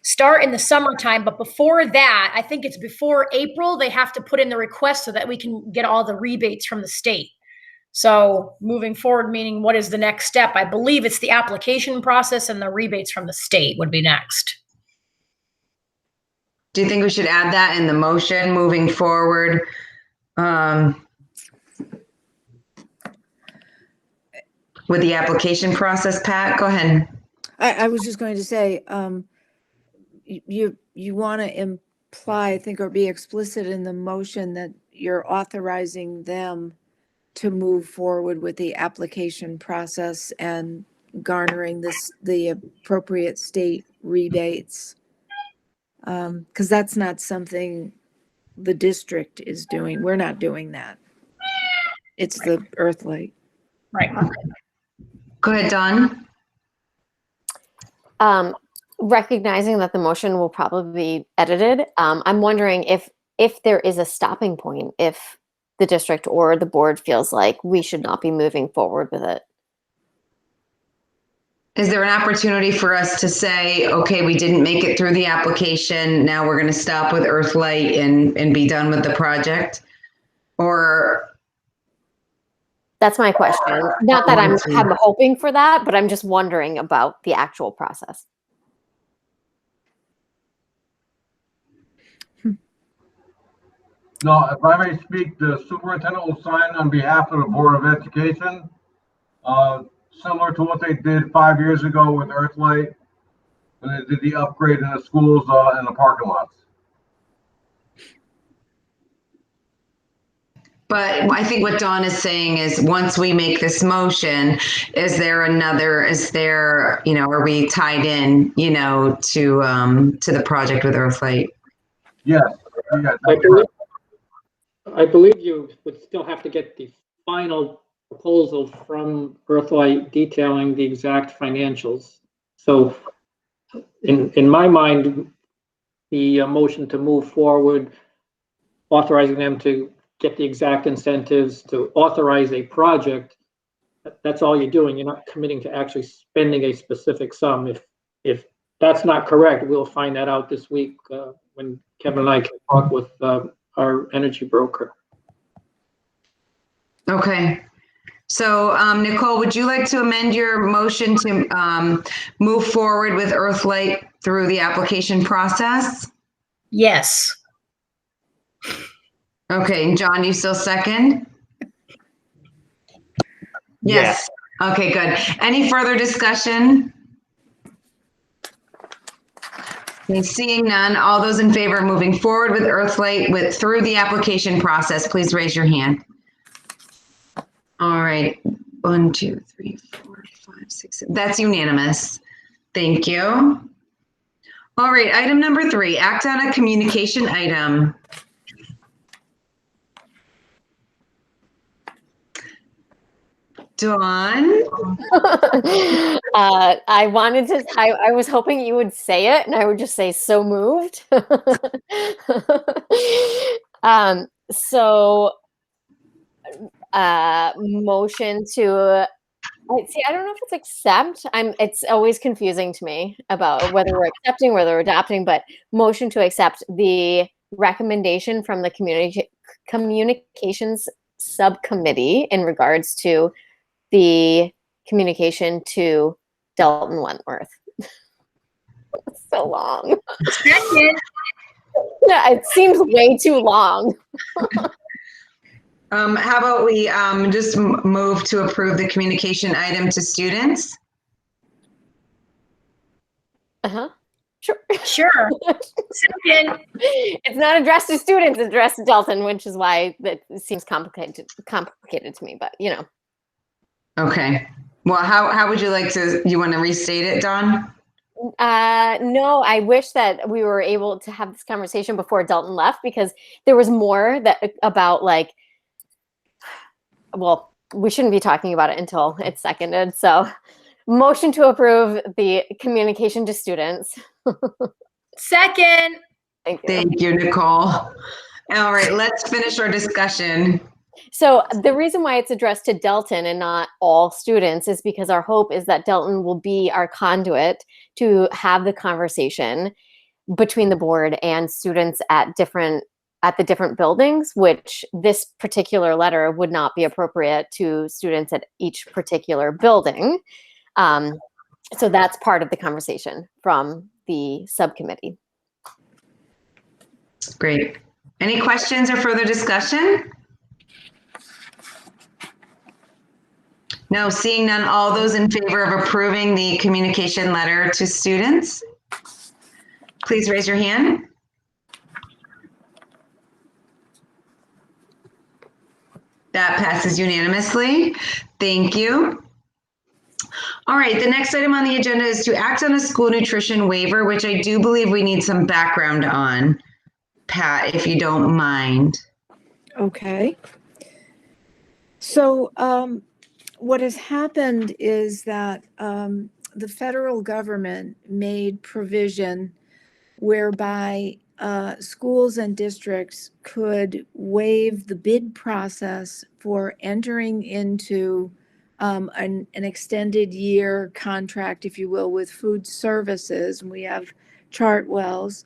Speaker 6: start in the summertime, but before that, I think it's before April, they have to put in the request so that we can get all the rebates from the state. So moving forward, meaning what is the next step? I believe it's the application process, and the rebates from the state would be next.
Speaker 1: Do you think we should add that in the motion moving forward? With the application process, Pat, go ahead.
Speaker 4: I was just going to say, you want to imply, I think, or be explicit in the motion that you're authorizing them to move forward with the application process and garnering the appropriate state rebates. Because that's not something the district is doing. We're not doing that. It's the Earthlight.
Speaker 6: Right.
Speaker 1: Go ahead, Dawn.
Speaker 8: Recognizing that the motion will probably be edited, I'm wondering if there is a stopping point, if the district or the board feels like we should not be moving forward with it.
Speaker 1: Is there an opportunity for us to say, okay, we didn't make it through the application, now we're going to stop with Earthlight and be done with the project? Or
Speaker 8: that's my question. Not that I'm hoping for that, but I'm just wondering about the actual process.
Speaker 18: No, if I may speak, the superintendent will sign on behalf of the Board of Education, similar to what they did 5 years ago with Earthlight, when they did the upgrade in the schools and the parking lots.
Speaker 1: But I think what Dawn is saying is, once we make this motion, are we tied in, to the project with Earthlight?
Speaker 18: Yes.
Speaker 13: I believe you would still have to get the final proposal from Earthlight detailing the exact financials. So in my mind, the motion to move forward, authorizing them to get the exact incentives to authorize a project, that's all you're doing. You're not committing to actually spending a specific sum. If that's not correct, we'll find that out this week when Kevin and I can talk with our energy broker.
Speaker 1: Okay. So Nicole, would you like to amend your motion to move forward with Earthlight through the application process?
Speaker 6: Yes.
Speaker 1: Okay, John, you still second? Yes. Okay, good. Any further discussion? Okay, seeing none, all those in favor of moving forward with Earthlight through the application process, please raise your hand. All right, 1, 2, 3, 4, 5, 6, 7. That's unanimous. Thank you. All right, item number 3, act on a communication item. Dawn?
Speaker 8: I was hoping you would say it and I would just say so moved. Motion to, see, I don't know if it's accept. It's always confusing to me about whether we're accepting, whether we're adopting, but motion to accept the recommendation from the communications subcommittee in regards to the communication to Dalton Wentworth. So long. Yeah, it seems way too long.
Speaker 1: How about we just move to approve the communication item to students?
Speaker 8: Sure.
Speaker 6: Sure. Second.
Speaker 8: It's not addressed to students, it's addressed to Dalton, which is why that seems complicated to me, but
Speaker 1: Okay. Well, how would you like to, you want to restate it, Dawn?
Speaker 8: No, I wish that we were able to have this conversation before Dalton left, because there was more about well, we shouldn't be talking about it until it's seconded. So Motion to approve the communication to students.
Speaker 6: Second.
Speaker 8: Thank you.
Speaker 1: Thank you, Nicole. All right, let's finish our discussion.
Speaker 8: So the reason why it's addressed to Delton and not all students is because our hope is that Delton will be our conduit to have the conversation between the board and students at the different buildings, which this particular letter would not be appropriate to students at each particular building. So that's part of the conversation from the subcommittee.
Speaker 1: Great. Any questions or further discussion? No, seeing none, all those in favor of approving the communication letter to students, please raise your hand. That passes unanimously. Thank you. All right, the next item on the agenda is to act on a school nutrition waiver, which I do believe we need some background on. Pat, if you don't mind.
Speaker 4: Okay. So what has happened is that the federal government made provision whereby schools and districts could waive the bid process for entering into an extended year contract, if you will, with food services. And we have Chartwell's.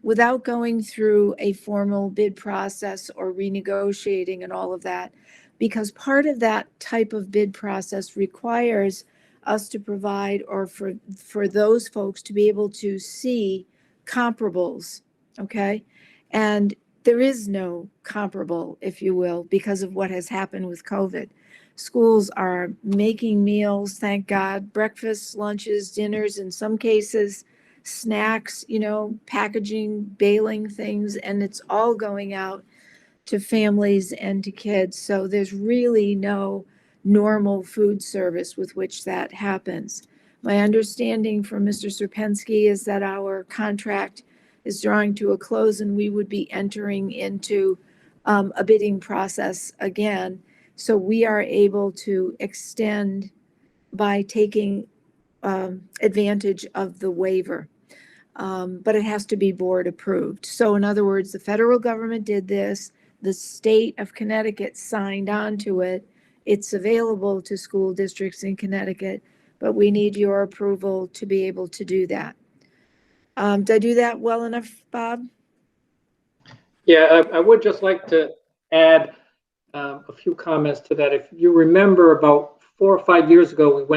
Speaker 4: Without going through a formal bid process or renegotiating and all of that, because part of that type of bid process requires us to provide, or for those folks to be able to see comparables, okay? And there is no comparable, if you will, because of what has happened with COVID. Schools are making meals, thank God, breakfasts, lunches, dinners, in some cases, snacks, packaging, baling things, and it's all going out to families and to kids. So there's really no normal food service with which that happens. My understanding from Mr. Serpensky is that our contract is drawing to a close and we would be entering into a bidding process again. So we are able to extend by taking advantage of the waiver. But it has to be board approved. So in other words, the federal government did this, the state of Connecticut signed on to it. It's available to school districts in Connecticut, but we need your approval to be able to do that. Did I do that well enough, Bob?
Speaker 13: Yeah, I would just like to add a few comments to that. If you remember, about 4 or 5 years ago,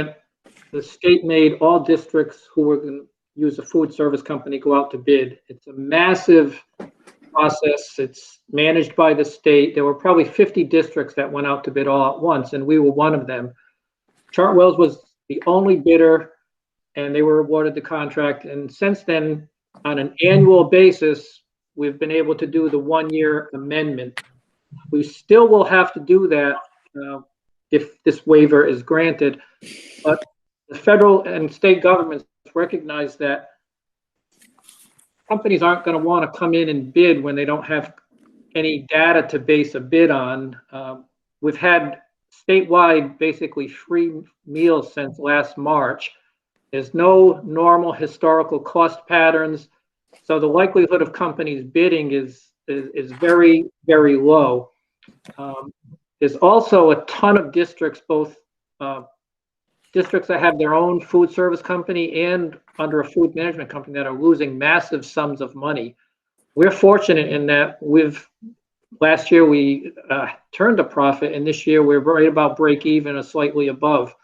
Speaker 13: the state made all districts who were going to use a food service company go out to bid. It's a massive process. It's managed by the state. There were probably 50 districts that went out to bid all at once, and we were one of them. Chartwell's was the only bidder, and they were awarded the contract. And since then, on an annual basis, we've been able to do the 1-year amendment. We still will have to do that if this waiver is granted, but the federal and state governments recognize that companies aren't going to want to come in and bid when they don't have any data to base a bid on. We've had statewide basically free meals since last March. There's no normal historical cost patterns, so the likelihood of companies bidding is very, very low. There's also a ton of districts, both districts that have their own food service company and under a food management company, that are losing massive sums of money. We're fortunate in that last year we turned a profit, and this year we're right about break even or slightly above.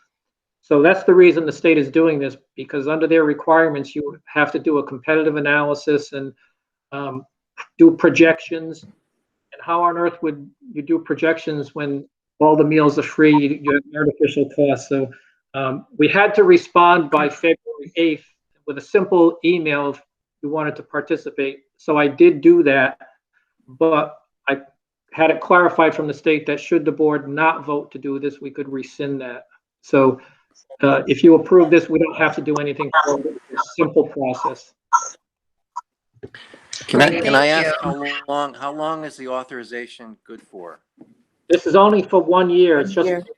Speaker 13: So that's the reason the state is doing this, because under their requirements, you have to do a competitive analysis and do projections. And how on earth would you do projections when all the meals are free? You have artificial costs. So we had to respond by February 8th with a simple email if you wanted to participate. So I did do that, but I had it clarified from the state that should the board not vote to do this, we could rescind that. So if you approve this, we don't have to do anything. It's a simple process.
Speaker 10: Can I ask how long is the authorization good for?
Speaker 13: This is only for 1 year. It's just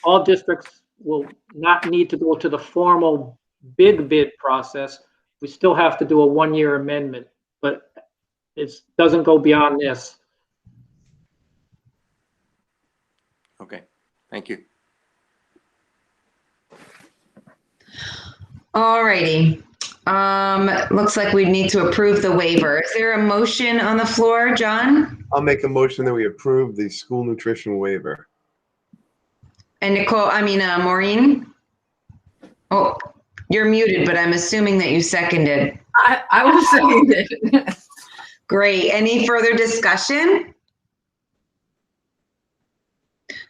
Speaker 13: all districts will not need to go to the formal big bid process. We still have to do a 1-year amendment, but it doesn't go beyond this.
Speaker 10: Okay, thank you.
Speaker 1: All righty. Looks like we need to approve the waiver. Is there a motion on the floor, John?
Speaker 17: I'll make a motion that we approve the school nutrition waiver.
Speaker 1: And Maureen? Oh, you're muted, but I'm assuming that you seconded.
Speaker 2: I will second it.
Speaker 1: Great. Any further discussion?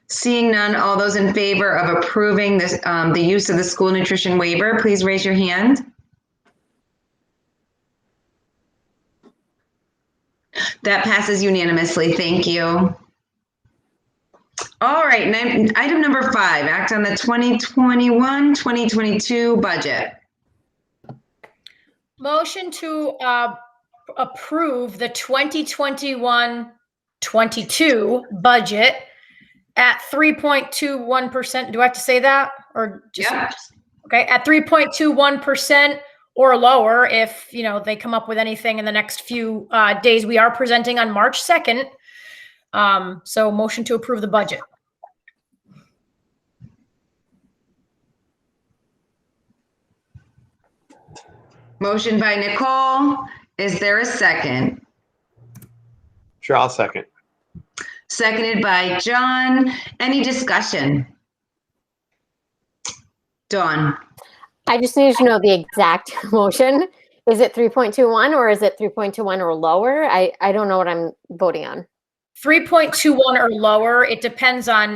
Speaker 1: Seeing none, all those in favor of approving this, the use of the school nutrition waiver, please raise your hand. That passes unanimously. Thank you. All right, item number 5, act on the 2021-2022 budget.
Speaker 6: Motion to approve the 2021-22 budget at 3.21%. Do I have to say that? Or just,
Speaker 1: yeah.
Speaker 6: Okay, at 3.21% or lower if, they come up with anything in the next few days. We are presenting on March 2nd. So motion to approve the budget.
Speaker 1: Motion by Nicole. Is there a second?
Speaker 17: Sure, I'll second.
Speaker 1: Seconded by John. Any discussion? Dawn.
Speaker 8: I just need to know the exact motion. Is it 3.21 or is it 3.21 or lower? I don't know what I'm voting on.
Speaker 6: 3.21 or lower. It depends on,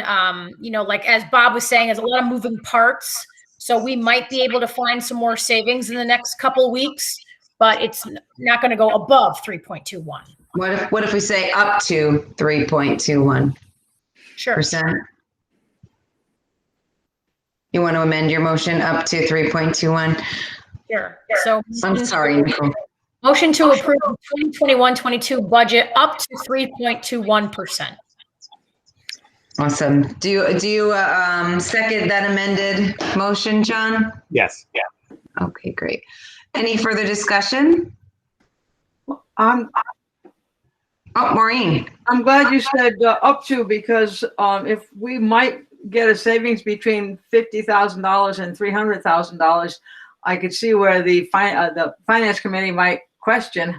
Speaker 6: like as Bob was saying, there's a lot of moving parts. So we might be able to find some more savings in the next couple of weeks, but it's not going to go above 3.21.
Speaker 1: What if we say up to 3.21%?
Speaker 6: Sure.
Speaker 1: You want to amend your motion up to 3.21?
Speaker 6: Sure. So
Speaker 1: I'm sorry, Nicole.
Speaker 6: Motion to approve the 2021-22 budget up to 3.21%.
Speaker 1: Awesome. Do you second that amended motion, John?
Speaker 17: Yes. Yeah.
Speaker 1: Okay, great. Any further discussion? Maureen.
Speaker 2: I'm glad you said up to, because if we might get a savings between $50,000 and $300,000, I could see where the finance committee might question,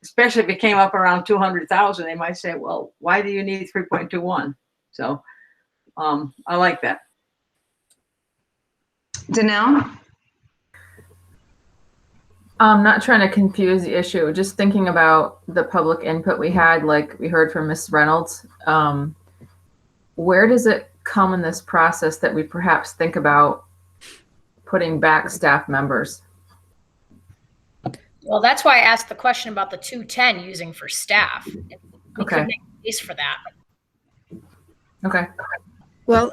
Speaker 2: especially if it came up around 200,000, they might say, well, why do you need 3.21? So I like that.
Speaker 1: Danelle?
Speaker 9: I'm not trying to confuse the issue, just thinking about the public input we had, like we heard from Ms. Reynolds. Where does it come in this process that we perhaps think about putting back staff members?
Speaker 6: Well, that's why I asked the question about the 210 using for staff. We could make a case for that.
Speaker 9: Okay.
Speaker 4: Well,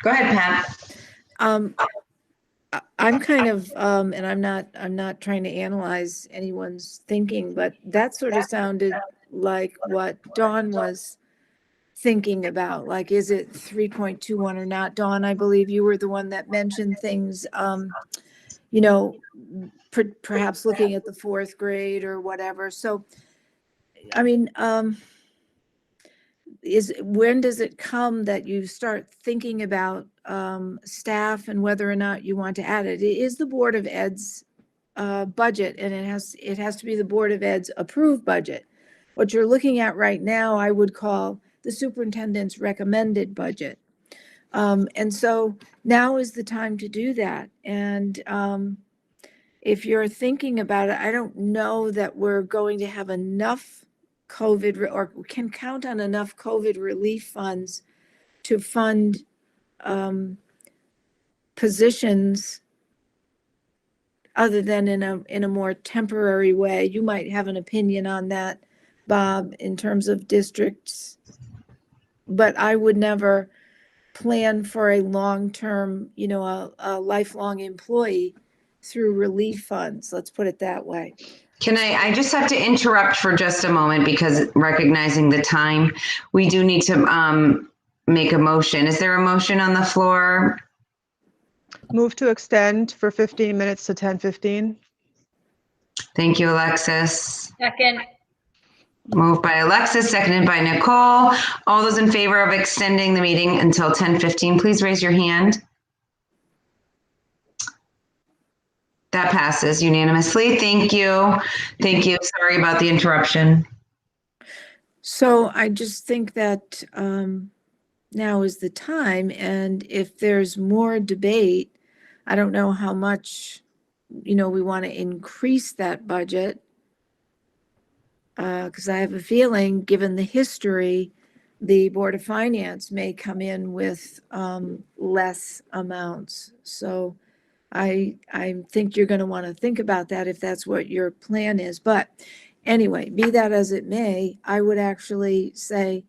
Speaker 1: Go ahead, Pat.
Speaker 4: I'm kind of, and I'm not trying to analyze anyone's thinking, but that sort of sounded like what Dawn was thinking about. Like, is it 3.21 or not? Dawn, I believe you were the one that mentioned things, perhaps looking at the 4th grade or whatever. So, I mean, when does it come that you start thinking about staff and whether or not you want to add it? It is the Board of Ed's budget, and it has to be the Board of Ed's approved budget. What you're looking at right now, I would call the superintendent's recommended budget. And so now is the time to do that. And if you're thinking about it, I don't know that we're going to have enough COVID or can count on enough COVID relief funds to fund positions other than in a more temporary way. You might have an opinion on that, Bob, in terms of districts, but I would never plan for a long-term, a lifelong employee through relief funds. Let's put it that way.
Speaker 1: I just have to interrupt for just a moment because recognizing the time, we do need to make a motion. Is there a motion on the floor?
Speaker 14: Move to extend for 15 minutes to 10:15.
Speaker 1: Thank you, Alexis.
Speaker 6: Second.
Speaker 1: Moved by Alexis, seconded by Nicole. All those in favor of extending the meeting until 10:15, please raise your hand. That passes unanimously. Thank you. Thank you. Sorry about the interruption.
Speaker 4: So I just think that now is the time, and if there's more debate, I don't know how much, we want to increase that budget. Because I have a feeling, given the history, the Board of Finance may come in with less amounts. So I think you're going to want to think about that if that's what your plan is. But anyway, be that as it may, I would actually say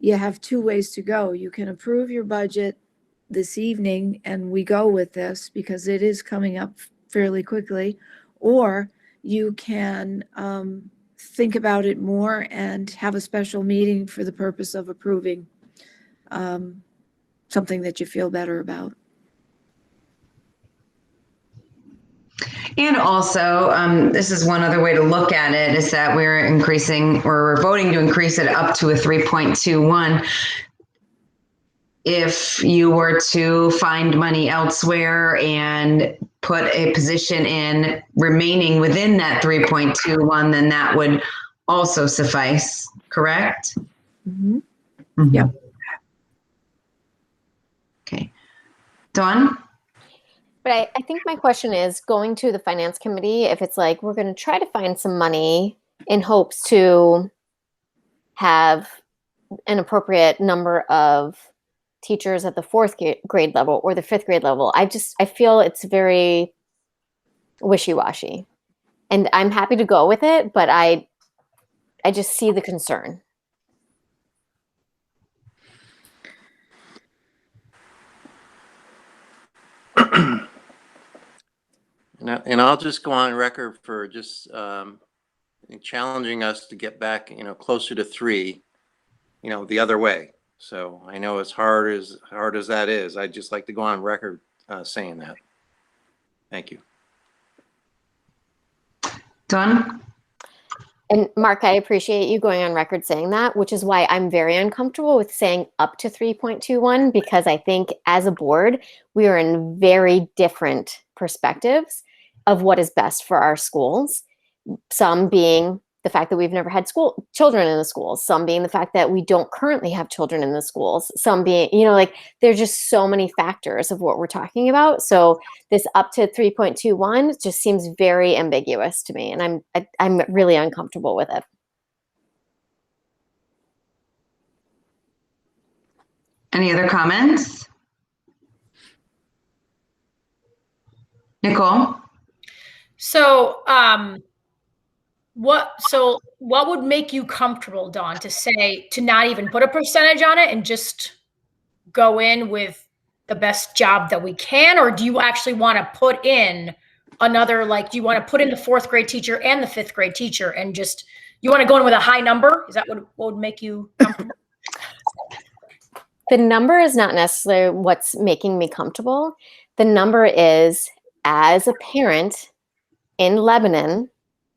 Speaker 4: you have two ways to go. You can approve your budget this evening and we go with this because it is coming up fairly quickly, or you can think about it more and have a special meeting for the purpose of approving something that you feel better about.
Speaker 1: And also, this is one other way to look at it, is that we're voting to increase it up to a 3.21. If you were to find money elsewhere and put a position in remaining within that 3.21, then that would also suffice, correct?
Speaker 4: Mm-hmm.
Speaker 1: Mm-hmm.
Speaker 4: Yep.
Speaker 1: Okay. Dawn?
Speaker 8: But I think my question is going to the finance committee, if it's like, we're going to try to find some money in hopes to have an appropriate number of teachers at the 4th grade level or the 5th grade level. I feel it's very wishy-washy, and I'm happy to go with it, but I just see the concern.
Speaker 10: And I'll just go on record for just challenging us to get back, closer to 3, the other way. So I know as hard as that is, I'd just like to go on record saying that. Thank you.
Speaker 1: Dawn?
Speaker 8: And Mark, I appreciate you going on record saying that, which is why I'm very uncomfortable with saying up to 3.21, because I think as a board, we are in very different perspectives of what is best for our schools. Some being the fact that we've never had children in the schools, some being the fact that we don't currently have children in the schools, some being, there's just so many factors of what we're talking about. So this up to 3.21 just seems very ambiguous to me, and I'm really uncomfortable with it.
Speaker 1: Any other comments? Nicole?
Speaker 6: So, what would make you comfortable, Dawn, to not even put a percentage on it and just go in with the best job that we can? Or do you actually want to put in another, do you want to put in the 4th grade teacher and the 5th grade teacher and you want to go in with a high number? Is that what would make you comfortable?
Speaker 8: The number is not necessarily what's making me comfortable. The number is, as a parent in Lebanon,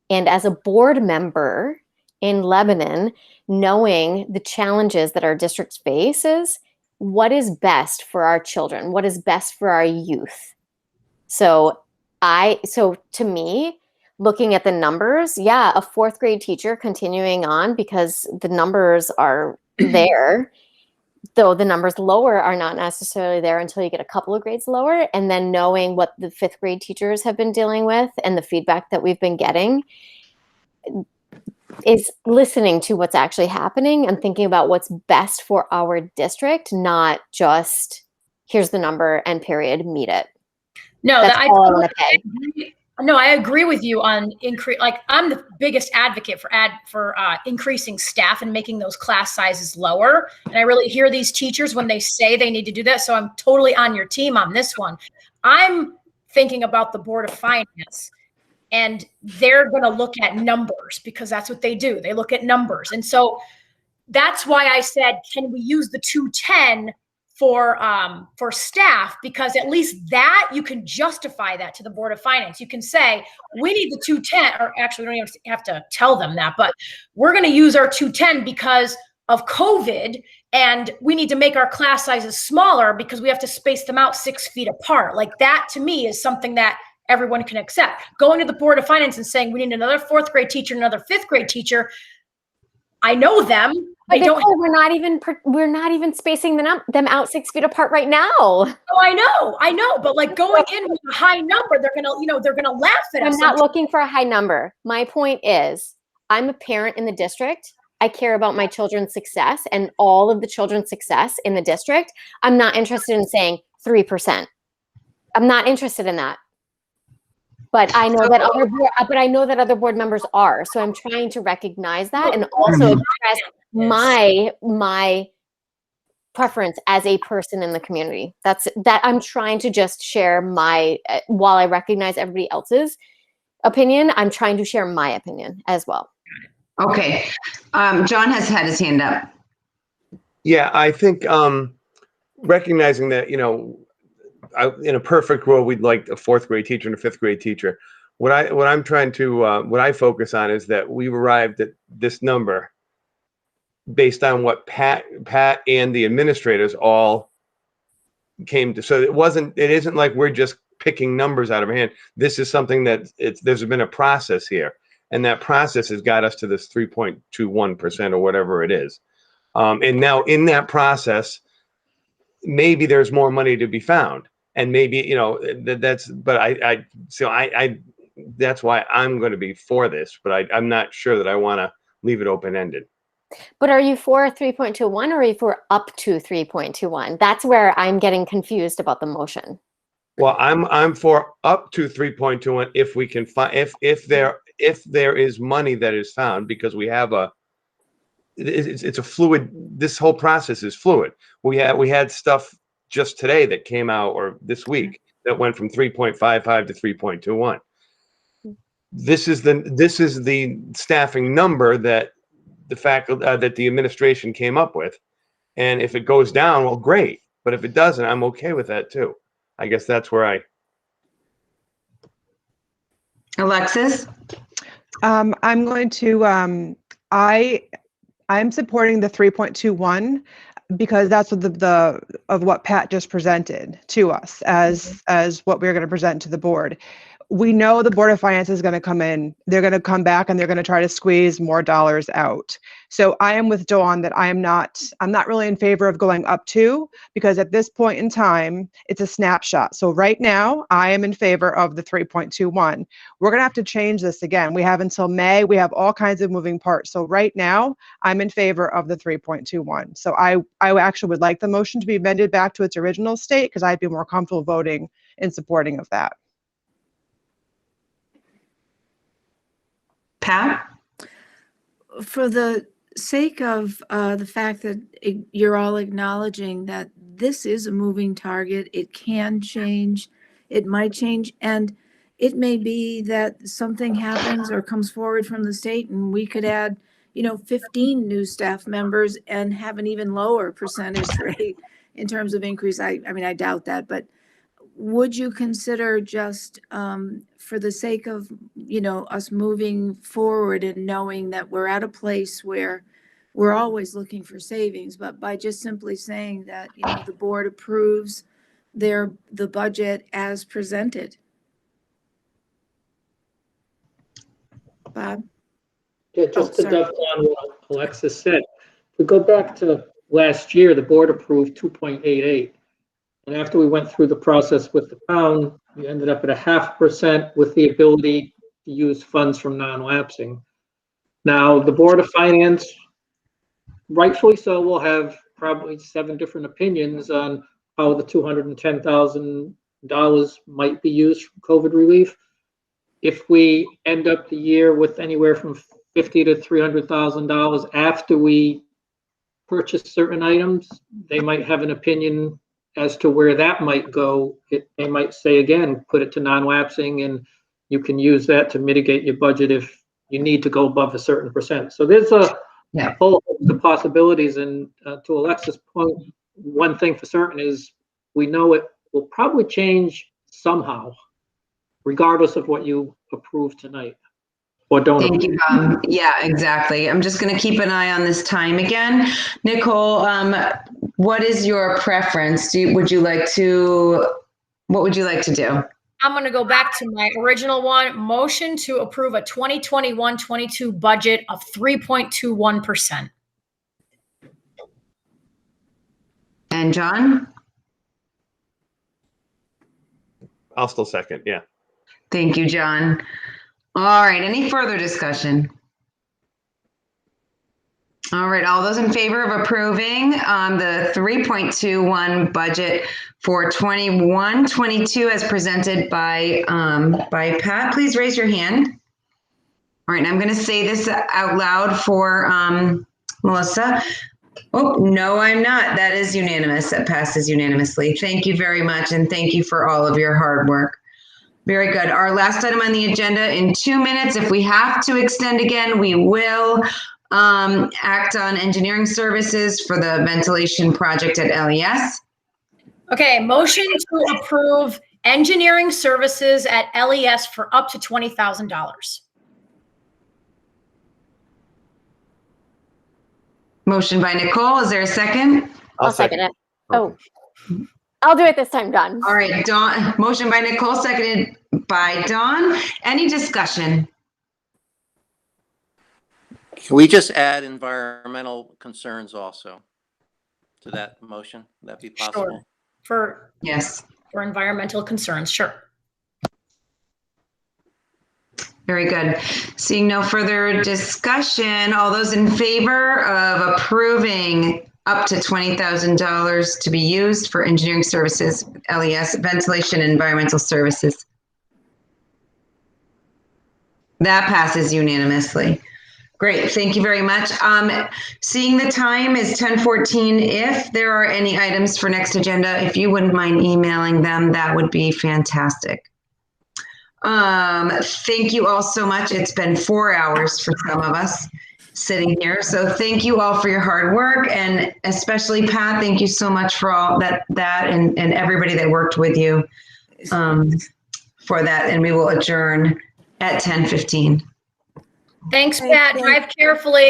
Speaker 8: and as a board member in Lebanon, knowing the challenges that our district faces, what is best for our children? What is best for our youth? So to me, looking at the numbers, yeah, a 4th grade teacher continuing on because the numbers are there, though the numbers lower are not necessarily there until you get a couple of grades lower. And then knowing what the 5th grade teachers have been dealing with and the feedback that we've been getting is listening to what's actually happening and thinking about what's best for our district, not just here's the number and period, meet it.
Speaker 6: No,
Speaker 8: I
Speaker 6: agree with you on increase. I'm the biggest advocate for increasing staff and making those class sizes lower. And I really hear these teachers when they say they need to do that. So I'm totally on your team on this one. I'm thinking about the Board of Finance and they're going to look at numbers because that's what they do. They look at numbers. And so that's why I said, can we use the 210 for staff? Because at least that you can justify that to the Board of Finance. You can say, we need the 210, or actually we don't even have to tell them that, but we're going to use our 210 because of COVID, and we need to make our class sizes smaller because we have to space them out 6 feet apart. Like that to me is something that everyone can accept. Going to the Board of Finance and saying we need another 4th grade teacher, another 5th grade teacher, I know them.
Speaker 8: But Nicole, we're not even spacing them out 6 feet apart right now.
Speaker 6: Oh, I know. But like going in with a high number, they're gonna laugh at us.
Speaker 8: I'm not looking for a high number. My point is, I'm a parent in the district. I care about my children's success and all of the children's success in the district. I'm not interested in saying 3%. I'm not interested in that. But I know that other board members are. So I'm trying to recognize that and also express my preference as a person in the community. That I'm trying to just share my, while I recognize everybody else's opinion, I'm trying to share my opinion as well.
Speaker 1: Okay. John has had his hand up.
Speaker 17: Yeah, I think recognizing that, in a perfect world, we'd like a 4th grade teacher and a 5th grade teacher. What I focus on is that we've arrived at this number based on what Pat and the administrators all came to. So it isn't like we're just picking numbers out of our hand. This is something that there's been a process here, and that process has got us to this 3.21% or whatever it is. And now in that process, maybe there's more money to be found. And maybe, that's why I'm going to be for this, but I'm not sure that I want to leave it open-ended.
Speaker 8: But are you for 3.21 or are you for up to 3.21? That's where I'm getting confused about the motion.
Speaker 17: Well, I'm for up to 3.21 if we can find, if there is money that is found, because we have it's a fluid, this whole process is fluid. We had stuff just today that came out, or this week, that went from 3.55 to 3.21. This is the staffing number that the faculty that the administration came up with, and if it goes down, well, great. But if it doesn't, I'm okay with that too. I guess that's where
Speaker 1: Alexis?
Speaker 14: I'm going to, I'm supporting the 3.21 because that's what Pat just presented to us as what we're going to present to the board. We know the Board of Finance is going to come in. They're going to come back and they're going to try to squeeze more dollars out. So I am with Dawn that I'm not really in favor of going up to, because at this point in time, it's a snapshot. So right now, I am in favor of the 3.21. We're going to have to change this again. We have until May. We have all kinds of moving parts. So right now, I'm in favor of the 3.21. So I actually would like the motion to be amended back to its original state, because I'd be more comfortable voting in supporting of that.
Speaker 1: Pat?
Speaker 4: For the sake of the fact that you're all acknowledging that this is a moving target, it can change, it might change, and it may be that something happens or comes forward from the state and we could add, 15 new staff members and have an even lower percentage rate in terms of increase. I mean, I doubt that, but would you consider just for the sake of, us moving forward and knowing that we're at a place where we're always looking for savings, but by just simply saying that, the board approves the budget as presented? Bob?
Speaker 13: Yeah, just to dovetail on what Alexis said, if we go back to last year, the board approved 2.88. And after we went through the process with the town, we ended up at 0.5% with the ability to use funds from non-lapsing. Now, the Board of Finance, rightfully so, will have probably 7 different opinions on how the $210,000 might be used for COVID relief. If we end up the year with anywhere from $50,000 to $300,000 after we purchase certain items, they might have an opinion as to where that might go. They might say, again, put it to non-lapsing and you can use that to mitigate your budget if you need to go above a certain percent. So there's a whole host of possibilities. And to Alexa's point, one thing for certain is we know it will probably change somehow, regardless of what you approve tonight or don't
Speaker 1: Thank
Speaker 13: approve.
Speaker 1: you, Bob. Yeah, exactly. I'm just going to keep an eye on this time again. Nicole, what is your preference? What would you like to do?
Speaker 6: I'm going to go back to my original one. Motion to approve a 2021-22 budget of 3.21%.
Speaker 1: And John?
Speaker 17: I'll still second. Yeah.
Speaker 1: Thank you, John. All right. Any further discussion? All right. All those in favor of approving the 3.21 budget for 21-22 as presented by Pat, please raise your hand. All right. And I'm going to say this out loud for Melissa. Oh, no, I'm not. That is unanimous. That passes unanimously. Thank you very much. And thank you for all of your hard work. Very good. Our last item on the agenda in 2 minutes. If we have to extend again, we will act on engineering services for the ventilation project at LES.
Speaker 6: Okay, motion to approve engineering services at LES for up to $20,000.
Speaker 1: Motion by Nicole. Is there a second?
Speaker 8: I'll second it. Oh, I'll do it this time, Dawn.
Speaker 1: All right, Dawn. Motion by Nicole, seconded by Dawn. Any discussion?
Speaker 10: Can we just add environmental concerns also to that motion? Would that be possible?
Speaker 6: Sure.
Speaker 1: Yes.
Speaker 6: For environmental concerns, sure.
Speaker 1: Very good. Seeing no further discussion, all those in favor of approving up to $20,000 to be used for engineering services, LES, ventilation and environmental services. That passes unanimously. Great, thank you very much. Seeing the time is 10:14. If there are any items for next agenda, if you wouldn't mind emailing them, that would be fantastic. Thank you all so much. It's been 4 hours for some of us sitting here. So thank you all for your hard work, and especially Pat, thank you so much for all that and everybody that worked with you for that. And we will adjourn at 10:15.
Speaker 6: Thanks, Pat. Drive carefully.